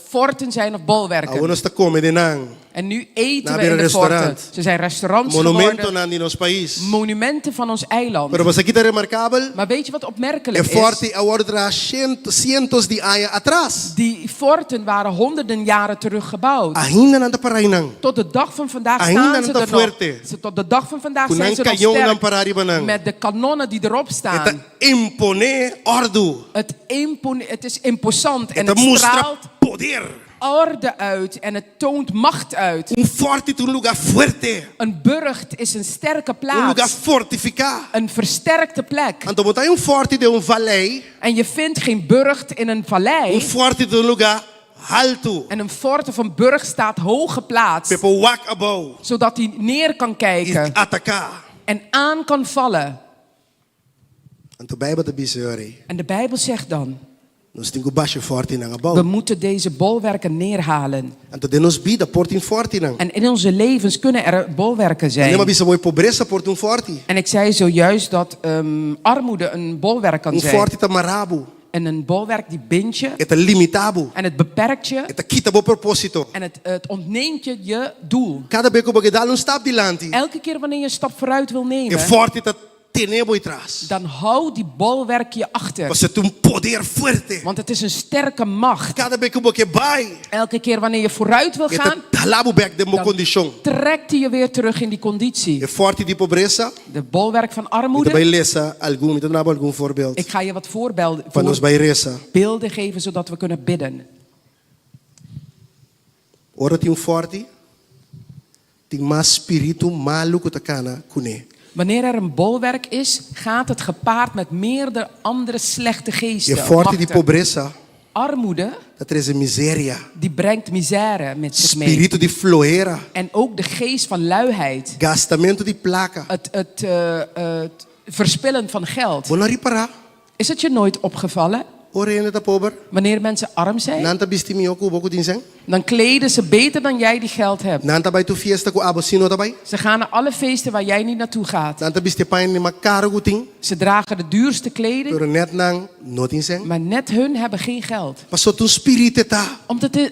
forten zijn of bolwerken. Awo nos ta come de nang. En nu eten Na we in weer de een forten. restaurant. Ze zijn restaurants Monumento geworden, nang di nos país. monumenten van ons eiland. Pero basta kita remarcável. Maar weet je wat E opmerkelijk is? forte awardra cientos de anos atrás. Die forten waren honderden jaren terug gebouwd. Ainda nanda parainang. Tot de dag van vandaag Ainda staan ze nanda er nog. fuerte. Tot de dag van vandaag zijn Kunang ze nog kayong nang sterk. parari banang. Met de kanonnen die erop staan. Eta impone ordo. Het is imposant en Eta het mostra straalt poder. orde uit en het toont macht uit. Forte is lugar fuerte. Een burcht is een sterke Lugar plaats. fortificado. Een versterkte plek. Anto botar forte de vallei. En je vindt geen burcht in een vallei. Forte de lugar alto. En een fort of een burcht staat hoog geplaatst. People walk above. Zodat hij neer kan Is kijken atacar. en aan kan vallen. Anto Bijbel de bisori. En de Bijbel zegt dan, Nos tingo baixo forte nang we above. moeten deze bolwerken neerhalen. Anto de nos vida portin forte nang. En in onze levens kunnen er bolwerken Nema zijn. bisa moi pobreza portin forte. En ik zei zojuist dat armoede een bolwerk kan zijn. Forte ta marabu. En een bolwerk die bindt je Eta limitabo. en het beperkt je Eta quitabo propósito. en het ontneemt je je doel. Cada vez que você dá um stap dilante, Elke keer wanneer je een stap vooruit wil é nemen, forte tá tenebo e trás. dan hou die bolwerk je achter. Você tem poder forte. Want het is een sterke macht. Cada vez que você vai, Elke keer wanneer je vooruit wil gaan, eta talabo back de mo Dan- condition. trekt hij je weer terug in die conditie. É forte de pobreza. De bolwerk van Então vai armoede. lesa algum, então dá algum voorbeeld. Ik ga je wat Para nós vai reza. voorbeelden geven, zodat we kunnen bidden. Ora tem forte. Tem mais espírito malo que takana kune. Wanneer er een bolwerk is, gaat het gepaard met meerdere andere slechte É geesten. forte de machten. pobreza. Armoede, Dat er is een miséria. die brengt misère met zich mee. Espírito de floeira. En ook de geest van luiheid. Gastamento de placa. Het verspillen van geld. Vou não reparar. Is het je nooit opgevallen? Ora ainda tá pobre. Wanneer mensen arm zijn, Nanta bistimi ook boku dinsen. dan kleden ze beter dan jij die geld hebt. Nanta bij tu fiesta ku abo sino tabay. Ze gaan naar alle feesten waar jij niet naartoe gaat. Nanta bisti pain ni makaro guting. Ze dragen de duurste kleding, Pero net nang no dinsen. maar net hun hebben geen geld. Passo tu spirito ta.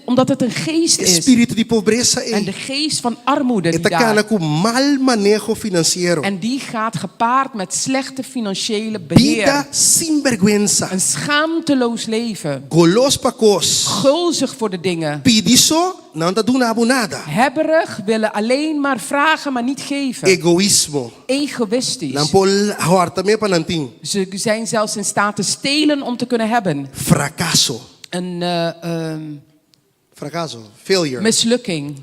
Omdat het een geest is. Espírito de pobreza En de é. geest van armoede die Eta kana daar. ku mal manejo financeiro. En die gaat gepaard met slechte financiële beheer. Vida sin vergüenza. Een schaamteloos leven. Golos pacos. Gulzig voor de dingen. Pidiso, não tá dando abo nada. Hebberig, willen alleen maar vragen, maar niet geven. Egoísmo. Egoïstisch. Não pode horta me panantin. Ze zijn zelfs in staat te stelen om te kunnen hebben. Fracasso. Een Fracasso. Failure. mislukking.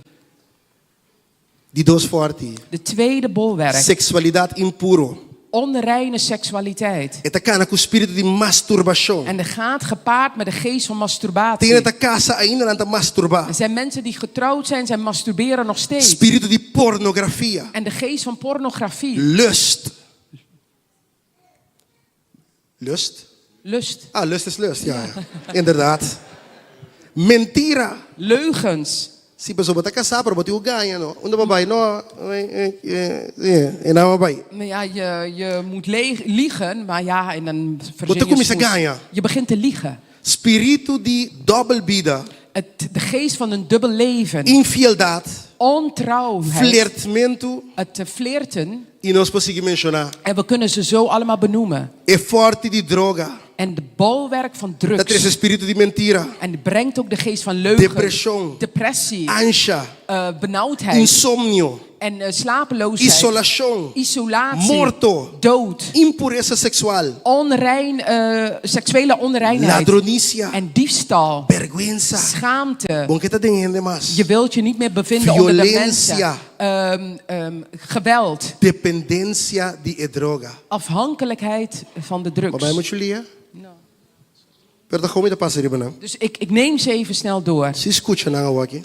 De dos forte. De tweede bolwerk. Sexualidade impuro. Onreine seksualiteit. Eta kana com espírito de masturbação. En dat gaat gepaard met de geest van masturbatie. Tem esta casa ainda não tá masturbar. Er zijn mensen die getrouwd zijn, zij masturberen nog steeds. Espírito de pornografia. En de geest van pornografie. Lust. Lust? Lust. Ah, lust is lust, ja. Inderdaad. Mentira. Leugens. Se a pessoa está casada, para botar o ganha, não. Onde vai, não. E não vai. Nou ja, je moet liegen, maar ja, in een Wat kom je te verzinsels- ganha? Je begint te liegen. Espírito de double vida. De geest van een dubbel leven. Infieldade. Ontrouwheid. Flertamento. Het flirten. E nós conseguimos mencionar. En we kunnen ze zo allemaal benoemen. É forte de droga. En de bolwerk van Dat er is drugs. espírito de mentira. En het brengt ook de geest van leugen. Depressão. Depressie. Ancha. Benauwdheid. Insomnio. En slapeloosheid. Isolação. Isolatie. Morto. Dood. Impureza sexual. Seksuele onreinheid. Ladronícia. En diefstal. Vergüenza. Schaamte. Bom que tá tendo mais. Je wilt je niet meer bevinden onder de Violencia. mensen. Geweld. Dependência de droga. Afhankelijkheid van de Maar bij drugs. moet je leren? Pero como é passar riba não? Dus ik neem ze even snel door. Se escuta não aqui.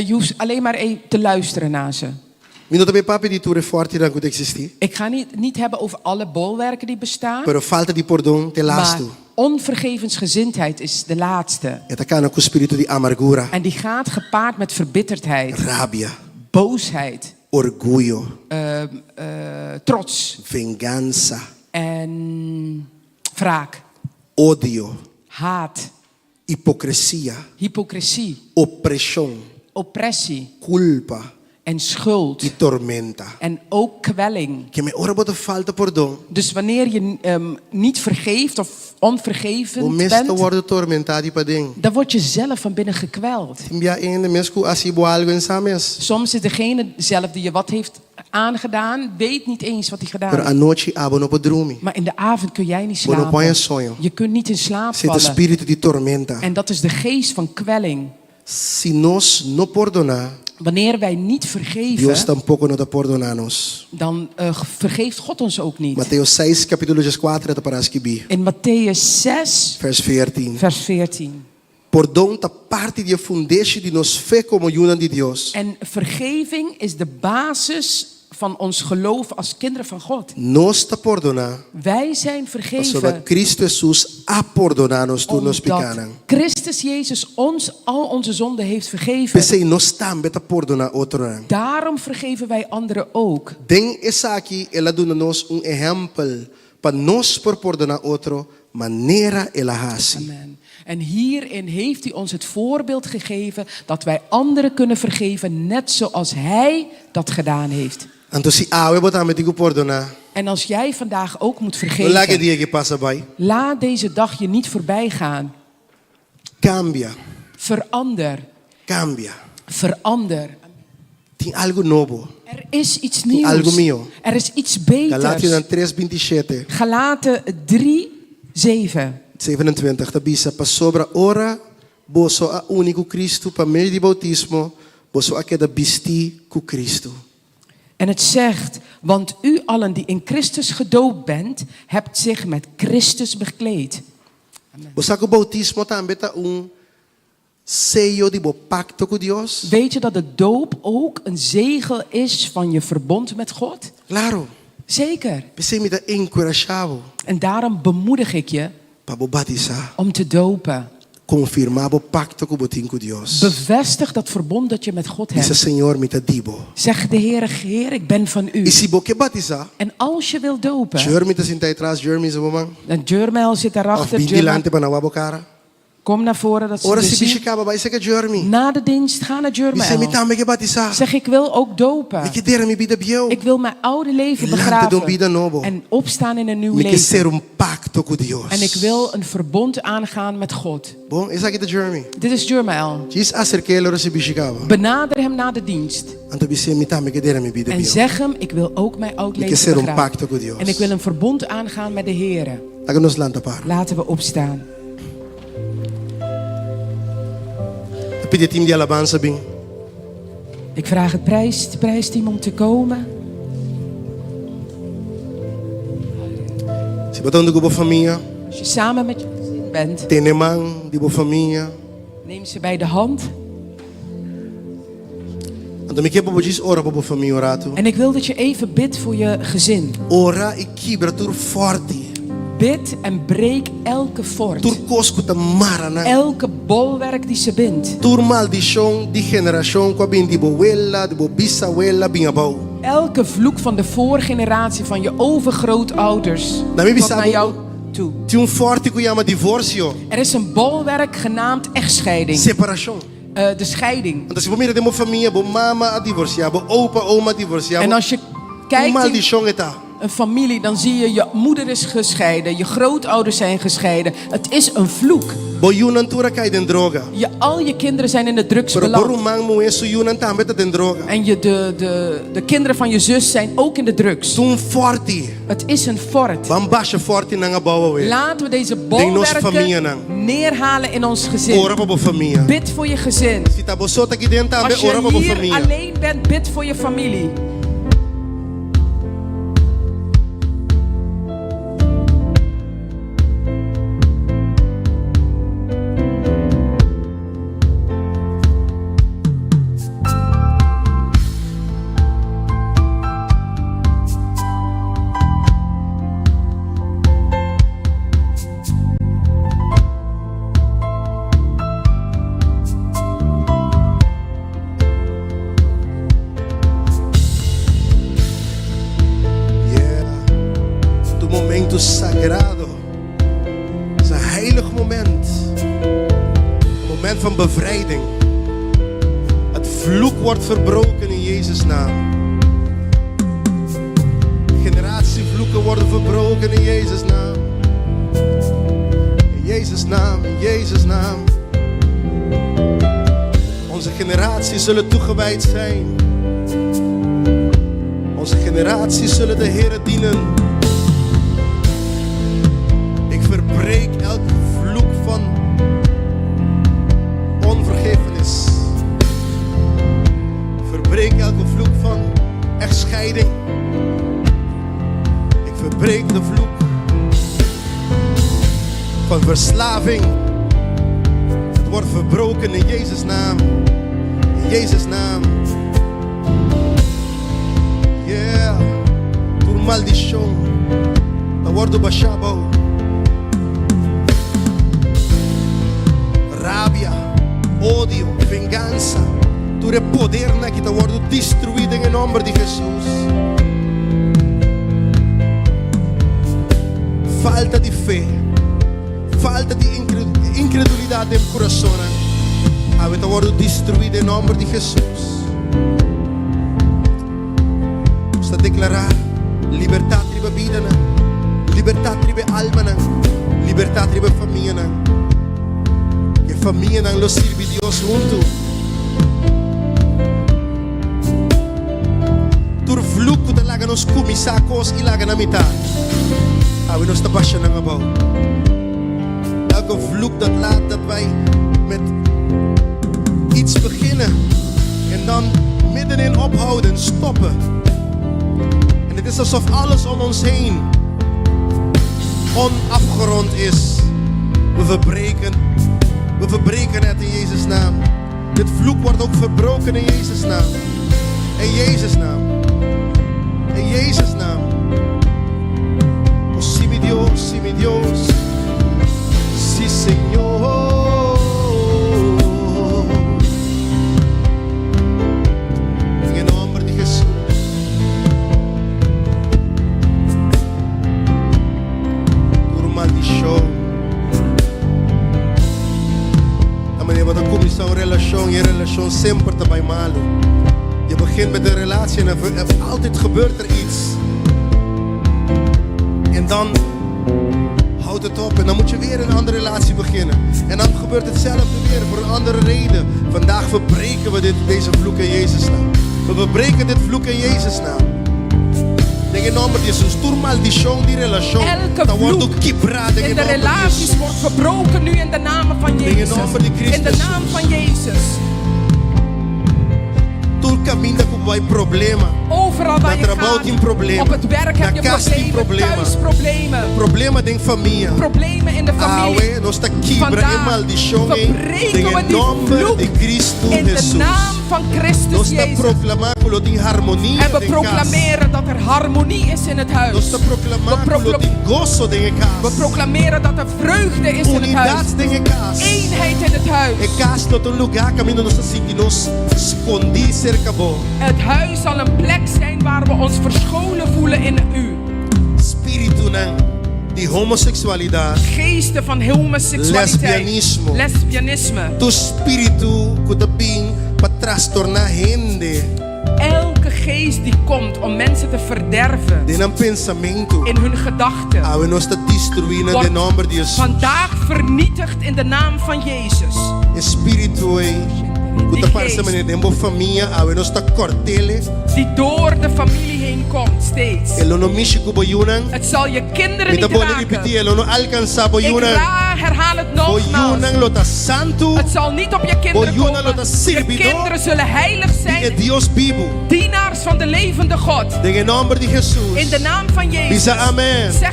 Je hoeft alleen maar even te luisteren naar ze. Minuto também papo de tudo forte não que existir. Ik ga niet hebben over alle bolwerken die bestaan. Pero falta de perdão te Maar lasto. onvergevensgezindheid is de laatste. É tá com espírito de amargura, En die gaat gepaard met verbitterdheid, rabia, boosheid, orgulho, trots vingança, en wraak, ódio, haat, hipocrisia, hypocrisie, opressão, oppressie culpa en schuld. e tormenta. En ook kwelling. Que me ora bota falta perdão. Dus wanneer je niet vergeeft of O onvergevend mestre bent, wordt tormentado para dentro. dan word je zelf van binnen gekweld. Timbia ainda mesmo assim algo em sames. Soms is degene zelf die je wat heeft aangedaan, weet niet eens wat hij gedaan Pero a heeft. noite abo não pode dormir. Maar in de avond kun jij niet Quando põe slapen. sonho. Je kunt niet in slaap Se o vallen. espírito de tormenta. En dat is de geest van kwelling. Se nós não perdonar, Wanneer wij niet Deus vergeven, tampouco não está perdonar-nos. dan vergeeft God ons ook niet. Mateus 6, capítulo 4, é para escrever. In Matthäus 6, Vers 14. vers 14. Perdão está parte de fundeixe de nos fé como união de Deus. En vergeving is de basis van ons geloof als kinderen van God. Nós está perdonar. Wij zijn Zodat vergeven Cristo Jesus a perdonar-nos tudo nos omdat pecados. Christus Jezus ons al onze zonden heeft vergeven. Pensei, nós também está perdonar outro. Daarom vergeven wij anderen ook. Den essa aqui, ela dá-nos exemplo para nos por perdonar otro manera elahasi. Amen. En hierin heeft hij ons het voorbeeld gegeven dat wij anderen kunnen vergeven, net zoals hij dat gedaan heeft. Então se awe botar me digo perdonar. En als jij vandaag ook moet Não laat vergeven, dia que passa by. laat deze dag je niet voorbij gaan. Cambia, Verander. cambia. Verander. Tem algo novo. Er is iets Algo nieuws. mio. Er is iets Galatians beters. 3:27. Galaten 3:7. 27, da bisa pa sobra ora, boso a único Cristo pa meio de bautismo, boso a queda bisti cu Cristo. En het zegt, want u allen die in Christus gedoopt bent, hebt zich met Christus bekleed. Bosa cu bautismo também tá sello de bo pacto com Deus. Weet je dat de doop ook een zegel is van je verbond met God? Claro, Zeker. você me dá encorajado En daarom bemoedig ik je para bo batizar, om te dopen. confirmar bo pacto com botin com Deus. Bevestig dat verbond dat je met God Dice hebt. Senhor, me tá dibo. Zeg de Heer, ik ben van u. E se bo que batizar, En als je wil dopen, Senhor me tá sentado atrás, Jeremy zo man. en Jermel zit Of daarachter, bem Jermel, dilante para na wabo cara. kom naar voren dat ze Ora je se zien. bicho acaba, vai ser que Jeremy. Na de dienst, ga naar Dice me Jermel. também que batizar. Zeg, ik wil ook dopen. Me que dera me vida bio. Ik wil mijn oude leven Lante de vida begraven novo. en opstaan in een nieuw Me que ser leven. pacto com Deus. En ik wil een verbond aangaan met God. Bom, esse aqui é Jeremy. Dit is Jermel. Diz acerquei ele se bicho acaba. Benader hem na de dienst. Então você me também que dera me vida En bio. zeg hem, ik wil ook mijn oud Me que leven ser begraven. pacto com Deus. En ik wil een verbond aangaan met de Heer. Aga nos lanta par. Laten we opstaan. Pedir time de alabança bem. Ik vraag het prijsteam om te komen. Se botando com boa família, Als je samen met je gezin bent, tem irmão de boa família. neem ze bij de hand. Então me que boa diz ora boa família orato. En ik wil dat je even bidt voor je gezin. Ora e quebra tur forte. Bid en breek elke fort. Tur cosco ta marana. Elke bolwerk die ze bindt. Tur maldição de geração com a bem de boa de boa bisabuela bem abau. Elke vloek van de voorgeneratie van je overgrootouders. Nou, wie tot sabe- naar jou toe. Tem forte que chama divórcio, Er is een bolwerk genaamd echtscheiding. separação. De scheiding. Então se você mira de uma família, boa mama a divorciar, boa opa oma a divorciar. En als je Uma kijkt in maldição está. een familie, dan zie je je moeder is gescheiden. Je grootouders zijn gescheiden. Het is een vloek. Boa yunantura cai den droga. Al je kinderen zijn in de drugs Pero beland. por man mo eso yunan também tá den droga. En de kinderen van je zus zijn ook in de drugs. Tum forte. Het is een fort. Van baixa forte na bouwa we. Laten we deze nossa família, bolwerken neerhalen in ons gezin. Ora para boa família. Bid voor je gezin. Se tá bosota aqui dentro também Als ora para je boa hier família. alleen bent, bid voor je familie. Momento sagrado. Het is een heilig moment. Een moment van bevrijding. Het vloek wordt verbroken in Jezus' naam. Generatievloeken worden verbroken in Jezus' naam. In Jezus' naam, in Jezus' naam. Onze generaties zullen toegewijd zijn. Onze generaties zullen de Heer dienen. Verbreek elke vloek van onvergevenis. Verbreek elke vloek van echtscheiding. Ik verbreek de vloek van verslaving. Het wordt verbroken in Jezus' naam. In Jezus' naam. Yeah. Door maldición. Dat wordt bashabo. Rabia, odio, vingança, tudo é poder que está sendo destruído em nome de Jesus. falta de fe, falta de incredulidad en el corazón, a ver, worden destruido en nombre de Jesús. Vamos a declarar libertad ribe vida, libertad ribe alma, libertad ribe familia. Que familia lo sirve Dios junto. Tur vloek dat lagen ons kumisakos ilagan na mitad. We nos tabasya ng abaw. Elke vloek dat laat dat wij met iets beginnen en dan middenin ophouden, stoppen. En het is alsof alles om ons heen onafgerond is. We verbreken het in Jezus' naam. Dit vloek wordt ook verbroken in Jezus' naam. In Jezus' naam. In Jezus' naam. Oh, sí mi Dios, sí Señor. En el nombre de Jesús. Door maldición. Wanneer we dan komen in zo'n relatie, je relatie sempre te bij malo. Je begint met een relatie en altijd gebeurt er iets. En dan houdt het op en dan moet je weer een andere relatie beginnen. En dan gebeurt hetzelfde weer voor een andere reden. Vandaag verbreken we deze vloek in Jezus' naam. We verbreken dit vloek in Jezus' naam. En in nombre de Jesús, tu maldición die relatie. Elke vloek in de relaties wordt verbroken nu in de naam van Jezus. In de naam van Jezus. Overal waar je gaat, op het werk heb je problemen, thuisproblemen, problemen in familie, problemen in de familie. Vandaag verbreken we die vloek in de naam van Christus Jezus. En we proclameren dat er harmonie is in het huis. We proclameren dat er vreugde is in het huis. Eenheid in het huis. Het huis zal een plek zijn waar we ons verscholen voelen in u. Die homoseksualiteit, geesten van homoseksualiteit, lesbianisme, tu spiritu kutabing patrastorna gente. Elke geest die komt om mensen te verderven in hun gedachten, wordt vandaag vernietigd in de naam van Jezus. Die door de familie heen komt steeds. Het zal je kinderen niet raken. Ik herhaal het nogmaals. Het zal niet op je kinderen komen. Je kinderen zullen heilig zijn. Dienaars van de levende God. In de naam van Jezus. Zeg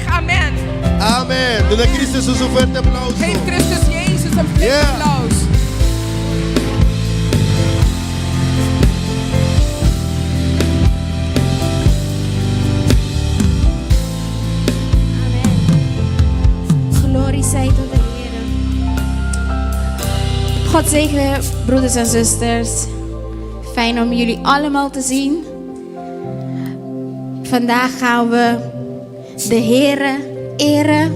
amen. Amen. Geef Christus Jezus een flink applaus. Glorie zij tot de Heer. God zegen, broeders en zusters. Fijn om jullie allemaal te zien. Vandaag gaan we de Heer eren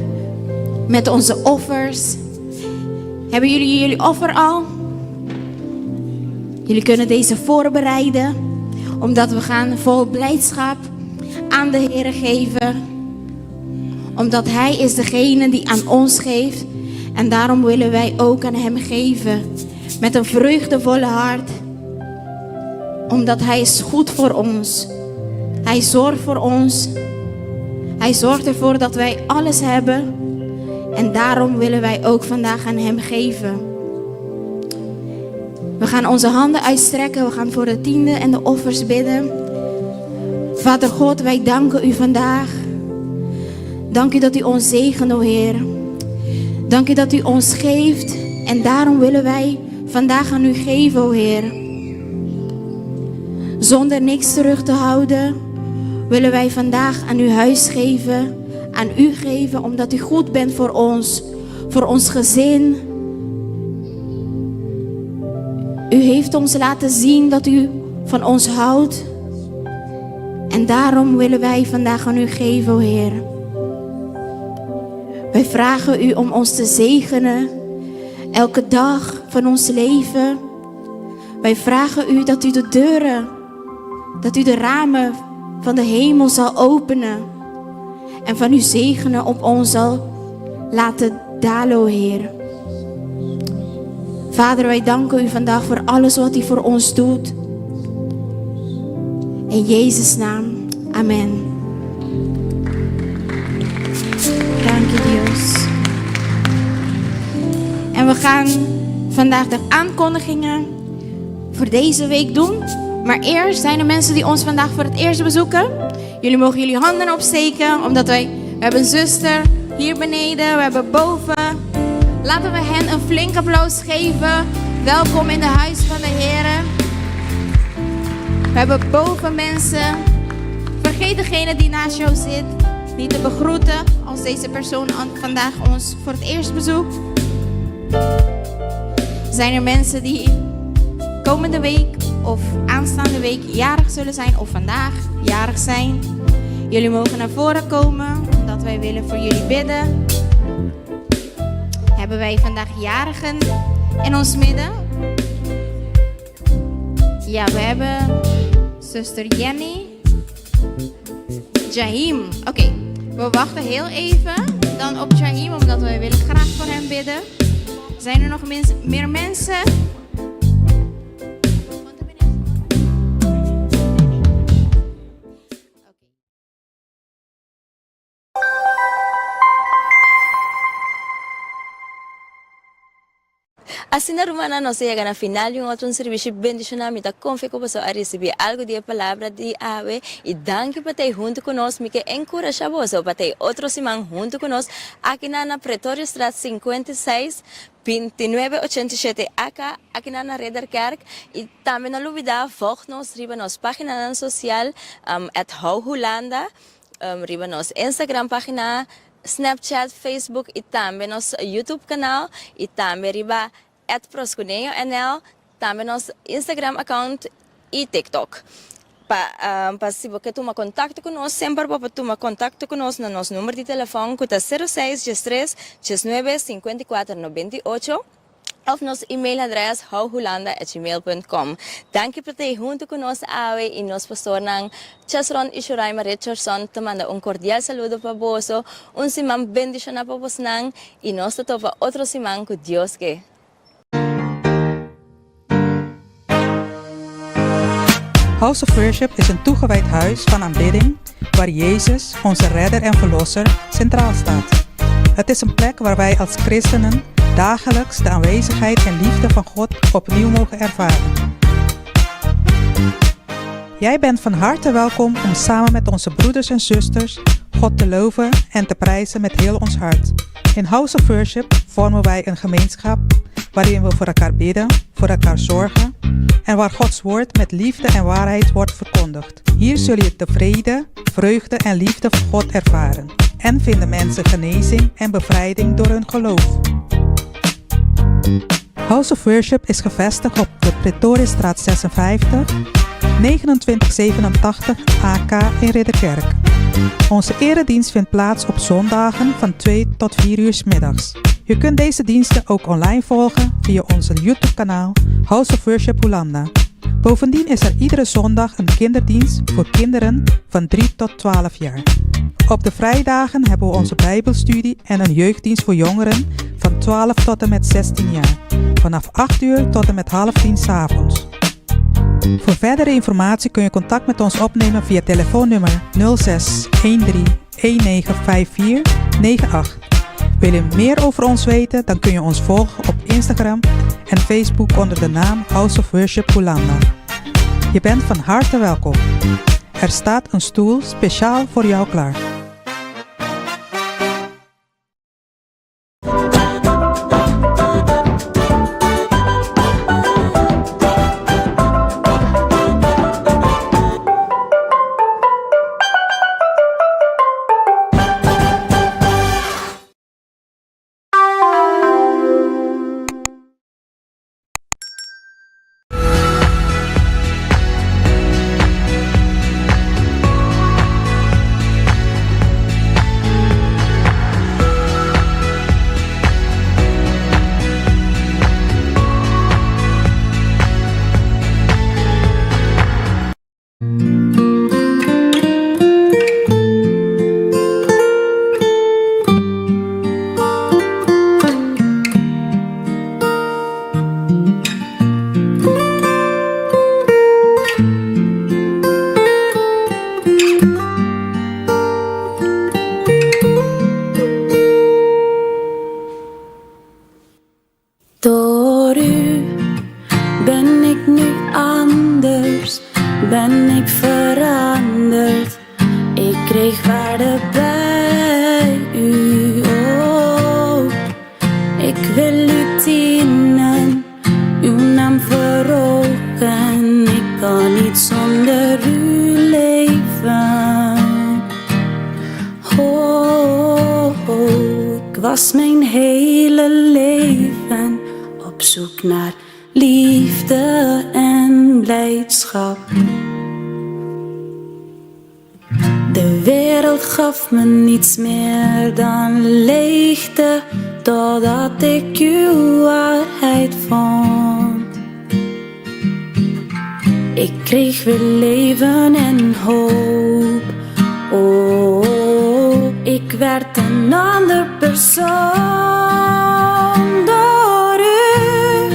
met onze offers. Hebben jullie offer al? Jullie kunnen deze voorbereiden, omdat we gaan vol blijdschap aan de Heer geven. Omdat Hij is degene die aan ons geeft. En daarom willen wij ook aan Hem geven. Met een vreugdevolle hart. Omdat Hij is goed voor ons. Hij zorgt voor ons. Hij zorgt ervoor dat wij alles hebben. En daarom willen wij ook vandaag aan Hem geven. We gaan onze handen uitstrekken. We gaan voor de tiende en de offers bidden. Vader God, wij danken U vandaag. Dank U dat U ons zegent, o Heer. Dank U dat U ons geeft. En daarom willen wij vandaag aan U geven, o Heer. Zonder niks terug te houden, willen wij vandaag aan Uw huis geven. Aan U geven, omdat U goed bent voor ons gezin. U heeft ons laten zien dat U van ons houdt. En daarom willen wij vandaag aan U geven, o Heer. Wij vragen u om ons te zegenen, elke dag van ons leven. Wij vragen u dat u de deuren, dat u de ramen van de hemel zal openen. En van uw zegenen op ons zal laten dalen, o Heer. Vader, wij danken u vandaag voor alles wat u voor ons doet. In Jezus' naam, amen. Dank je, Dios. En we gaan vandaag de aankondigingen voor deze week doen. Maar eerst zijn er mensen die ons vandaag voor het eerst bezoeken. Jullie mogen jullie handen opsteken, omdat we hebben een zuster hier beneden, we hebben boven. Laten we hen een flink applaus geven. Welkom in de huis van de Heer. We hebben boven mensen. Vergeet degene die naast jou zit niet te begroeten als deze persoon vandaag ons voor het eerst bezoekt. Zijn er mensen die komende week of aanstaande week jarig zullen zijn of vandaag jarig zijn? Jullie mogen naar voren komen, omdat wij willen voor jullie bidden. Hebben wij vandaag jarigen in ons midden? Ja, we hebben zuster Jenny. Jahim. Oké, we wachten heel even dan op Jahim, omdat wij willen graag voor hem bidden. Zijn er nog meer mensen? Assim na Romana nos llega na final yung otro servicio bendicionamento confío que a recibir algo de palabra de ave y danke patay junto con nos mi que encorajamos patay otro simán junto con nos aquí na Pretoria Straat 56 2987 acá aquí na Redderkerk y también no olvidar volg nos riba nos página social @HouHolanda riba nos Instagram página Snapchat, Facebook y también nos YouTube canal y también riba @proskuneo.nl, também nosso Instagram account e TikTok. Para se você tomar contato conosco, sempre para tomar contato conosco no nosso número de telefone, que é 0663 69 54 98. Of nosso e-mail adres houholanda@gmail.com. Dank je por ter junto conosco ave e nos pastor nang Chesron e Shuraima Richardson te manda cordial saludo para vos, simam bendición para vos nang e nos te topa outro simam que Dios que. House of Worship is een toegewijd huis van aanbidding waar Jezus, onze redder en verlosser, centraal staat. Het is een plek waar wij als christenen dagelijks de aanwezigheid en liefde van God opnieuw mogen ervaren. Jij bent van harte welkom om samen met onze broeders en zusters God te loven en te prijzen met heel ons hart. In House of Worship vormen wij een gemeenschap waarin we voor elkaar bidden, voor elkaar zorgen en waar Gods woord met liefde en waarheid wordt verkondigd. Hier zul je de vrede, vreugde en liefde van God ervaren. En vinden mensen genezing en bevrijding door hun geloof. House of Worship is gevestigd op de Pretoriastraat 56, 2987 AK in Ridderkerk. Onze eredienst vindt plaats op zondagen van 2 tot 4 uur 's middags. Je kunt deze diensten ook online volgen via onze YouTube-kanaal House of Worship Hollanda. Bovendien is er iedere zondag een kinderdienst voor kinderen van 3 tot 12 jaar. Op de vrijdagen hebben we onze Bijbelstudie en een jeugddienst voor jongeren van 12 tot en met 16 jaar. Vanaf 8 uur tot en met 9:30 's avonds. Voor verdere informatie kun je contact met ons opnemen via telefoonnummer 06 13 1954 98. Wil je meer over ons weten, dan kun je ons volgen op Instagram en Facebook onder de naam House of Worship Hollanda. Je bent van harte welkom. Er staat een stoel speciaal voor jou klaar. was mijn hele leven op zoek naar liefde en blijdschap. De wereld gaf me niets meer dan leegte, totdat ik uw waarheid vond. Ik kreeg weer leven en hoop. Oh, ik werd een ander persoon. Door u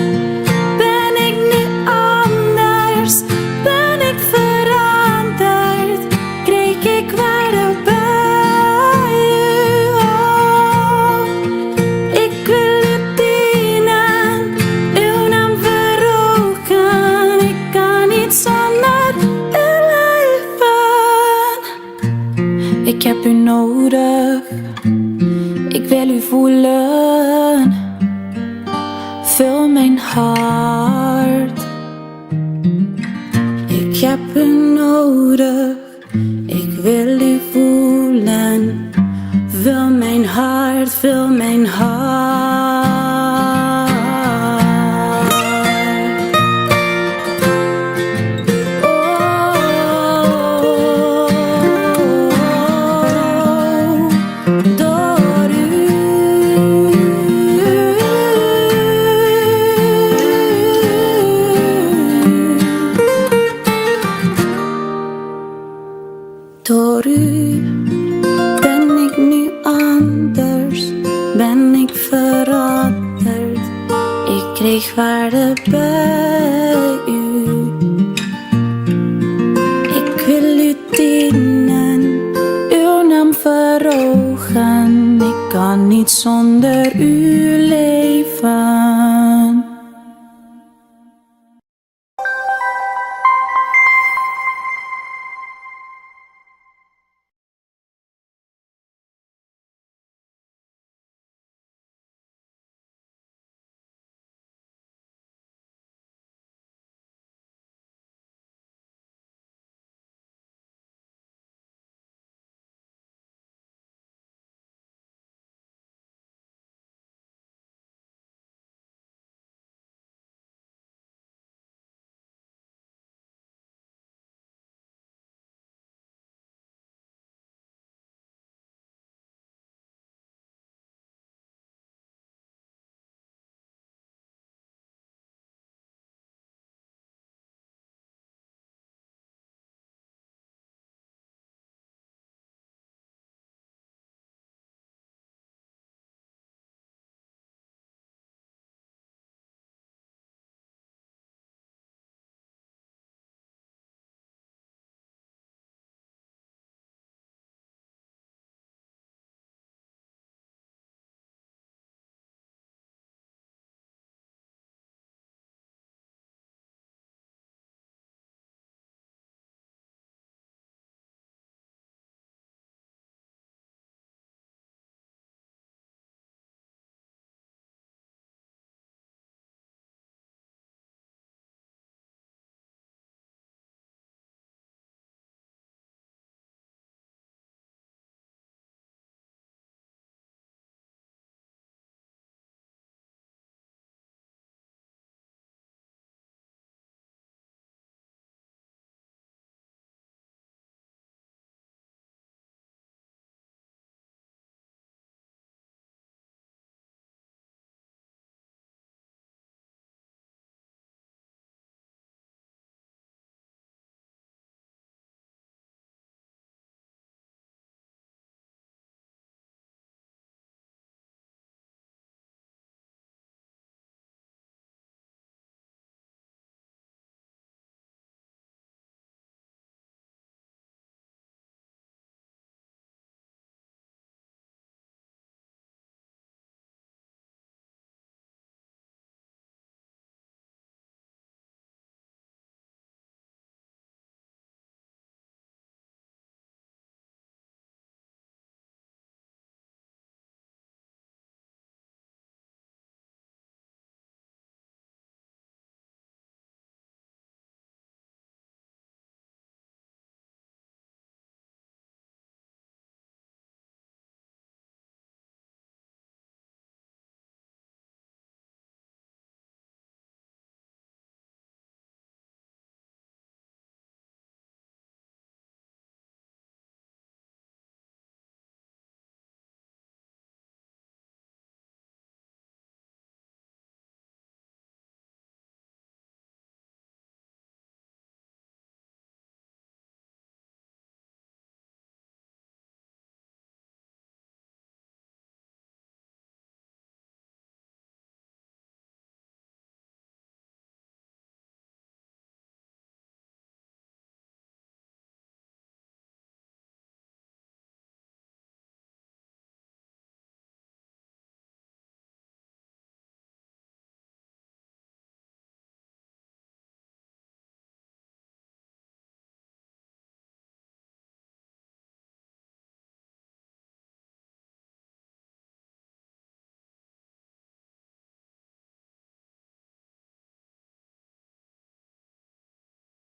ben ik nu anders, ben ik veranderd, kreeg ik waarde bij u. Oh, ik wil u dienen, uw naam verhogen, ik kan niet zonder u leven. Ik heb u nodig, ik wil u voelen. Vul mijn hart. Ik heb u nodig, ik wil u voelen. Vul mijn hart, vul mijn hart. Door u. Door u ben ik nu anders, ben ik veranderd. Ik kreeg waarde bij u. Ik wil u dienen, uw naam verhogen. Ik kan niet zonder u leven.